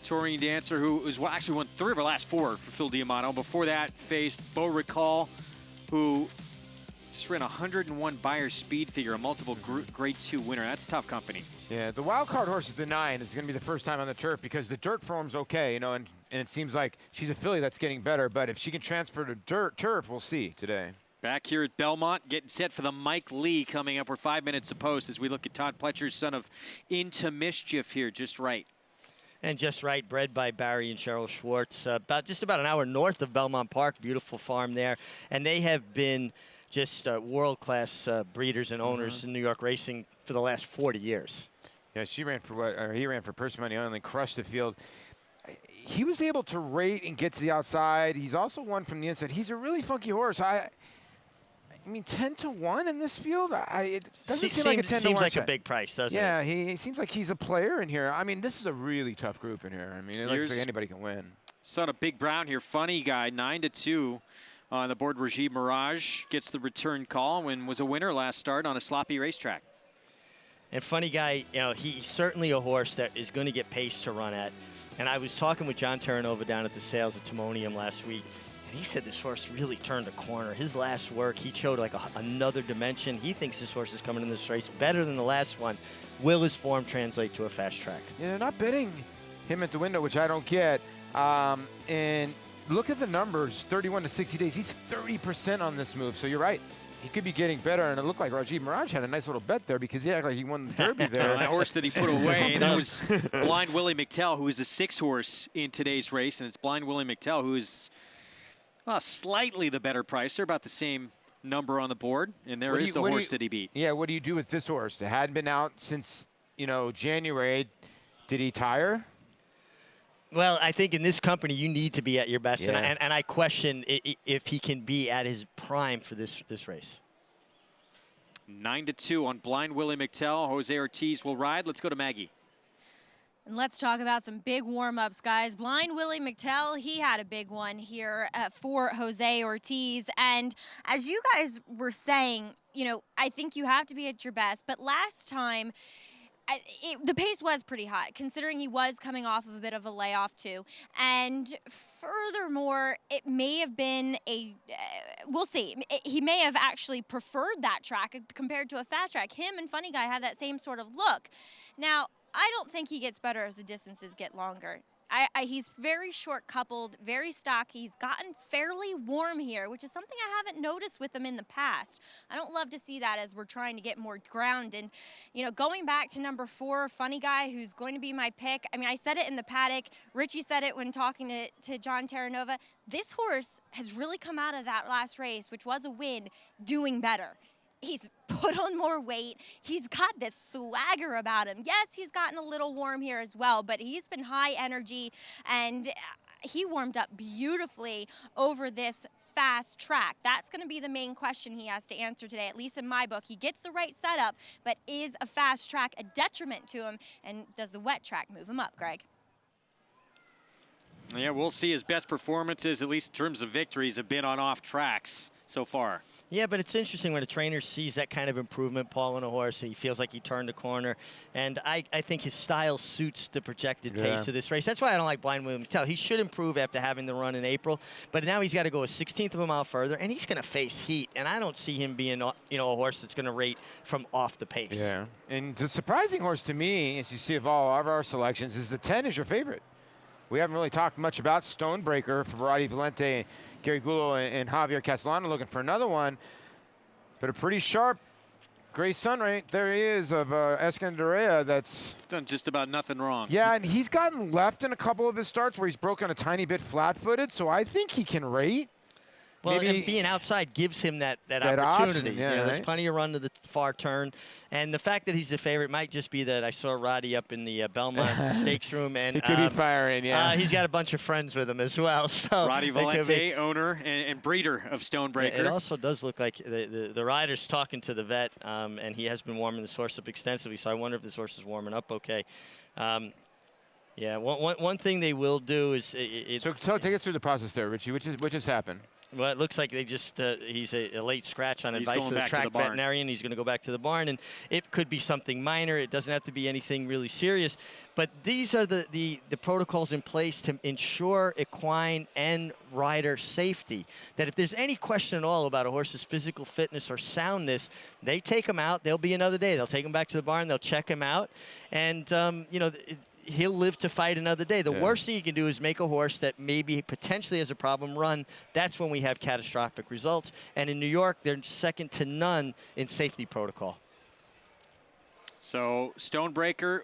Touring Dancer, who has actually won 3 of her last 4 for Phil Diamano. Before that, faced Beau Recall, who just ran 101 Buyer speed figure, a multiple grade 2 winner. That's tough company. Yeah, the wild card horse is the 9. It's going to be the first time on the turf because the dirt form's okay, you know, and it seems like she's a filly that's getting better. But if she can transfer to turf, we'll see today. Back here at Belmont, getting set for the Mike Lee coming up. We're 5 minutes to post as we look at Todd Pletcher's son of Into Mischief here, Just Right. And Just Right, bred by Barry and Cheryl Schwartz, just about an hour north of Belmont Park. Beautiful farm there. And they have been just world-class breeders and owners in New York racing for the last 40 years. Yeah, she ran for what? Or he ran for Purse Money Only, crushed the field. He was able to rate and get to the outside. He's also won from the inside. He's a really funky horse. I mean, 10-1 in this field. It doesn't seem like a 10-1. Seems like a big price, doesn't it? Yeah, he seems like he's a player in here. I mean, this is a really tough group in here. I mean, it looks like anybody can win. Son of Big Brown here, Funny Guy, 9-2 on the board. Rajiv Mirage gets the return call and was a winner last start on a sloppy racetrack. And Funny Guy, you know, he's certainly a horse that is going to get pace to run at. And I was talking with John Terranova down at the sales at Timonium last week, and he said this horse really turned a corner. His last work, he showed like another dimension. He thinks this horse is coming in this race better than the last one. Will his form translate to a fast track? Yeah, they're not betting him at the window, which I don't get. And look at the numbers, 31 to 60 days. He's 30% on this move, so you're right. He could be getting better, and it looked like Rajiv Mirage had a nice little bet there because he acted like he won the Derby there. That horse that he put away, that was Blind Willie McTell, who is the 6th horse in today's race, and it's Blind Willie McTell who is slightly the better price. They're about the same number on the board, and there is the horse that he beat. Yeah, what do you do with this horse? It hadn't been out since, January. Did he tire? Well, I think in this company, you need to be at your best, Yeah. and I question if he can be at his prime for this race. 9-2 on Blind Willie McTell. Jose Ortiz will ride. Let's go to Maggie. And let's talk about some big warm-ups, guys. Blind Willie McTell, he had a big one here for Jose Ortiz. And as you guys were saying, I think you have to be at your best. But last time, The pace was pretty hot, considering he was coming off of a bit of a layoff too. And furthermore, it may have been we'll see. He may have actually preferred that track compared to a fast track. Him and Funny Guy had that same sort of look. Now, I don't think he gets better as the distances get longer. He's very short coupled, very stocky. He's gotten fairly warm here, which is something I haven't noticed with him in the past. I don't love to see that as we're trying to get more ground. And, you know, going back to number 4, Funny Guy, who's going to be my pick. I mean, I said it in the paddock. Richie said it when talking to John Terranova. This horse has really come out of that last race, which was a win, doing better. He's put on more weight. He's got this swagger about him. Yes, he's gotten a little warm here as well, but he's been high energy, and he warmed up beautifully over this fast track. That's going to be the main question he has to answer today, at least in my book. He gets the right setup, but is a fast track a detriment to him, and does the wet track move him up, Greg? Yeah, we'll see. His best performances, at least in terms of victories, have been on off tracks so far. Yeah, but it's interesting when a trainer sees that kind of improvement, Paul, on a horse, and he feels like he turned a corner. And I think his style suits the projected pace of this race. That's why I don't like Blind Willie McTell. He should improve after having the run in April, but now he's got to go a 16th of a mile further, and he's going to face heat. And I don't see him being, you know, a horse that's going to rate from off the pace. Yeah, and the surprising horse to me, as you see of all of our selections, is the 10 is your favorite. We haven't really talked much about Stonebreaker for Verratti Valente, Gary Gullo, and Javier Castellano looking for another one. But a pretty sharp Gray Sun right there he is of Escandarea. It's done just about nothing wrong. Yeah, and he's gotten left in a couple of his starts where he's broken a tiny bit flat-footed, so I think he can rate. Well, Maybe and being outside gives him that opportunity. option, yeah, you know, right? There's plenty of run to the far turn. And the fact that he's the favorite might just be that I saw Roddy up in the Belmont Stakes room. And he could be firing, yeah. He's got a bunch of friends with him as well. So Roddy Valente, owner and breeder of Stonebreaker. It also does look like the rider's talking to the vet, and he has been warming this horse up extensively. So I wonder if this horse is warming up okay. Yeah, one thing they will do is... So take us through the process there, Richie. Which has happened? Well, it looks like they just, he's a late scratch on He's advice going of the back to track the barn. veterinarian. He's going to go back to the barn, and it could be something minor. It doesn't have to be anything really serious. But these are the protocols in place to ensure equine and rider safety. That if there's any question at all about a horse's physical fitness or soundness, they take him out. There'll be another day. They'll take him back to the barn. They'll check him out. And, you know, he'll live to fight another day. The worst thing you can do is make a horse that maybe potentially has a problem run. That's when we have catastrophic results. And in New York, they're second to none in safety protocol. So Stonebreaker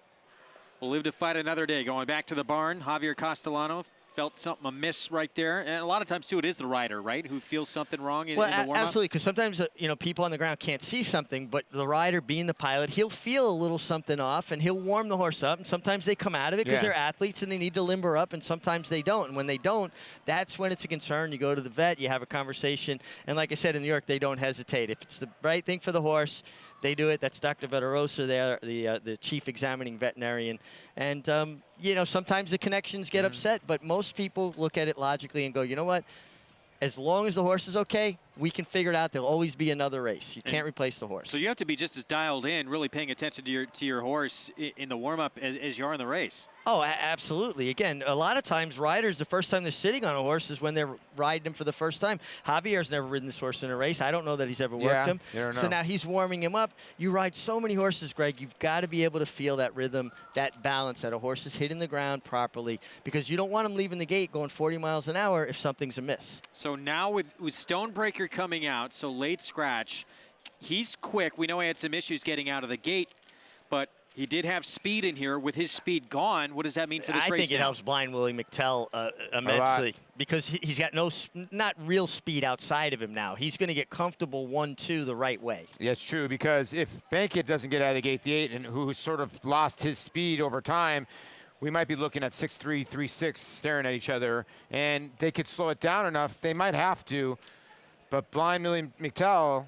will live to fight another day. Going back to the barn, Javier Castellano felt something amiss right there. And a lot of times, too, it is the rider, right, who feels something wrong in the warm-up? Absolutely, because sometimes, you know, people on the ground can't see something, but the rider, being the pilot, he'll feel a little something off, and he'll warm the horse up. And sometimes they come out of it because they're athletes and they need to limber up, and sometimes they don't. And when they don't, that's when it's a concern. You go to the vet, you have a conversation. And like I said, in New York, they don't hesitate. If it's the right thing for the horse, they do it. That's Dr. Veterosa there, the chief examining veterinarian. And, you know, sometimes the connections get upset, but most people look at it logically and go, you know what? As long as the horse is okay, we can figure it out. There'll always be another race. You can't replace the horse. So you have to be just as dialed in, really paying attention to your horse in the warm-up as you are in the race. Oh, absolutely. Again, a lot of times riders, the first time they're sitting on a horse is when they're riding him for the first time. Javier's never ridden this horse in a race. I don't know that he's ever worked him. So now he's warming him up. You ride so many horses, Greg, you've got to be able to feel that rhythm, that balance, that a horse is hitting the ground properly, because you don't want him leaving the gate going 40 miles an hour if something's amiss. So now with Stonebreaker coming out, so late scratch, he's quick. We know he had some issues getting out of the gate, but he did have speed in here. With his speed gone, what does that mean for this race? I think it helps Blind Willie McTell immensely, because he's got not real speed outside of him now. He's going to get comfortable 1-2 the right way. Yeah, it's true, because if Bankit doesn't get out of the gate, the 8, and who sort of lost his speed over time, we might be looking at 6-3, 3-6 staring at each other, and they could slow it down enough. They might have to, but Blind Willie McTell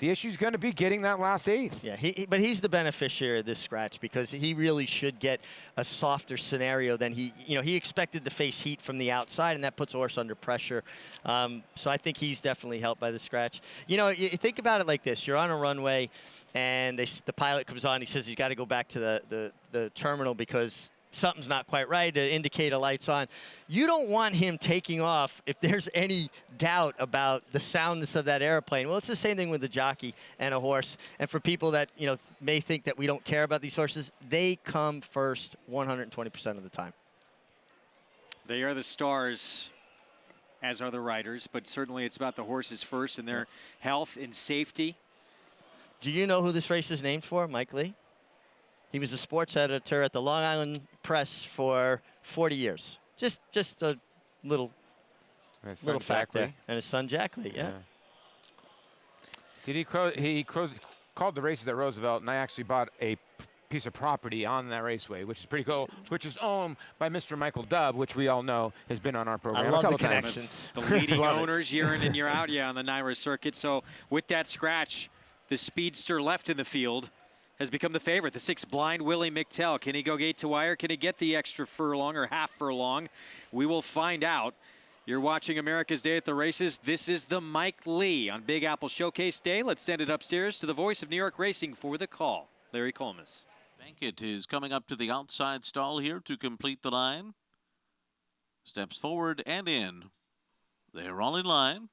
The issue's going to be getting that last eighth. Yeah, but he's the beneficiary of this scratch because he really should get a softer scenario than he expected to face heat from the outside, and that puts a horse under pressure. So I think he's definitely helped by the scratch. You think about it like this. You're on a runway, and the pilot comes on. He says he's got to go back to the terminal because something's not quite right, to indicate a light's on. You don't want him taking off if there's any doubt about the soundness of that airplane. Well, it's the same thing with a jockey and a horse. And for people that may think that we don't care about these horses, they come first 120% of the time. They are the stars, as are the riders, but certainly it's about the horses first and their health and safety. Do you know who this race is named for, Mike Lee? He was a sports editor at the Long Island Press for 40 years. Just a little fact there. And his son, Jack Lee, yeah. Did he called the races at Roosevelt, and I actually bought a piece of property on that raceway, which is pretty cool, which is owned by Mr. Michael Dubb, which we all know has been on our program I love a couple the connections. The leading owners year in and year out, on the NYRA circuit. So with that scratch, the speedster left in the field has become the favorite. The 6 Blind Willie McTell. Can he go gate to wire? Can he get the extra furlong or half furlong? We will find out. You're watching America's Day at the Races. This is the Mike Lee on Big Apple Showcase Day. Let's send it upstairs to the voice of New York racing for the call, Larry Collmus. Bankett is coming up to the outside stall here to complete the line. Steps forward and in. They're all in line.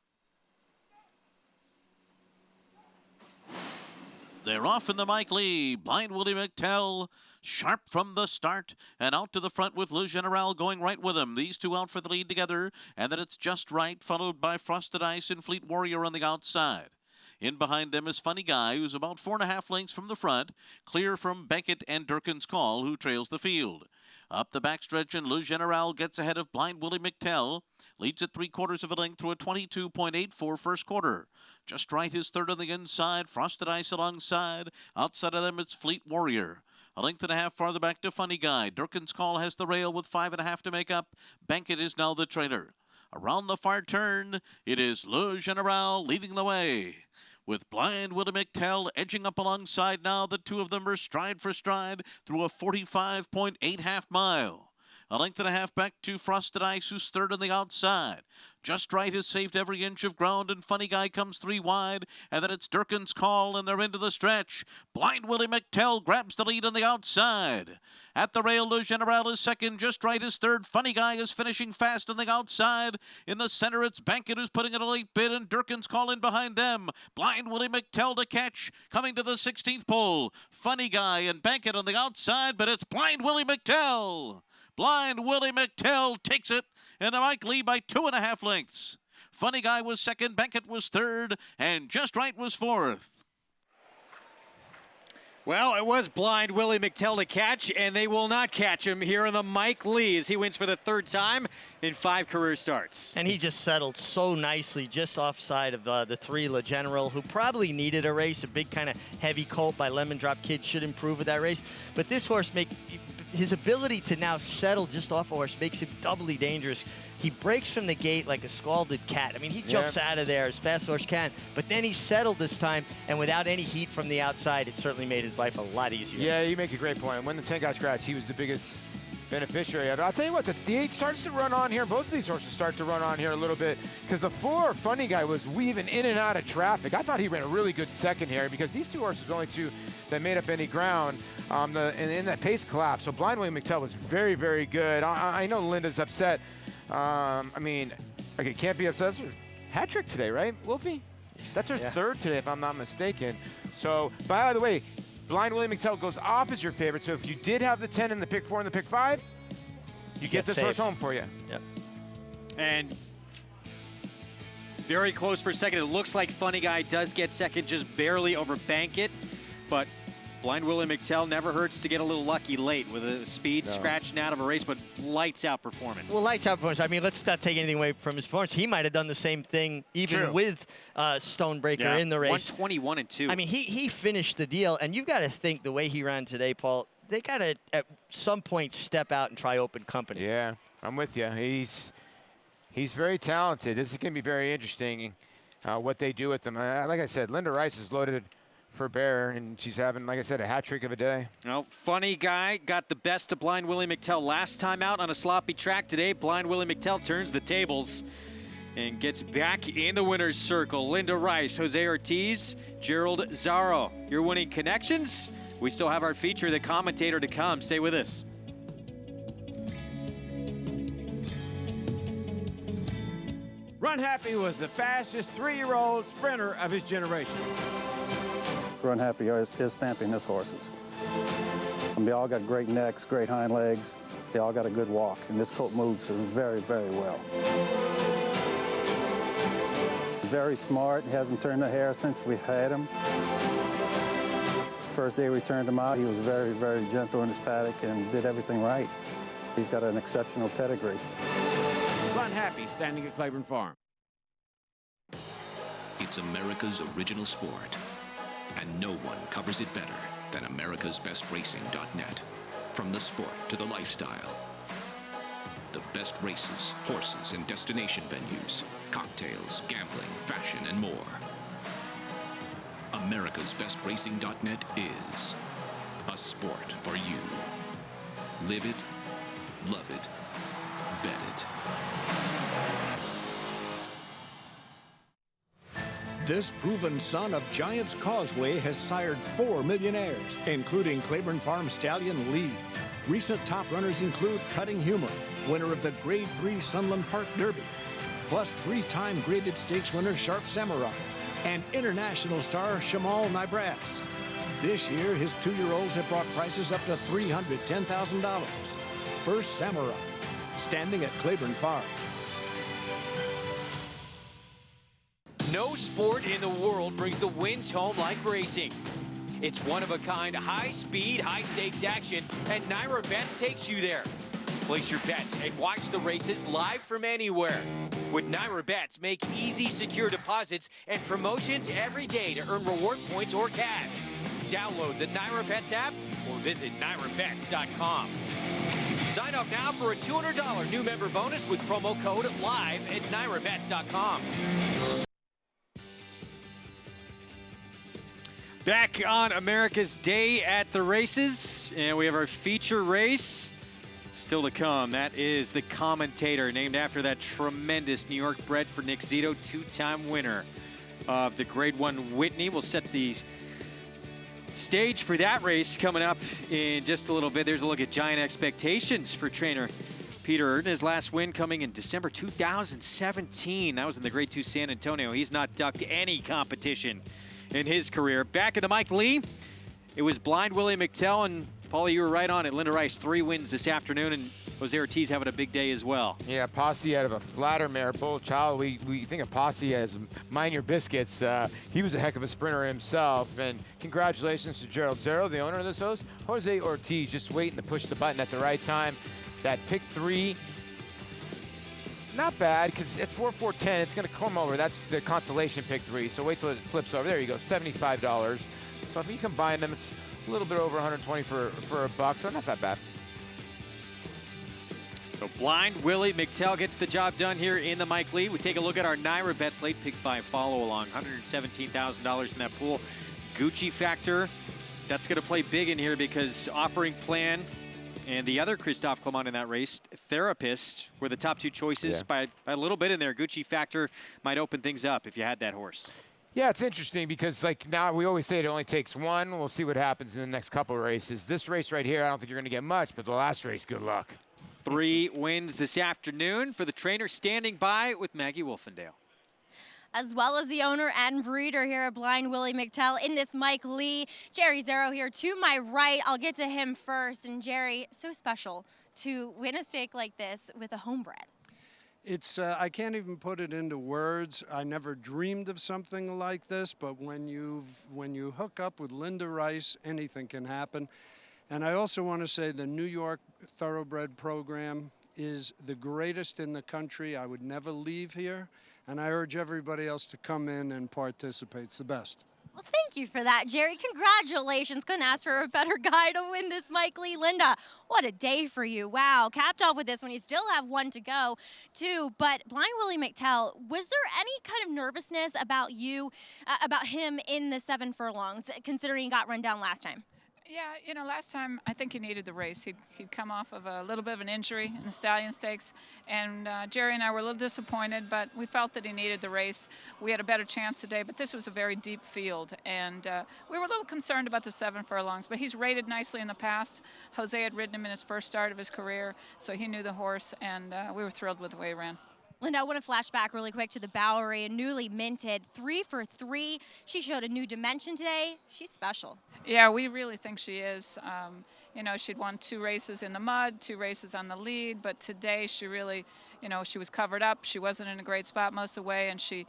They're off in the Mike Lee. Blind Willie McTell, sharp from the start, and out to the front with Le General going right with him. These two out for the lead together, and then it's Just Right, followed by Frosted Ice and Fleet Warrior on the outside. In behind them is Funny Guy, who's about 4.5 lengths from the front, clear from Beckett and Durkin's Call, who trails the field. Up the backstretch, and Le General gets ahead of Blind Willie McTell. Leads at 3/4 of a length through a 22.84 first quarter. Just Right is third on the inside. Frosted Ice alongside. Outside of them, it's Fleet Warrior. A length and a half farther back to Funny Guy. Durkin's Call has the rail with 5.5 to make up. Bankett is now the trailer. Around the far turn, it is Le General leading the way. With Blind Willie McTell edging up alongside now. The two of them are stride for stride through a 45.8 half mile. A length and a half back to Frosted Ice, who's third on the outside. Just Right has saved every inch of ground, and Funny Guy comes 3 wide. And then it's Durkin's Call, and they're into the stretch. Blind Willie McTell grabs the lead on the outside. At the rail, Le General is second. Just Right is third. Funny Guy is finishing fast on the outside. In the center, it's Bankett who's putting in a late bid, and Durkin's Call in behind them. Blind Willie McTell to catch, coming to the 16th pole. Funny Guy and Bankett on the outside, but it's Blind Willie McTell. Blind Willie McTell takes it, and Mike Lee by 2.5 lengths. Funny Guy was second, Bankett was third, and Just Right was fourth. Well, it was Blind Willie McTell to catch, and they will not catch him here in the Mike Lee as he wins for the 3rd time in 5 career starts. And he just settled so nicely just offside of the 3 Le General, who probably needed a race. A big kind of heavy colt by Lemon Drop Kid should improve with that race. But this horse makes... his ability to now settle just off a horse makes him doubly dangerous. He breaks from the gate like a scalded cat. I mean, he jumps out of there as fast as horse can, but then he settled this time, and without any heat from the outside, it certainly made his life a lot easier. Yeah, you make a great point. When the 10 got scratched, he was the biggest beneficiary of it. I'll tell you what, the 8 starts to run on here. Both of these horses start to run on here a little bit because the 4 Funny Guy was weaving in and out of traffic. I thought he ran a really good second here because these two horses were the only two that made up any ground in that pace collapse. So Blind Willie McTell was very, very good. I know Linda's upset. I mean, okay, can't be upset. That's her hat trick today, right, Wolfie? That's her 3rd today, if I'm not mistaken. So, by the way, Blind Willie McTell goes off as your favorite. So if you did have the 10 in the pick 4 and the pick 5, you get this horse home for you. Yep. And very close for second. It looks like Funny Guy does get second, just barely over Bankett. But Blind Willie McTell never hurts to get a little lucky late with a speed scratching out of a race, but lights out performance. Well, lights out performance. I mean, let's not take anything away from his performance. He might have done the same thing even with Stonebreaker in the race. 121 and 2. I mean, he finished the deal, and you've got to think the way he ran today, Paul, they got to at some point step out and try open company. Yeah, I'm with you. He's very talented. This is going to be very interesting. what they do with them. Like I said, Linda Rice is loaded for bear, and she's having, like I said, a hat trick of a day. Well, funny guy got the best of Blind Willie McTell last time out on a sloppy track. Today, Blind Willie McTell turns the tables and gets back in the winner's circle. Linda Rice, Jose Ortiz, Gerald Zaro. Your winning connections. We still have our feature, The Commentator, to come. Stay with us. Runhappy was the fastest 3-year-old sprinter of his generation. Runhappy is stamping his horses. And they all got great necks, great hind legs. They all got a good walk, and this colt moves very, very well. Very smart. He hasn't turned a hair since we had him. First day we turned him out, he was very, very gentle in his paddock and did everything right. He's got an exceptional pedigree. Runhappy, standing at Claiborne Farm. It's America's original sport, and no one covers it better than americasbestracing.net. From the sport to the lifestyle, the best races, horses, and destination venues, cocktails, gambling, fashion, and more. americasbestracing.net is a sport for you. Live it, love it, bet it. This proven son of Giants Causeway has sired 4 millionaires, including Claiborne Farm stallion Lee. Recent top runners include Cutting Humor, winner of the Grade 3 Sunland Park Derby, plus 3-time graded stakes winner Sharp Samurai, and international star Shamal Nibras. This year, his 2-year-olds have brought prices up to $310,000. First Samurai, standing at Claiborne Farm. No sport in the world brings the wins home like racing. It's one-of-a-kind, high-speed, high-stakes action, and NYRA Bets takes you there. Place your bets and watch the races live from anywhere. With NYRA Bets, make easy, secure deposits and promotions every day to earn reward points or cash. Download the NYRA Bets app or visit NYRABets.com. Sign up now for a $200 new member bonus with promo code LIVE at NYRABets.com. Back on America's Day at the Races, and we have our feature race still to come. That is the Commentator, named after that tremendous New York bred for Nick Zito, 2-time winner of the Grade 1 Whitney. We'll set the stage for that race coming up in just a little bit. There's a look at giant expectations for trainer Peter Erden. His last win coming in December 2017. That was in the Grade 2 San Antonio. He's not ducked any competition in his career. Back in the Mike Lee, it was Blind Willie McTell, and Paulie, you were right on it. Linda Rice, 3 wins this afternoon, and Jose Ortiz having a big day as well. Yeah, Posse out of a flatter mare, Bull Child. We think of Posse as Mind Your Biscuits. He was a heck of a sprinter himself, and congratulations to Gerald Zero, the owner of this host. Jose Ortiz just waiting to push the button at the right time. That pick 3, not bad, because it's 4-4-10. It's going to come over. That's the consolation pick 3. So wait till it flips over. There you go, $75. So if you combine them, it's a little bit over 120 for a buck. So not that bad. So Blind Willie McTell gets the job done here in the Mike Lee. We take a look at our NYRA Bets late pick 5 follow along. $117,000 in that pool. Gucci Factor, that's going to play big in here because Offering Plan and the other Christophe Clement in that race, Therapist, were the top 2 choices by a little bit in there. Gucci Factor might open things up if you had that horse. Yeah, it's interesting because, like, now we always say it only takes 1. We'll see what happens in the next couple of races. This race right here, I don't think you're going to get much, but the last race, good luck. 3 wins this afternoon for the trainer, standing by with Maggie Wolfendale. As well as the owner and breeder here at Blind Willie McTell in this Mike Lee. Jerry Zero here to my right. I'll get to him first. And Jerry, so special to win a stake like this with a homebred. It's, I can't even put it into words. I never dreamed of something like this, but when you hook up with Linda Rice, anything can happen. And I also want to say the New York Thoroughbred program is the greatest in the country. I would never leave here. And I urge everybody else to come in and participate. It's the best. Well, thank you for that, Jerry. Congratulations. Couldn't ask for a better guy to win this, Mike Lee. Linda, what a day for you. Wow. Capped off with this one. You still have one to go, too. But Blind Willie McTell, was there any kind of nervousness about you, about him in the 7 furlongs, considering he got run down last time? Yeah, you know, last time I think he needed the race. He'd come off of a little bit of an injury in the Stallion Stakes, and Jerry and I were a little disappointed, but we felt that he needed the race. We had a better chance today, but this was a very deep field, and we were a little concerned about the 7 furlongs, but he's rated nicely in the past. Jose had ridden him in his first start of his career, so he knew the horse, and we were thrilled with the way he ran. Linda, I want to flash back really quick to the Bowery, a newly minted 3 for 3. She showed a new dimension today. She's special. Yeah, we really think she is. You know, she'd won 2 races in the mud, 2 races on the lead, but today she really, you know, she was covered up. She wasn't in a great spot most of the way, and she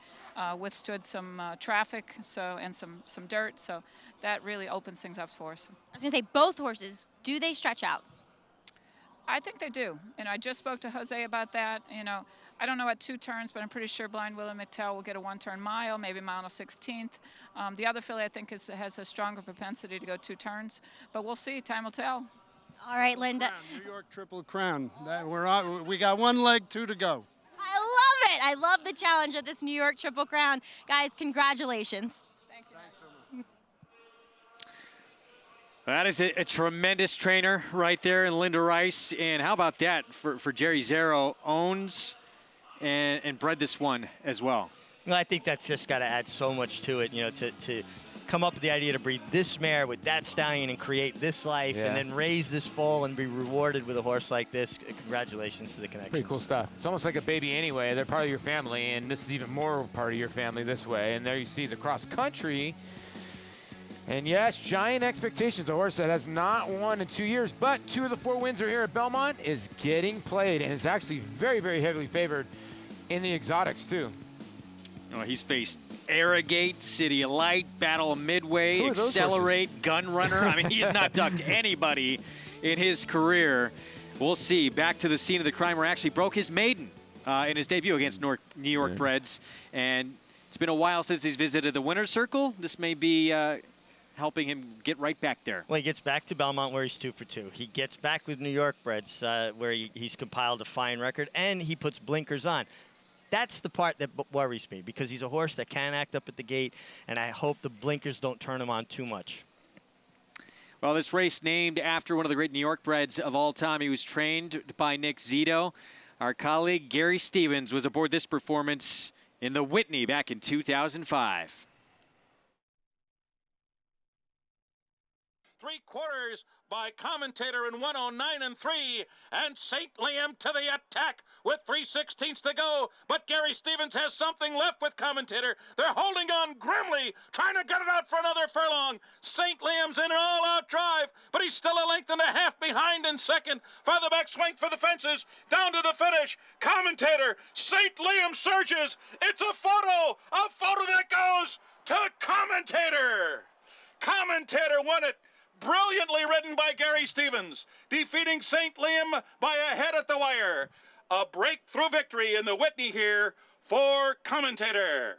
withstood some traffic and some dirt, so that really opens things up for us. I was going to say, both horses, do they stretch out? I think they do. You know, I just spoke to Jose about that. You know, I don't know at 2 turns, but I'm pretty sure Blind Willie McTell will get a 1-turn mile, maybe a mile and a 16th. The other filly, I think, has a stronger propensity to go 2 turns, but we'll see. Time will tell. All right, Linda. New York Triple Crown. We got 1 leg, 2 to go. I love it. I love the challenge of this New York Triple Crown. Guys, congratulations. Thank you. Thanks so much. That is a tremendous trainer right there in Linda Rice. And how about that for Jerry Zero? Owns and bred this one as well. Well, I think that's just got to add so much to it, you know, to come up with the idea to breed this mare with that stallion and create this life and then raise this foal and be rewarded with a horse like this. Congratulations to the connection. Pretty cool stuff. It's almost like a baby anyway. They're part of your family, and this is even more part of your family this way. And there you see the cross country. And yes, giant expectations. A horse that has not won in 2 years, but 2 of the 4 wins are here at Belmont, is getting played, and is actually very, very heavily favored in the exotics too. Oh, he's faced Arrogate, City of Light, Battle of Midway, Accelerate, Gun Runner. I mean, he has not ducked anybody in his career. We'll see. Back to the scene of the crime, where actually broke his maiden in his debut against New York Breds, and it's been a while since he's visited the winner's circle. This may be helping him get right back there. Well, he gets back to Belmont where he's 2 for 2. He gets back with New York Breds where he's compiled a fine record, and he puts blinkers on. That's the part that worries me, because he's a horse that can act up at the gate, and I hope the blinkers don't turn him on too much. Well, this race named after one of the great New York breds of all time. He was trained by Nick Zito. Our colleague Gary Stevens was aboard this performance in the Whitney back in 2005. 3/4 by Commentator in 109 3, and St. Liam to the attack with 3/16 to go, but Gary Stevens has something left with Commentator. They're holding on grimly, trying to get it out for another furlong. St. Liam's in an all-out drive, but he's still a length and a half behind in second. Farther back swing for the fences, down to the finish. Commentator, St. Liam surges. It's a photo that goes to Commentator. Commentator won it. Brilliantly ridden by Gary Stevens, defeating St. Liam by a head at the wire. A breakthrough victory in the Whitney here for Commentator.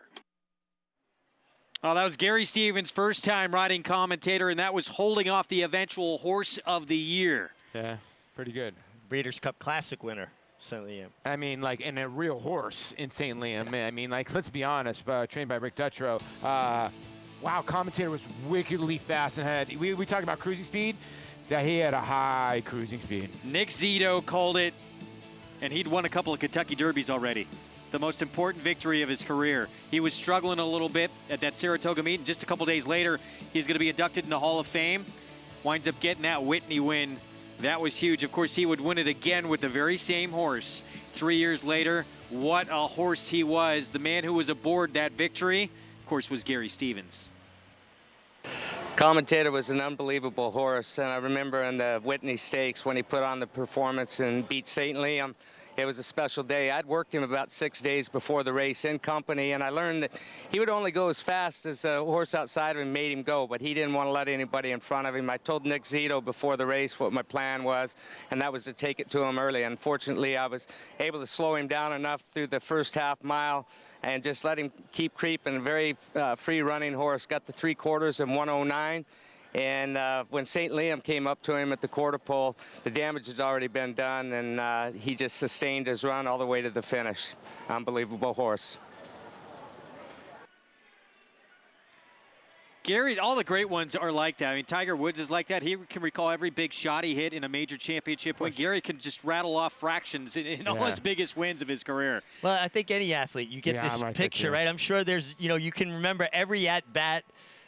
Well, that was Gary Stevens' first time riding Commentator, and that was holding off the eventual Horse of the Year. Yeah, pretty good. Breeders' Cup Classic winner, St. Liam. I mean, like, and a real horse in St. Liam. Yeah. I mean, like, let's be honest, trained by Rick Dutrow. Wow, Commentator was wickedly fast and had, we talked about cruising speed, that he had a high cruising speed. Nick Zito called it, and he'd won a couple of Kentucky Derbies already. The most important victory of his career. He was struggling a little bit at that Saratoga meet, and just a couple days later, he's going to be inducted in the Hall of Fame. Winds up getting that Whitney win. That was huge. Of course, he would win it again with the very same horse 3 years later. What a horse he was. The man who was aboard that victory, of course, was Gary Stevens. Commentator was an unbelievable horse, and I remember in the Whitney Stakes when he put on the performance and beat St. Liam. it was a special day. I'd worked him about 6 days before the race in company, and I learned that he would only go as fast as a horse outside of him made him go, but he didn't want to let anybody in front of him. I told Nick Zito before the race what my plan was, and that was to take it to him early. Unfortunately, I was able to slow him down enough through the first half mile and just let him keep creeping. Very free-running horse. Got the 3/4 of 109. And when St. Liam came up to him at the quarter pole, the damage had already been done, and he just sustained his run all the way to the finish. Unbelievable horse. Gary, all the great ones are like that. I mean, Tiger Woods is like that. He can recall every big shot he hit in a major championship win. Gary can just rattle off fractions in all his biggest wins of his career. Well, I think any athlete, you get this picture, right? I'm sure there's, you can remember every at-bat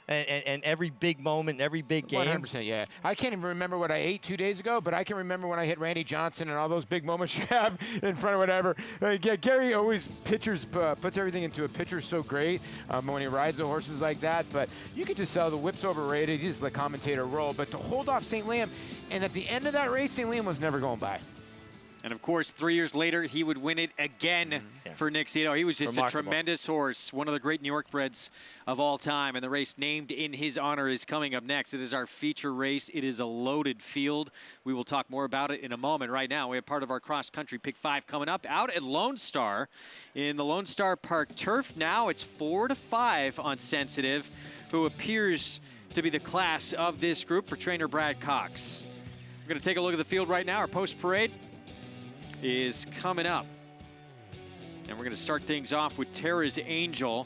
and every big moment, every big game. 100%, yeah. I can't even remember what I ate 2 days ago, but I can remember when I hit Randy Johnson and all those big moments you have in front of whatever. Gary always puts everything into a picture so great when he rides the horses like that, but you could just tell the whip's overrated. He's the commentator role, but to hold off St. Liam, and at the end of that race, St. Liam was never going by. And, of course, 3 years later, he would win it again for Nick Zito. He was just a tremendous horse, one of the great New York breds of all time. And the race named in his honor is coming up next. It is our feature race. It is a loaded field. We will talk more about it in a moment. Right now, we have part of our cross-country Pick 5 coming up out at Lone Star in the Lone Star Park turf. Now it's 4-5 on Sensitive, who appears to be the class of this group for trainer Brad Cox. We're going to take a look at the field right now. Our post-parade is coming up. And we're going to start things off with Tara's Angel,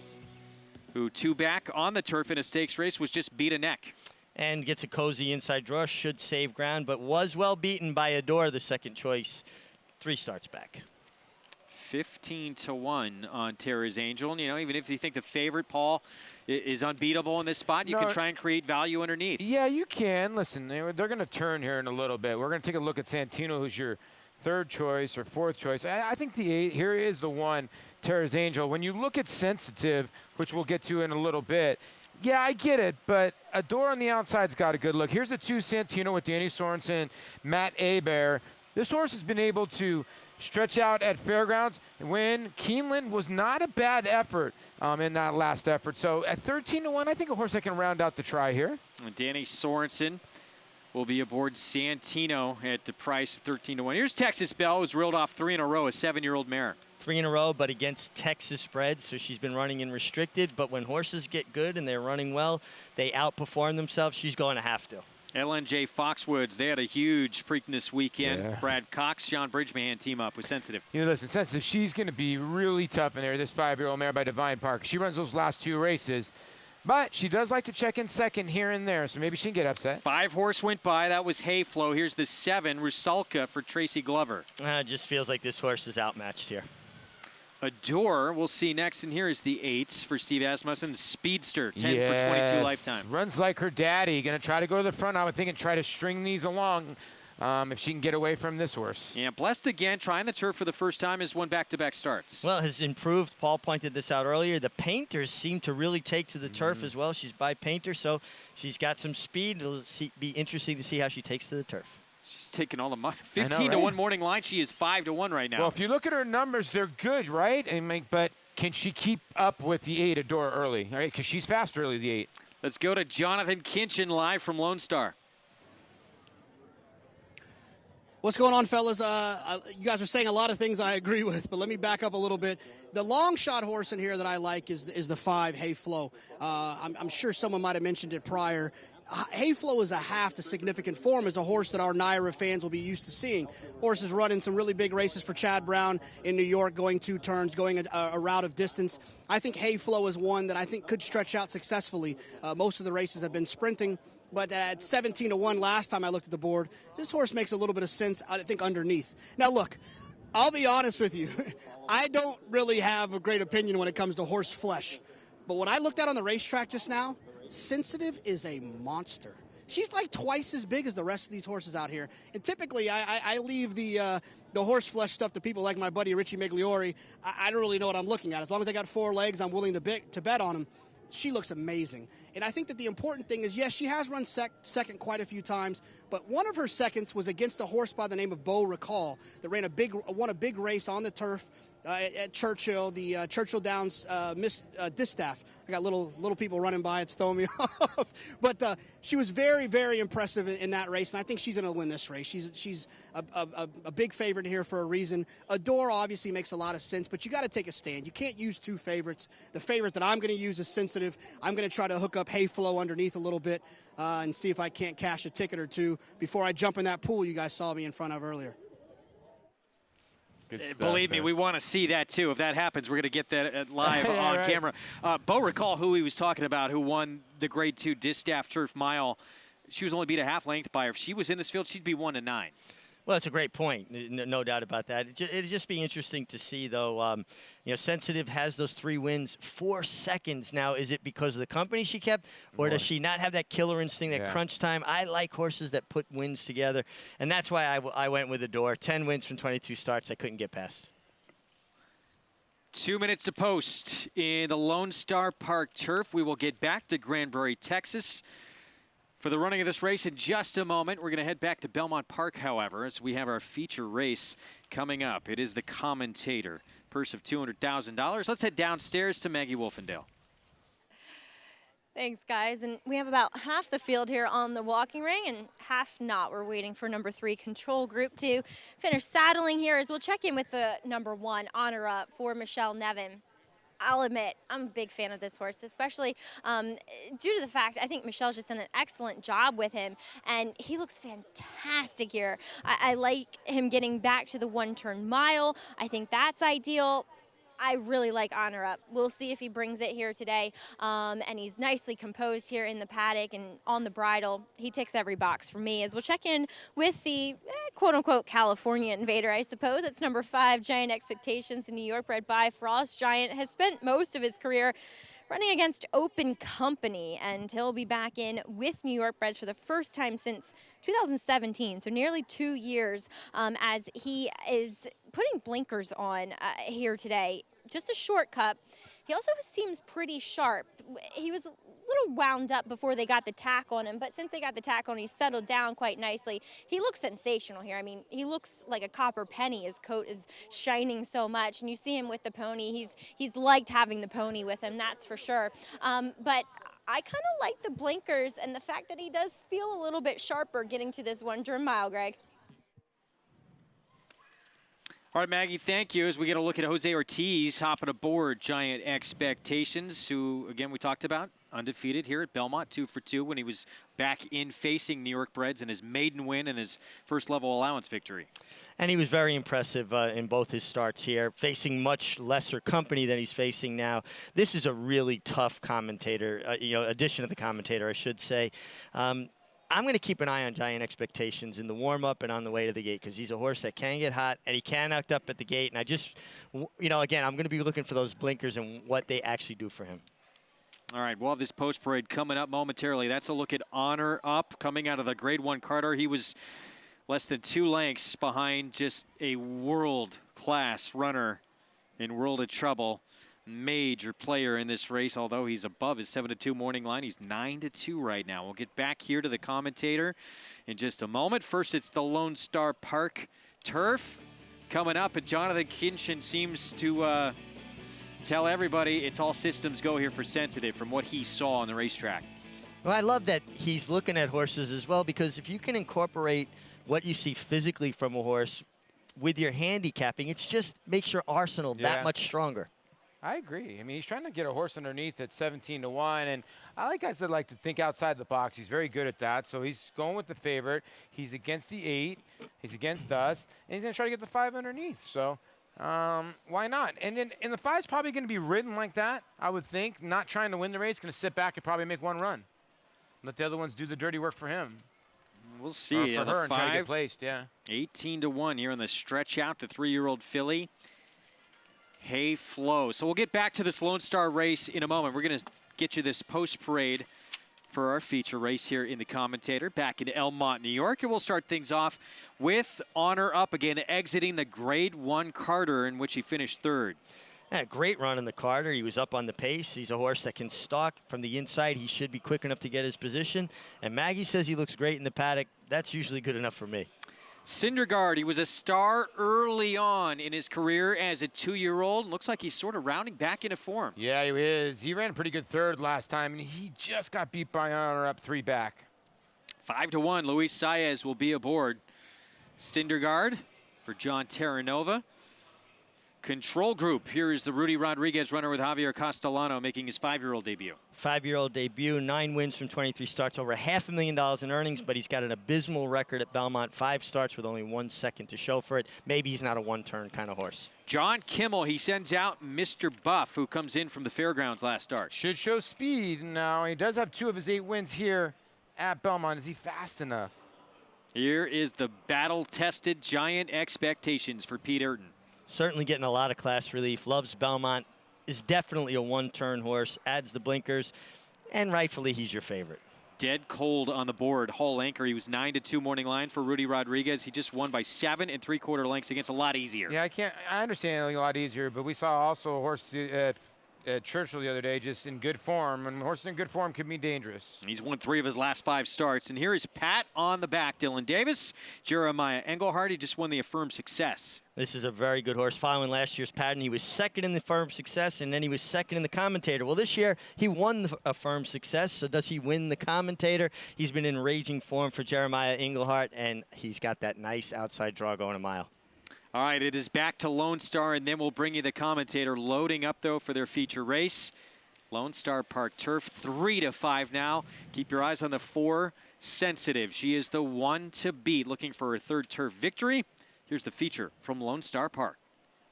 who 2 back on the turf in a stakes race was just beat a neck. And gets a cozy inside draw, should save ground, but was well beaten by Adore, the second choice, 3 starts back. 15-1 on Tara's Angel. And, even if you think the favorite, Paul, is unbeatable in this spot, you can try and create value underneath. Yeah, you can. Listen, they're going to turn here in a little bit. We're going to take a look at Santino, who's your 3rd choice or 4th choice. I think the 8, here is the one, Tara's Angel. When you look at Sensitive, which we'll get to in a little bit, yeah, I get it, but Adore on the outside's got a good look. Here's the 2 Santino with Danny Sorensen, Matt Hebert. This horse has been able to stretch out at fairgrounds when Keeneland was not a bad effort in that last effort. So at 13-1, I think a horse that can round out the try here. And Danny Sorensen will be aboard Santino at the price of 13-1. Here's Texas Belle, who's reeled off 3 in a row, a 7-year-old mare. 3 in a row, but against Texas spreads, so she's been running in restricted. But when horses get good and they're running well, they outperform themselves. She's going to have to. LNJ Foxwoods, they had a huge Preakness weekend. Yeah. Brad Cox, Sean Bridgman team up with Sensitive. Listen, Sensitive, she's going to be really tough in there, this 5-year-old mare by Divine Park. She runs those last 2 races. But she does like to check in second here and there, so maybe she can get upset. 5 horse went by. That was Hayflow. Here's the 7, Rusalka for Tracy Glover. It just feels like this horse is outmatched here. Adore, we'll see next. And here is the 8s for Steve Asmussen. Speedster, 10 for 22 lifetime. Runs like her daddy. Going to try to go to the front, I would think, and try to string these along if she can get away from this horse. Yeah, Blessed again, trying the turf for the first time, has won back-to-back starts. Well, has improved. Paul pointed this out earlier. The Painters seem to really take to the turf as well. She's by Painter, so she's got some speed. It'll be interesting to see how she takes to the turf. She's taking all the money. 15-1 morning line. She is 5-1 right now. Well, if you look at her numbers, they're good, right? But can she keep up with the 8 Adore early? All right, because she's fast early, the 8. Let's go to Jonathan Kinchen live from Lone Star. What's going on, fellas? You guys are saying a lot of things I agree with, but let me back up a little bit. The long shot horse in here that I like is the 5, Hayflow. I'm sure someone might have mentioned it prior. Hayflow is a half to significant form as a horse that our NYRA fans will be used to seeing. Horse is running some really big races for Chad Brown in New York, going 2 turns, going a route of distance. I think Hayflow is one that I think could stretch out successfully. Most of the races have been sprinting. But at 17-1 last time I looked at the board, this horse makes a little bit of sense, I think, underneath. Now, look, I'll be honest with you. I don't really have a great opinion when it comes to horse flesh. But what I looked at on the racetrack just now, Sensitive is a monster. She's like twice as big as the rest of these horses out here. And typically, I leave the horse flesh stuff to people like my buddy Richie Migliore. I don't really know what I'm looking at. As long as I got 4 legs, I'm willing to bet on them. she looks amazing. And I think that the important thing is, yes, she has run second quite a few times, but one of her seconds was against a horse by the name of Beau Recall that won a big race on the turf at Churchill, the Churchill Downs Distaff. I got little people running by. It's throwing me off. But she was very, very impressive in that race, and I think she's going to win this race. She's a big favorite here for a reason. Adore obviously makes a lot of sense, but you got to take a stand. You can't use two favorites. The favorite that I'm going to use is Sensitive. I'm going to try to hook up Hayflow underneath a little bit and see if I can't cash a ticket or two before I jump in that pool you guys saw me in front of earlier. Believe me, we want to see that too. If that happens, we're going to get that live on camera. Beau Recall, who he was talking about, who won the Grade 2 Distaff Turf Mile, she was only beat a half length by her. If she was in this field, she'd be 1-9. Well, that's a great point. No doubt about that. It'd just be interesting to see, though. You know, Sensitive has those 3 wins, 4 seconds. Now, is it because of the company she kept, or does she not have that killer instinct at crunch time? I like horses that put wins together, and that's why I went with Adore. 10 wins from 22 starts I couldn't get past. 2 minutes to post in the Lone Star Park Turf. We will get back to Granbury, Texas, for the running of this race in just a moment. We're going to head back to Belmont Park, however, as we have our feature race coming up. It is the Commentator, purse of $200,000. Let's head downstairs to Maggie Wolfendale. Thanks, guys. And we have about half the field here on the walking ring and half not. We're waiting for number 3 Control Group to finish saddling here as we'll check in with the number 1 Honor Up for Michelle Nevin. I'll admit, I'm a big fan of this horse, especially due to the fact I think Michelle's just done an excellent job with him, and he looks fantastic here. I like him getting back to the 1-turn mile. I think that's ideal. I really like Honor Up. We'll see if he brings it here today. And he's nicely composed here in the paddock and on the bridle. He ticks every box for me as we'll check in with the quote-unquote California Invader, I suppose. It's number 5, Giant Expectations, the New York bred by Frost Giant. Has spent most of his career running against Open Company, and he'll be back in with New York breds for the first time since 2017, so nearly 2 years, as he is putting blinkers on here today. Just a shortcut. He also seems pretty sharp. He was a little wound up before they got the tack on him, but since they got the tack on, he's settled down quite nicely. He looks sensational here. I mean, he looks like a copper penny. His coat is shining so much, and you see him with the pony. He's liked having the pony with him, that's for sure. But I kind of like the blinkers and the fact that he does feel a little bit sharper getting to this 1-turn mile, Greg. All right, Maggie, thank you. As we get a look at Jose Ortiz hopping aboard Giant Expectations, who, again, we talked about, undefeated here at Belmont, 2 for 2 when he was back in facing New York breds in his maiden win and his first level allowance victory. And he was very impressive in both his starts here, facing much lesser company than he's facing now. This is a really tough Commentator, addition of the Commentator, I should say. I'm going to keep an eye on Giant Expectations in the warm-up and on the way to the gate because he's a horse that can get hot and he can act up at the gate. And I just, again, I'm going to be looking for those blinkers and what they actually do for him. All right, we'll have this post parade coming up momentarily. That's a look at Honor Up coming out of the Grade 1 Carter. He was less than 2 lengths behind just a world-class runner in World of Trouble. Major player in this race, although he's above his 7-2 morning line. He's 9-2 right now. We'll get back here to the Commentator in just a moment. First, it's the Lone Star Park Turf coming up, and Jonathan Kinchen seems to tell everybody it's all systems go here for Sensitive from what he saw on the racetrack. Well, I love that he's looking at horses as well, because if you can incorporate what you see physically from a horse with your handicapping, it just makes your arsenal that much stronger. I agree. I mean, he's trying to get a horse underneath at 17-1, and I like guys that like to think outside the box. He's very good at that, so he's going with the favorite. He's against the 8. He's against us, and he's going to try to get the 5 underneath. So why not? And the 5's probably going to be ridden like that, I would think, not trying to win the race, going to sit back and probably make one run. Let the other ones do the dirty work for him. We'll see. Or for her and try to get placed, 18-1 here on the stretch out, the 3-year-old filly. Hayflow. So we'll get back to this Lone Star race in a moment. We're going to get you this post parade for our feature race here in the Commentator back in Elmont, New York. And we'll start things off with Honor Up again, exiting the Grade 1 Carter, in which he finished 3rd. Yeah, great run in the Carter. He was up on the pace. He's a horse that can stalk from the inside. He should be quick enough to get his position. And Maggie says he looks great in the paddock. That's usually good enough for me. Syndergaard, he was a star early on in his career as a 2-year-old. Looks like he's sort of rounding back into form. Yeah, he is. He ran a pretty good third last time, and he just got beat by Honor up 3 back. 5-1, Luis Saez will be aboard. Syndergaard for John Terranova. Control Group, here is the Rudy Rodriguez runner with Javier Castellano making his 5-year-old debut. 5-year-old debut, 9 wins from 23 starts, over $500,000 in earnings, but he's got an abysmal record at Belmont. 5 starts with only 1 second to show for it. Maybe he's not a one-turn kind of horse. John Kimmel, he sends out Mr. Buff, who comes in from the fairgrounds last start. Should show speed now. He does have 2 of his 8 wins here at Belmont. Is he fast enough? Here is the battle-tested Giant Expectations for Pete Urton. Certainly getting a lot of class relief. Loves Belmont. Is definitely a one-turn horse. Adds the blinkers. And rightfully, he's your favorite. Dead cold on the board. Hall anchor. He was 9-2 morning line for Rudy Rodriguez. He just won by 7 3/4 lengths against a lot easier. Yeah, I understand a lot easier, but we saw also a horse at Churchill the other day just in good form, and horses in good form can be dangerous. He's won 3 of his last 5 starts. And here is Pat on the back. Dylan Davis, Jeremiah Engelhardt. He just won the Affirmed Success. This is a very good horse. Following last year's pattern, he was second in the Affirmed Success, and then he was second in the Commentator. Well, this year, he won the Affirmed Success, so does he win the Commentator? He's been in raging form for Jeremiah Engelhardt, and he's got that nice outside draw going a mile. All right, it is back to Lone Star, and then we'll bring you the Commentator. Loading up, though, for their feature race. Lone Star Park Turf, 3-5 now. Keep your eyes on the 4, Sensitive. She is the one to beat, looking for her 3rd turf victory. Here's the feature from Lone Star Park.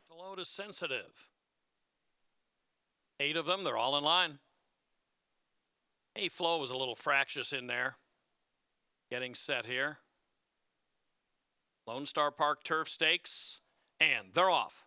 The load is Sensitive. 8 of them, they're all in line. A-Flow was a little fractious in there. Getting set here. Lone Star Park Turf Stakes, and they're off.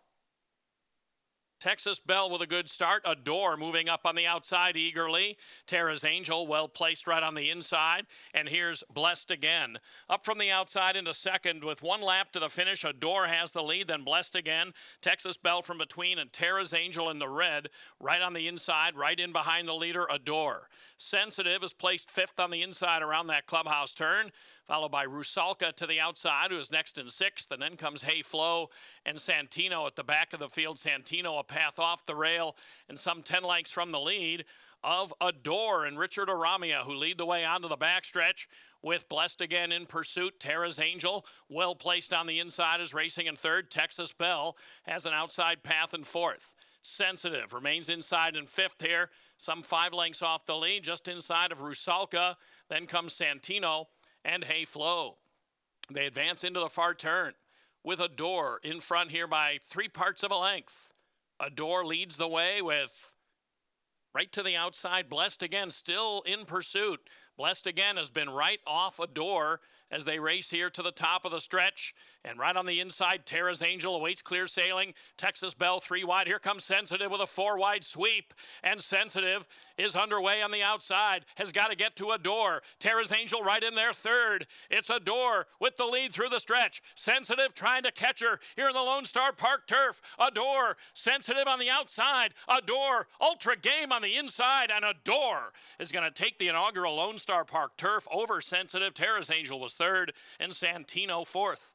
Texas Belle with a good start. Adore moving up on the outside eagerly. Tara's Angel well placed right on the inside. And here's Blessed Again. Up from the outside into second with 1 lap to the finish. Adore has the lead, then Blessed Again. Texas Belle from between, and Tara's Angel in the red. Right on the inside, right in behind the leader, Adore. Sensitive is placed 5th on the inside around that clubhouse turn, followed by Rusalka to the outside, who is next in 6th, and then comes Hey Flo and Santino at the back of the field. Santino a path off the rail and some 10 lengths from the lead of Adore and Richard Aramia, who lead the way onto the backstretch with Blessed Again in pursuit. Tara's Angel, well placed on the inside, is racing in 3rd. Texas Belle has an outside path in 4th. Sensitive remains inside in 5th here, some 5 lengths off the lead, just inside of Rusalka. Then comes Santino and Hey Flo. They advance into the far turn with Adore in front here by 3 parts of a length. Adore leads the way with right to the outside. Blessed Again still in pursuit. Blessed Again has been right off Adore as they race here to the top of the stretch. And right on the inside, Tara's Angel awaits clear sailing. Texas Belle 3 wide. Here comes Sensitive with a 4 wide sweep. And Sensitive is underway on the outside. Has got to get to Adore. Tara's Angel right in there 3rd. It's Adore with the lead through the stretch. Sensitive trying to catch her here in the Lone Star Park Turf. Adore, Sensitive on the outside. Adore, Ultra Game on the inside. And Adore is going to take the inaugural Lone Star Park Turf over Sensitive. Tara's Angel was 3rd and Santino 4th.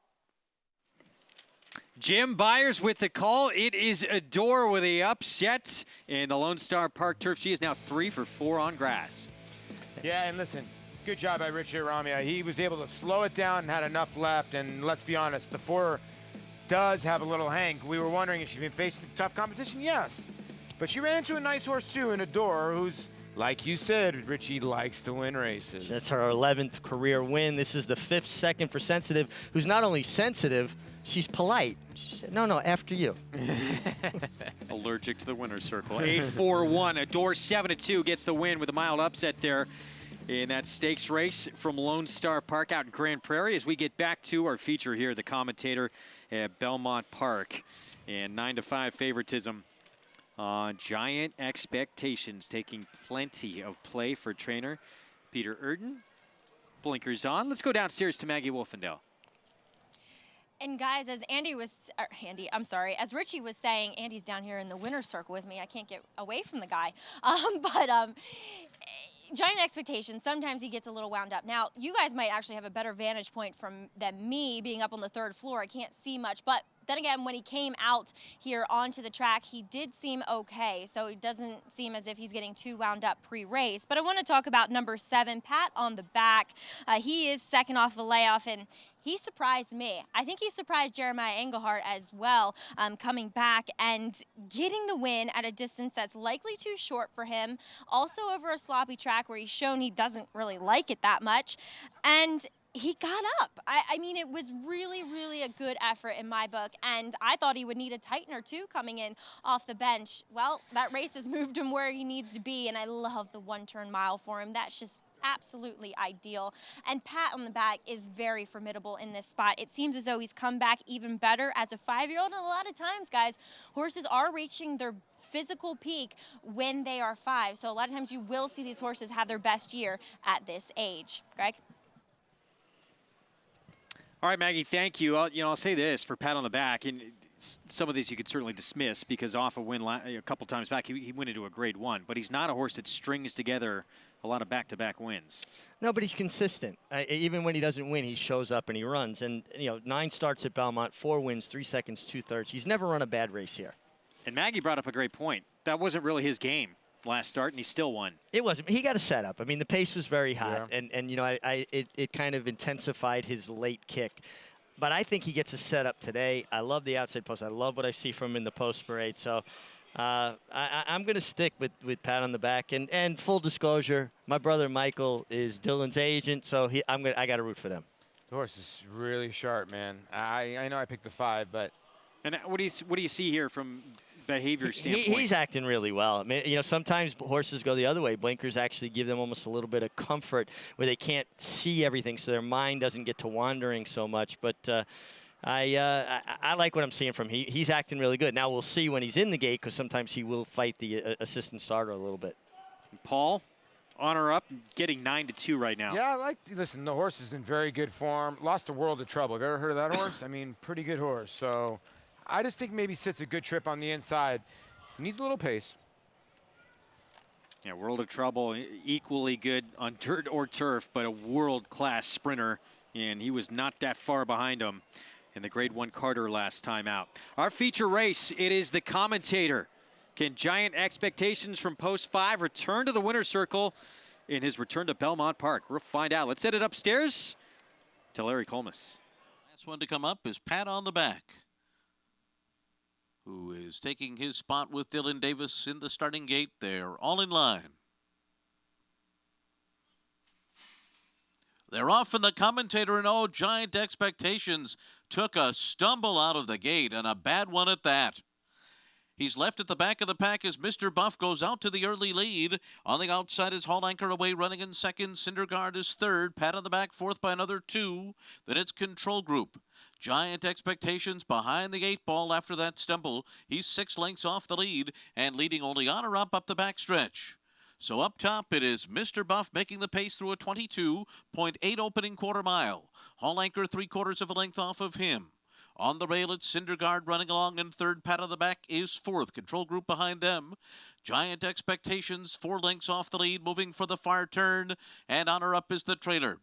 Jim Byers with the call. It is Adore with the upset in the Lone Star Park Turf. She is now 3 for 4 on grass. Yeah, and listen, good job by Richard Aramia. He was able to slow it down and had enough left. And let's be honest, the 4 does have a little hank. We were wondering if she'd been facing tough competition. Yes. But she ran into a nice horse, too, in Adore, who's, like you said, Richie likes to win races. That's her 11th career win. This is the 5th second for Sensitive, who's not only sensitive, she's polite. She said, no, after you. Allergic to the winner's circle. 8-4-1. Adore 7-2 gets the win with a mild upset there in that stakes race from Lone Star Park out in Grand Prairie. As we get back to our feature here, the Commentator at Belmont Park. And 9-5 favoritism on Giant Expectations, taking plenty of play for trainer Peter Urton. Blinkers on. Let's go downstairs to Maggie Wolfendale. And guys, as as Richie was saying, Andy's down here in the winner's circle with me. I can't get away from the guy. Giant expectations. Sometimes he gets a little wound up. Now, you guys might actually have a better vantage point than me being up on the 3rd floor. I can't see much, but then again, when he came out here onto the track, he did seem okay. So it doesn't seem as if he's getting too wound up pre-race. But I want to talk about number 7, Pat on the Back. He is second off the layoff, and he surprised me. I think he surprised Jeremiah Engelhardt as well, coming back and getting the win at a distance that's likely too short for him. Also over a sloppy track where he's shown he doesn't really like it that much. And he got up. I mean, it was really, really a good effort in my book, and I thought he would need a tightener too coming in off the bench. Well, that race has moved him where he needs to be, and I love the 1-turn mile for him. That's just absolutely ideal. And Pat on the Back is very formidable in this spot. It seems as though he's come back even better as a 5-year-old, and a lot of times, guys, horses are reaching their physical peak when they are 5. So a lot of times you will see these horses have their best year at this age. Greg? All right, Maggie, thank you. I'll say this for Pat on the Back, and some of these you could certainly dismiss because off a win a couple times back, he went into a grade 1, but he's not a horse that strings together a lot of back-to-back wins. No, but he's consistent. Even when he doesn't win, he shows up and he runs. And, 9 starts at Belmont, 4 wins, 3 seconds, 2/3. He's never run a bad race here. And Maggie brought up a great point. That wasn't really his game last start, and he still won. It wasn't. He got a setup. I mean, the pace was very hot, and it kind of intensified his late kick. But I think he gets a setup today. I love the outside post. I love what I see from him in the post parade. So I'm going to stick with Pat on the Back. And full disclosure, my brother Michael is Dylan's agent, so I got to root for them. The horse is really sharp, man. I know I picked the 5, but. And what do you see here from behavior standpoint? He's acting really well. I mean, sometimes horses go the other way. Blinkers actually give them almost a little bit of comfort where they can't see everything, so their mind doesn't get to wandering so much. But I like what I'm seeing from him. He's acting really good. Now we'll see when he's in the gate because sometimes he will fight the assistant starter a little bit. Paul, on or up, getting 9-2 right now. Yeah, listen, the horse is in very good form. Lost a world of trouble. Have you ever heard of that horse? I mean, pretty good horse. So I just think maybe sits a good trip on the inside. Needs a little pace. Yeah, World of Trouble, equally good on dirt or turf, but a world-class sprinter, and he was not that far behind him in the Grade 1 Carter last time out. Our feature race, it is the Commentator. Can Giant Expectations from Post 5 return to the winner's circle in his return to Belmont Park? We'll find out. Let's send it upstairs to Larry Collmus. Last one to come up is Pat on the Back, who is taking his spot with Dylan Davis in the starting gate. They're all in line. They're off in the Commentator, and Giant Expectations took a stumble out of the gate, and a bad one at that. He's left at the back of the pack as Mr. Buff goes out to the early lead. On the outside is Hall Anchor away, running in second. Cindergaard is third. Pat on the Back fourth by another 2. Then it's Control Group. Giant Expectations behind the 8 ball after that stumble. He's 6 lengths off the lead and leading only on or up the backstretch. So up top, it is Mr. Buff making the pace through a 22.8 opening quarter mile. Hall Anchor 3/4 of a length off of him. On the rail, it's Cindergaard running along in third. Pat on the Back is fourth. Control Group behind them. Giant Expectations 4 lengths off the lead, moving for the far turn. And on or up is the trailer.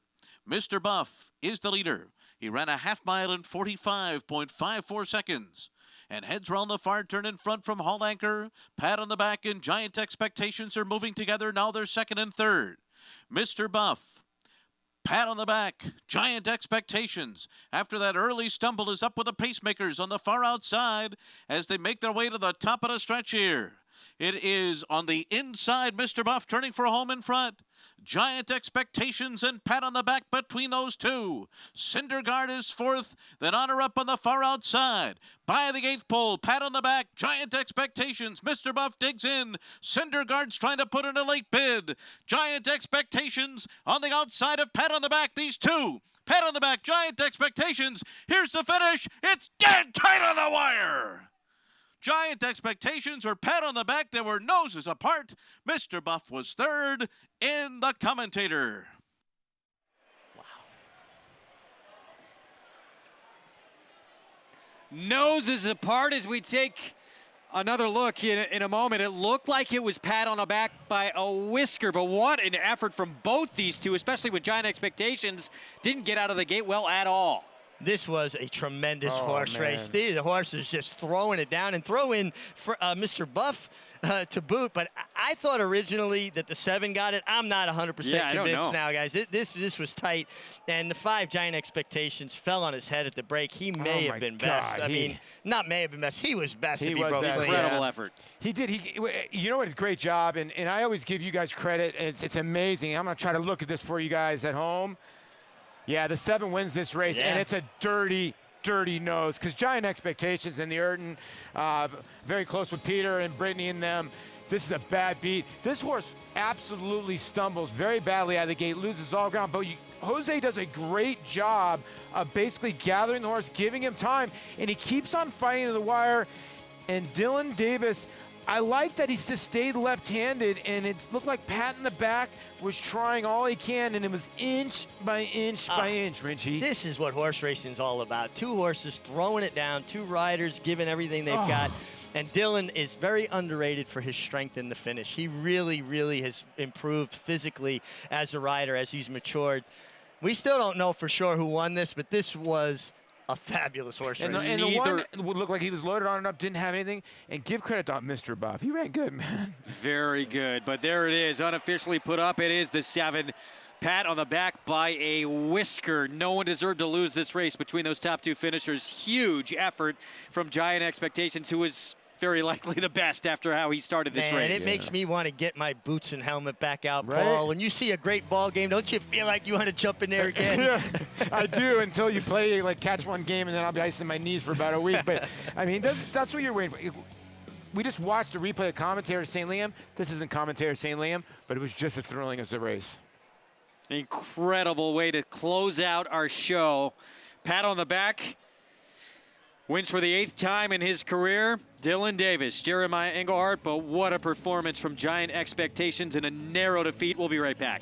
Mr. Buff is the leader. He ran a half mile in 45.54 seconds. And heads round the far turn in front from Hall Anchor. Pat on the Back and Giant Expectations are moving together. Now they're second and third. Mr. Buff, Pat on the Back, Giant Expectations. After that early stumble is up with the pacemakers on the far outside as they make their way to the top of the stretch here. It is on the inside, Mr. Buff turning for home in front. Giant Expectations and Pat on the Back between those two. Cindergaard is fourth, then Honor Up on the far outside. By the 8th pole, Pat on the Back, Giant Expectations. Mr. Buff digs in. Cindergaard's trying to put in a late bid. Giant Expectations on the outside of Pat on the Back. These two, Pat on the Back, Giant Expectations. Here's the finish. It's dead tight on the wire. Giant Expectations or Pat on the Back, they were noses apart. Mr. Buff was third in the Commentator. noses apart as we take another look in a moment. It looked like it was pat on the back by a whisker, but what an effort from both these two, especially with Giant Expectations didn't get out of the gate well at all. This was a tremendous horse race. The horse is just throwing it down, and throw in for, Mr. Buff to boot. But I thought originally that the 7 got it. I'm not 100% convinced now, guys. This was tight, and the 5 Giant Expectations fell on his head at the break. He may have been best. I mean, not may have been best. He was best. He was best. Incredible effort. He did. You know what? A great job, and I always give you guys credit. It's amazing. I'm gonna try to look at this for you guys at home. Yeah, the 7 wins this race, and it's a dirty nose, because Giant Expectations in the Urton, very close with Peter and Brittany and them. This is a bad beat. This horse absolutely stumbles very badly out of the gate, loses all ground, but Jose does a great job of basically gathering the horse, giving him time, and he keeps on fighting to the wire. And Dylan Davis, I like that he just stayed left-handed, and it looked like Pat in the back was trying all he can, and it was inch by inch by inch, Richie. This is what horse racing is all about. 2 horses throwing it down, 2 riders giving everything they've got. And Dylan is very underrated for his strength in the finish. He really, really has improved physically as a rider as he's matured. We still don't know for sure who won this, but this was a fabulous horse race. And the one would look like he was loaded on and up, didn't have anything. And give credit to Mr. Buff. He ran good, man. Very good. But there it is, unofficially put up. It is the 7. Pat on the back by a whisker. No one deserved to lose this race between those top 2 finishers. Huge effort from Giant Expectations, who was very likely the best after how he started this race. It makes me want to get my boots and helmet back out, Paul. When you see a great ball game, don't you feel like you want to jump in there again? Yeah, I do, until you play, like, catch one game, and then I'll be icing my knees for about a week. But, I mean, that's what you're waiting for. We just watched a replay of Commentator St. Liam. This isn't Commentator St. Liam, but it was just as thrilling as a race. Incredible way to close out our show. Pat on the back. Wins for the 8th time in his career. Dylan Davis, Jeremiah Engelhardt, but what a performance from Giant Expectations in a narrow defeat. We'll be right back.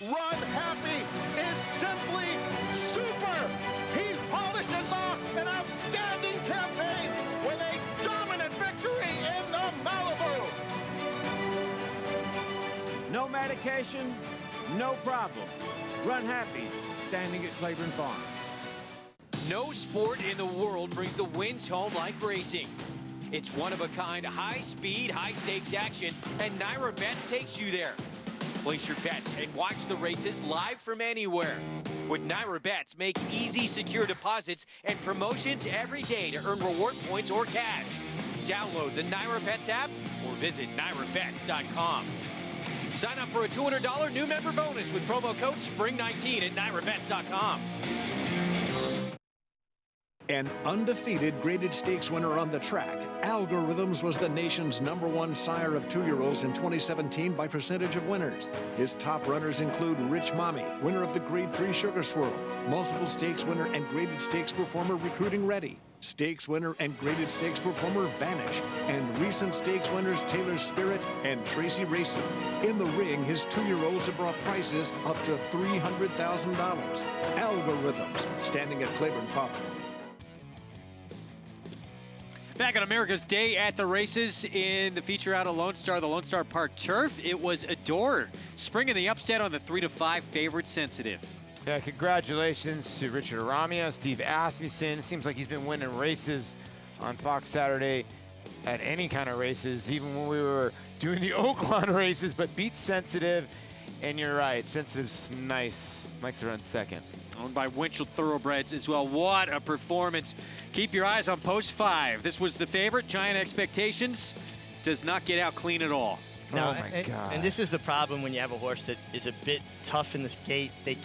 Runhappy is simply super. He polishes off an outstanding campaign with a dominant victory in the Malibu. No medication, no problem. Runhappy, standing at Claiborne Farm. No sport in the world brings the wins home like racing. It's one-of-a-kind, high-speed, high-stakes action, and NYRA Bets takes you there. Place your bets and watch the races live from anywhere. With NYRA Bets, make easy, secure deposits and promotions every day to earn reward points or cash. Download the NYRA Bets app or visit NYRABets.com. Sign up for a $200 new member bonus with promo code SPRING19 at NYRABets.com. An undefeated graded stakes winner on the track, Algorithms was the nation's #1 sire of 2-year-olds in 2017 by percentage of winners. His top runners include Rich Mommy, winner of the Grade 3 Sugar Swirl, multiple stakes winner and graded stakes performer Recruiting Ready, stakes winner and graded stakes performer Vanish, and recent stakes winners Taylor Spirit and Tracy Racing. In the ring, his 2-year-olds have brought prices up to $300,000. Algorithms, standing at Claiborne Farm. Back on America's Day at the Races in the feature out of Lone Star, the Lone Star Park Turf. It was Adore springing the upset on the 3-5 favorite Sensitive. Yeah, congratulations to Richard Aramia, Steve Asmussen. It seems like he's been winning races on Fox Saturday at any kind of races, even when we were doing the Oaklawn races, but beats Sensitive. And you're right, Sensitive's nice. Likes to run second. Owned by Winchell Thoroughbreds as well. What a performance. Keep your eyes on post 5. This was the favorite. Giant Expectations does not get out clean at all. No, and this is the problem when you have a horse that is a bit tough in this gate. They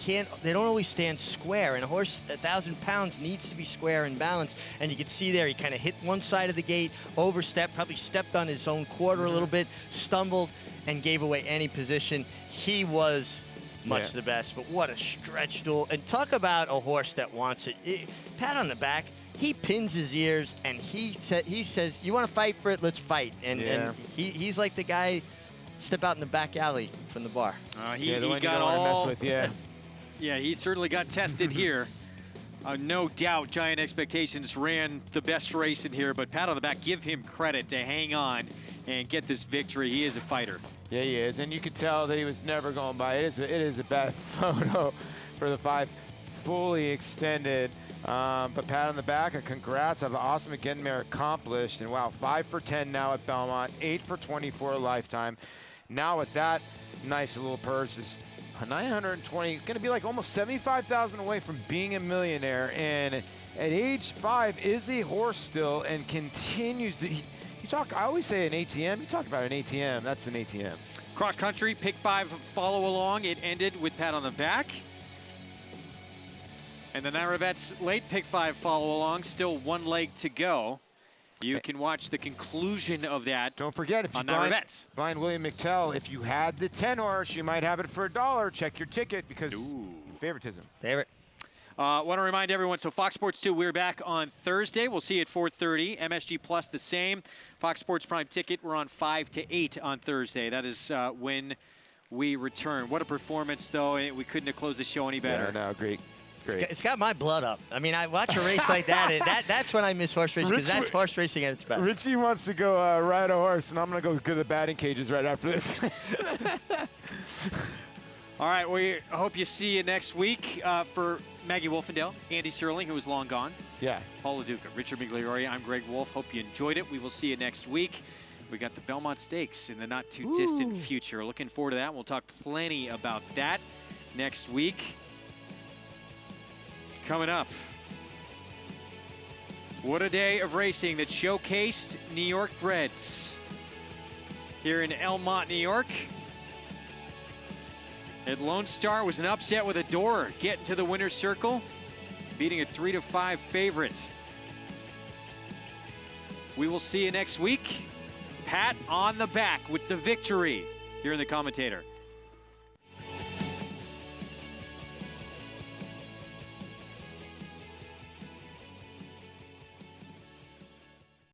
don't always stand square, and a horse 1,000 pounds needs to be square and balanced. And you can see there, he kind of hit one side of the gate, overstepped, probably stepped on his own quarter a little bit, stumbled, and gave away any position. He was much the best, but what a stretch duel. And talk about a horse that wants it. Pat on the back, he pins his ears and he says, "You want to fight for it? Let's fight." And he's like the guy step out in the back alley from the bar. He got all. Yeah, he certainly got tested here. No doubt, Giant Expectations ran the best race in here, but pat on the back, give him credit to hang on and get this victory. He is a fighter. Yeah, he is, and you could tell that he was never going by. It is a bad photo for the 5 fully extended. But pat on the back, and congrats. Have an awesome again there accomplished. And wow, 5 for 10 now at Belmont, 8 for 24 lifetime. Now with that nice little purse is 920, going to be like almost 75,000 away from being a millionaire. And at age 5 is a horse still and continues to. I always say an ATM. You talk about an ATM. That's an ATM. Cross country, pick 5 follow along. It ended with pat on the back. And the NYRA Vets late pick 5 follow along. Still 1 leg to go. You can watch the conclusion of that. Don't forget, if you blind William McTell, if you had the 10 horse, you might have it for $1. Check your ticket because favoritism. Favorite. Want to remind everyone, so Fox Sports 2, we're back on Thursday. We'll see you at 4:30. MSG Plus the same. Fox Sports Prime Ticket, we're on 5 to 8 on Thursday. That is when we return. What a performance, though. We couldn't have closed the show any better. Yeah, no, great. It's got my blood up. I mean, I watch a race like that. That's when I miss horse racing, because that's horse racing at its best. Richie wants to go ride a horse, and I'm going to go to the batting cages right after this. All right, we hope you see you next week for Maggie Wolfendale, Andy Serling, who is long gone. Yeah. Paul LoDuca, Richard Migliore. I'm Greg Wolf. Hope you enjoyed it. We will see you next week. We got the Belmont Stakes in the not-too-distant future. Looking forward to that. We'll talk plenty about that next week. Coming up, what a day of racing that showcased New York breds here in Elmont, New York. At Lone Star was an upset with Adora getting to the winner's circle, beating a 3-5 favorite. We will see you next week. Pat on the back with the victory here in the Commentator.